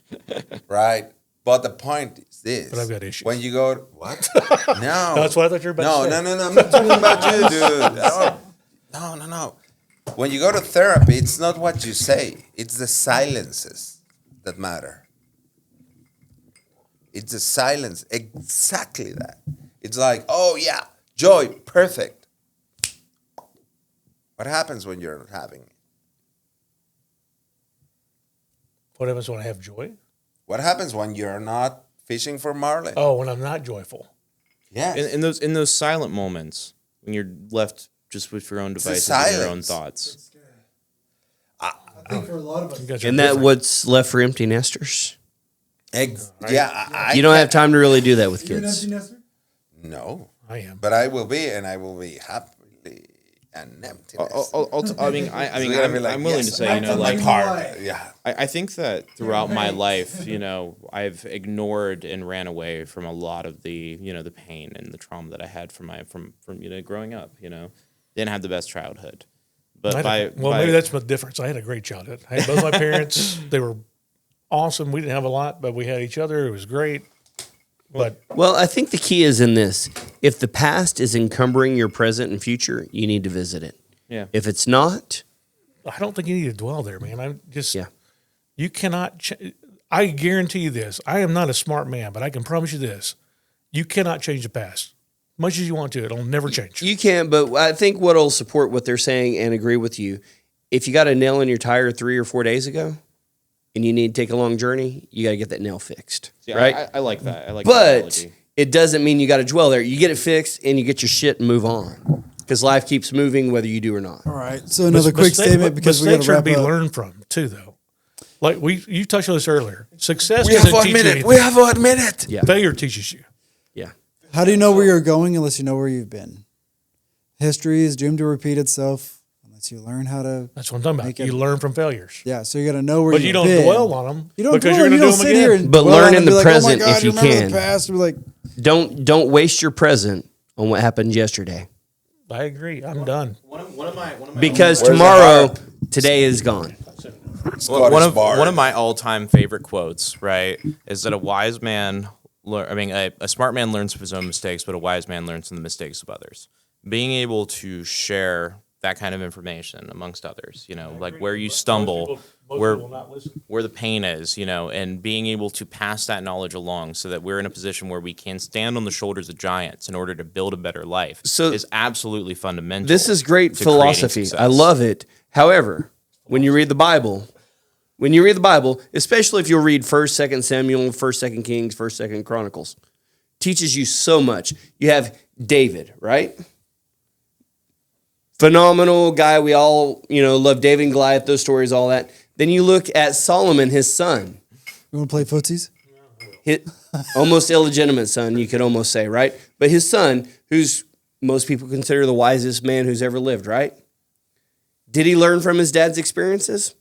right? But the point is this. But I've got issues. When you go, what? No. That's what I thought you were about to say. No. I'm not talking about you, dude. No. When you go to therapy, it's not what you say. It's the silences that matter. It's the silence, exactly that. It's like, oh yeah, joy, perfect. What happens when you're not having it? What happens when I have joy? What happens when you're not fishing for marlin? Oh, when I'm not joyful. Yes. In those silent moments when you're left just with your own devices and your own thoughts. I think for a lot of us, Isn't that what's left for empty nesters? Yeah, You don't have time to really do that with kids. No, I am. but I will be, and I will be happily an empty nest. I'm willing to say, like, part. Yeah. I think that throughout my life, I've ignored and ran away from a lot of the, the pain and the trauma that I had from growing up. Didn't have the best childhood, but maybe that's the difference. I had a great childhood. I had both my parents. They were awesome. We didn't have a lot, but we had each other. It was great. But Well, I think the key is in this. If the past is encumbering your present and future, you need to visit it. Yeah. If it's not, I don't think you need to dwell there, man. I'm just yeah. you cannot. I guarantee you this. I am not a smart man, but I can promise you this: you cannot change the past. Much as you want to, it'll never change. You can't, but I think what'll support what they're saying and agree with you, if you got a nail in your tire 3 or 4 days ago and you need to take a long journey, you got to get that nail fixed, Yeah, right? I like that. I like that But analogy. it doesn't mean you got to dwell there. You get it fixed and you get your shit and move on because life keeps moving whether you do or not. all right. So another quick statement because we got mistakes to are to wrap be up. learned from too, though. Like you touched on this earlier. Success We doesn't have 1 teach you minute. anything. We have 1 minute. Yeah. Failure teaches you. Yeah. How do you know where you're going unless you know where you've been? History is doomed to repeat itself unless you learn how to. That's what I'm talking about. Make it- You learn from failures, Yeah, so you got to know where but you've you don't been. dwell on them. You don't because dwell, you're you going don't to do them sit here again. and But dwell learn on it in and be the like, present oh my God, if you remember can. The past, and be like, Don't waste your present on what happened yesterday I agree. I'm done. One of my because Where's the tomorrow, harp? today is gone. Scottish bard. One of my all-time favorite quotes, right, is that a wise man, a smart man learns from his own mistakes, but a wise man learns from the mistakes of others. Being able to share that kind of information amongst others, like where you stumble, where the pain is, and being able to pass that knowledge along so that we're in a position where we can stand on the shoulders of giants in order to build a better life is absolutely fundamental. This is great to creating philosophy. success. I love it. However, when you read the Bible, especially if you'll read 1st, 2nd Samuel, 1st, 2nd Kings, 1st, 2nd Chronicles, teaches you so much. You have David, right? Phenomenal guy. We all, love David and Goliath, those stories, all that. Then you look at Solomon, his son, you want to play footsies? almost illegitimate son, you could almost say, right? But his son, who's most people consider the wisest man who's ever lived, right? Did he learn from his dad's experiences?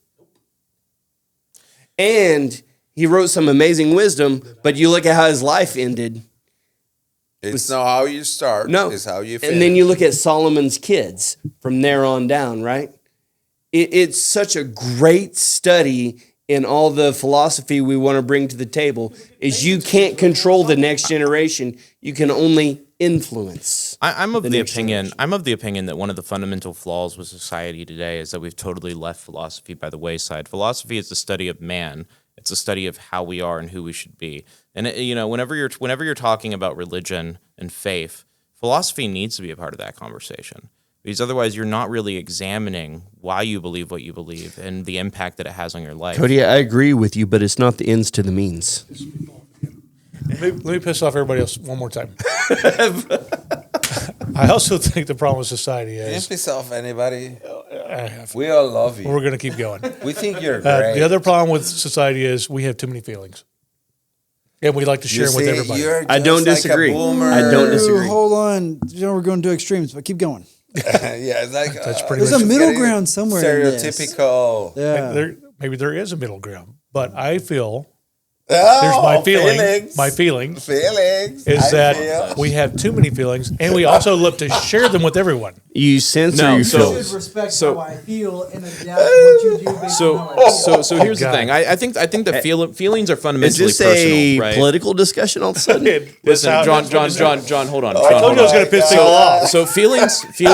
And he wrote some amazing wisdom, but you look at how his life ended. It's not how you start. No. It's how you finish. And then you look at Solomon's kids from there on down, right? It's such a great study in all the philosophy we want to bring to the table is you can't control the next generation. You can only influence. I'm of the next opinion. generation. I'm of the opinion that one of the fundamental flaws with society today is that we've totally left philosophy by the wayside. Philosophy is the study of man. It's a study of how we are and who we should be. And whenever you're talking about religion and faith, philosophy needs to be a part of that conversation. Because otherwise, you're not really examining why you believe what you believe and the impact that it has on your life. Cody, I agree with you, but it's not the ends to the means. Let me piss off everybody else one more time. I also think the problem with society Can't is piss off anybody. I have, We all love you. we're going to keep going. We think you're great. The other problem with society is we have too many feelings, and we like to share them with everybody. You're I don't just like a disagree. boomer. I don't disagree. Ooh, hold on. We're going to extremes, but keep going. Yeah, it's like That's pretty There's much a middle ground somewhere in this. Stereotypical. Yeah. Maybe there is a middle ground, but I feel Here's my Oh, feeling. feelings. My feelings Feelings. is I that feel. we have too many feelings, and we also look to share them with everyone. You censor No, your so- feelings. respect So- how I feel and adapt what you do based on how I feel. So here's the God. thing. I think the feelings are Is fundamentally this personal, a right? political discussion all of a sudden? Listen, That's John, hold on. John, I told you I was going to piss people off. So feelings, Your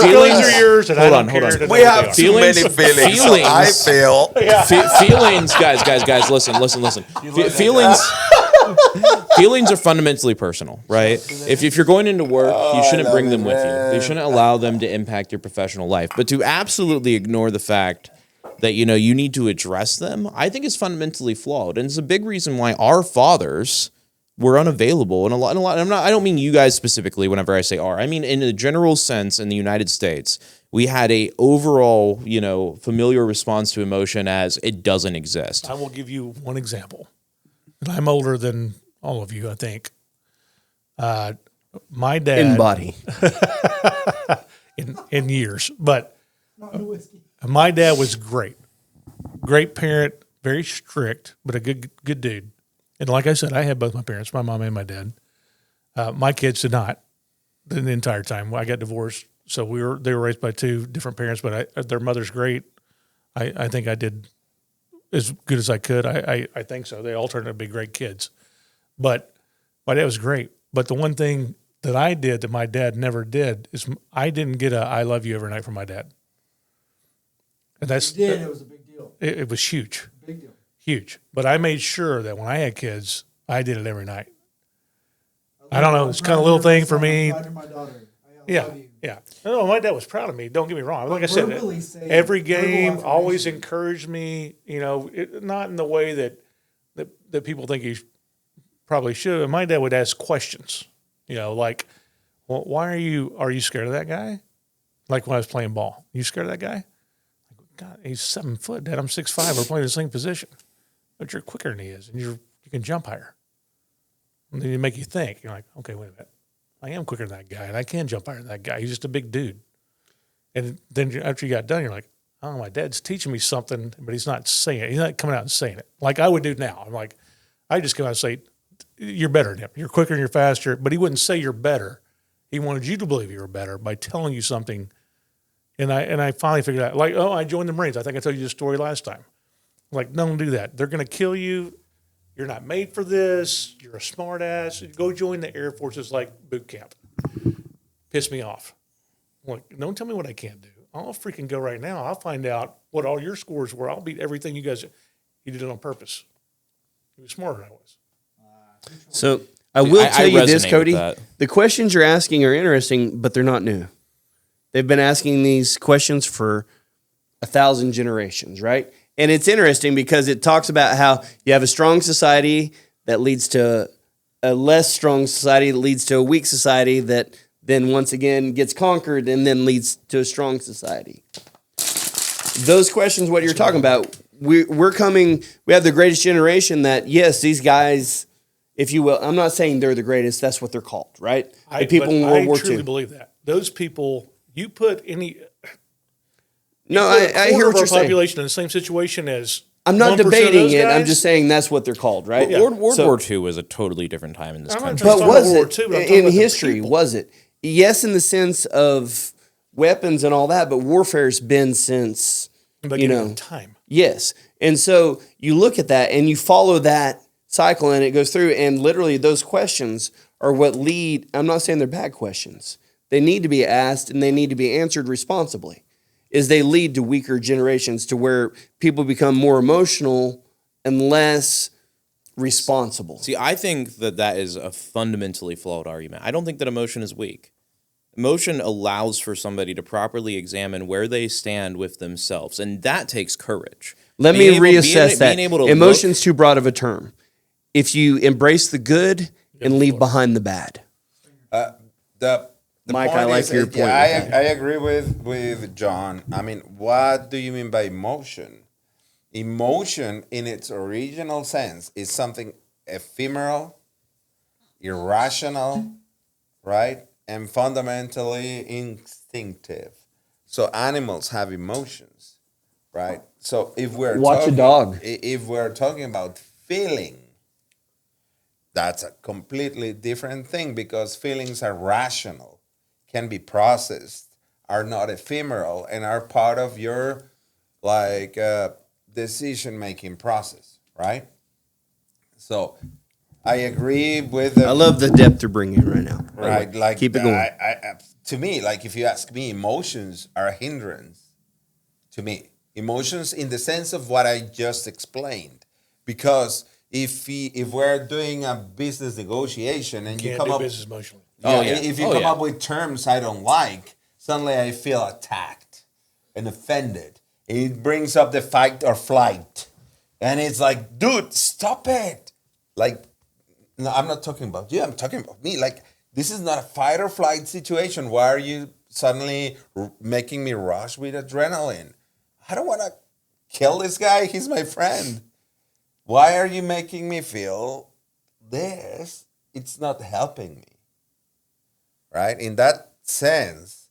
feelings are yours, and I don't care to know We what have they are. too many feelings. So I feel. Feelings, guys, listen. Feelings are fundamentally personal, right? If you're going into work, you shouldn't bring them with you. You shouldn't allow them to impact your professional life. But to absolutely ignore the fact that you need to address them, I think is fundamentally flawed, and it's a big reason why our fathers were unavailable. And a lot. I don't mean you guys specifically. Whenever I say "our," I mean in a general sense. In the United States, we had a overall, familiar response to emotion as it doesn't exist. I will give you one example. And I'm older than all of you, I think. My dad In body. in years, but my dad was great parent, very strict, but a good dude. And like I said, I had both my parents, my mom and my dad. My kids did not the entire time. I got divorced, so they were raised by two different parents, but their mother's great. I think I did as good as I could. I think so. They all turned out to be great kids. But my dad was great. But the one thing that I did that my dad never did is I didn't get a "I love you" every night from my dad. And It was a big deal. it was huge. Big deal. Huge. But I made sure that when I had kids, I did it every night. I don't know. It's kind of a little thing for me. I'm proud of my daughter. I Yeah. love you. Yeah. No, my dad was proud of me. Don't get me wrong. Like I said, Verbally saying- every verbal game always affirmation. encouraged me, not in the way that people think he probably should. And my dad would ask questions, like, well, why are you scared of that guy? Like when I was playing ball, you scared of that guy? God, he's 7 foot, Dad. I'm 6'5". We're playing the same position, but you're quicker than he is, and you can jump higher. And then you make you think. You're like, okay, wait a minute. I am quicker than that guy, and I can jump higher than that guy. He's just a big dude. And then after you got done, you're like, oh, my dad's teaching me something, but he's not saying it. He's not coming out and saying it like I would do now. I'm like, I just come out and say, you're better than him. You're quicker and you're faster. But he wouldn't say you're better. He wanted you to believe you were better by telling you something. And I finally figured out, like, I joined the Marines. I think I told you this story last time. Like, don't do that. They're going to kill you. You're not made for this. You're a smart ass. Go join the Air Force's like boot camp. Piss me off. I'm like, don't tell me what I can't do. I'll freaking go right now. I'll find out what all your scores were. I'll beat everything you guys. He did it on purpose. He was smarter than I was. So I will tell you this, resonate with Cody. that. The questions you're asking are interesting, but they're not new. They've been asking these questions for 1,000 generations, right? And it's interesting because it talks about how you have a strong society that leads to a less strong society that leads to a weak society that then once again gets conquered and then leads to a strong society. Those questions, what you're talking about, we have the greatest generation that, yes, these guys, if you will, I'm not saying they're the greatest, that's what they're called, right? The people in World War I truly II. believe that. Those people, you put any... No, put a I quarter hear of what you're our saying. population in the same situation as I'm not 1% of debating those it. I'm guys. just saying that's what they're called, right? Yeah. World So- War II was a totally different time in this I'm not country. trying But to talk about was World War it II, but I'm talking in about the history? people. Was it? Yes, in the sense of weapons and all that, but warfare's been since Beginning of time. Yes, and so you look at that and you follow that cycle, and it goes through, and literally those questions are what lead. I'm not saying they're bad questions. They need to be asked and they need to be answered responsibly. Is they lead to weaker generations to where people become more emotional and less responsible. See, I think that is a fundamentally flawed argument. I don't think that emotion is weak. Emotion allows for somebody to properly examine where they stand with themselves, and that takes courage. Let me reassess that. Being able to Emotion's too broad of a term. If you embrace the good and leave behind the bad. The Mike, point I like is, your point yeah, with I agree with John. I mean, what do you mean by emotion? Emotion, in its original sense, is something ephemeral, irrational, right, and fundamentally instinctive. So animals have emotions, right? So if we're Watch a dog. if we're talking about feeling, that's a completely different thing, because feelings are rational, can be processed, are not ephemeral, and are part of your like decision-making process, right? So I agree with I love the depth you're bringing right now. right, like Keep it going. To me, like if you ask me, emotions are a hindrance to me. Emotions in the sense of what I just explained, because if we're doing a business negotiation and you Can't come do up, business emotionally. if you come up with terms I don't like, suddenly I feel attacked and offended. It brings up the fight or flight, and it's like, dude, stop it! Like, no, I'm not talking about you. I'm talking about me. Like, this is not a fight or flight situation. Why are you suddenly making me rush with adrenaline? I don't want to kill this guy. He's my friend. Why are you making me feel this? It's not helping me. Right? In that sense,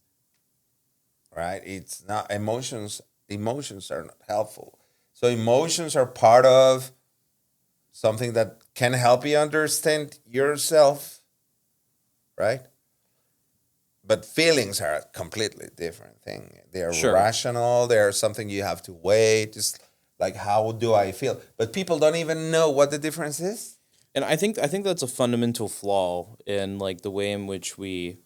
right? It's not emotions. Emotions are not helpful. So emotions are part of something that can help you understand yourself, right? But feelings are a completely different thing. They are rational. They are something you have to weigh. Just like, how do I feel? But people don't even know what the difference is. And I think that's a fundamental flaw in like the way in which we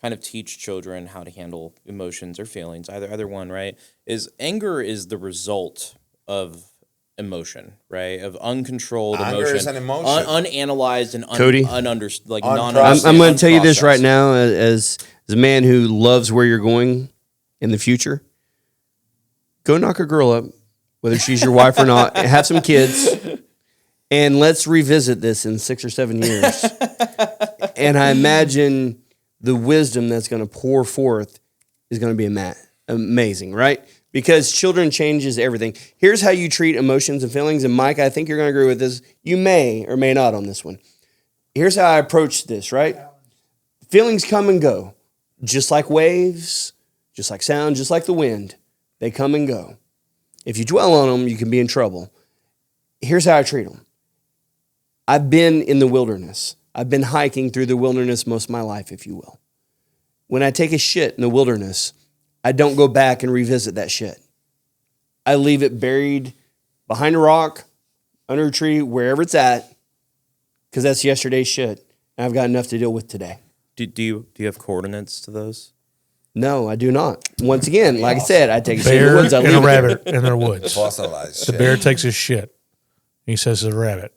kind of teach children how to handle emotions or feelings. Either one, right? Is anger is the result of emotion, right? Of uncontrolled Anger emotion, is an emotion. unanalyzed and Cody? non. I'm going to tell you this right now as a man who loves where you're going in the future. Go knock a girl up, whether she's your wife or not, and have some kids, and let's revisit this in 6 or 7 years. And I imagine the wisdom that's going to pour forth is going to be amazing, right? Because children changes everything. Here's how you treat emotions and feelings. And Mike, I think you're going to agree with this. You may or may not on this one. Here's how I approach this, right? Feelings come and go, just like waves, just like sound, just like the wind. They come and go. If you dwell on them, you can be in trouble. Here's how I treat them. I've been in the wilderness. I've been hiking through the wilderness most of my life, if you will. When I take a shit in the wilderness, I don't go back and revisit that shit. I leave it buried behind a rock, under a tree, wherever it's at, because that's yesterday's shit, and I've got enough to deal with today. Do you have coordinates to those? No, I do not. Once again, like I said, I take a shit in the Bear woods. I and leave a it there. rabbit in their woods. Fossilized The shit. bear takes his shit. He says to the rabbit,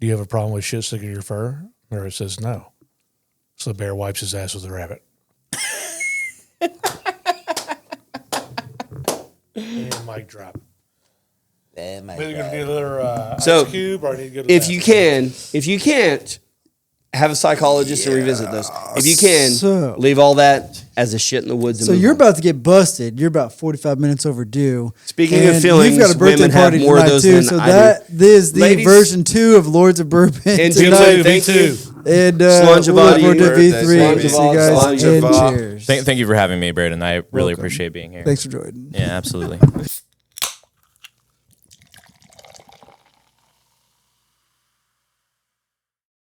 "Do you have a problem with shit sticking to your fur?" The rabbit says, "No." So the bear wipes his ass with the rabbit. And mic drop. Maybe going to be another So, ice cube, or I need to go to the If you can't, have a psychologist and revisit those. If you can, So- leave all that as a shit in the woods. And So move you're on. about to get busted. You're about 45 minutes overdue. Speaking of And feelings, you've got a birthday women have party more of tonight those too. than So I do. that is the Ladies- version 2 of Lords of Bourbon And tonight. thank you. And Slàinte we'll look Mhath, forward to birthday, V3. Slàinte See you guys Mhath, and Slàinte Mhath. cheers. Thank you for having me, Braden. I really Welcome. appreciate being here. Thanks for joining. Yeah, absolutely.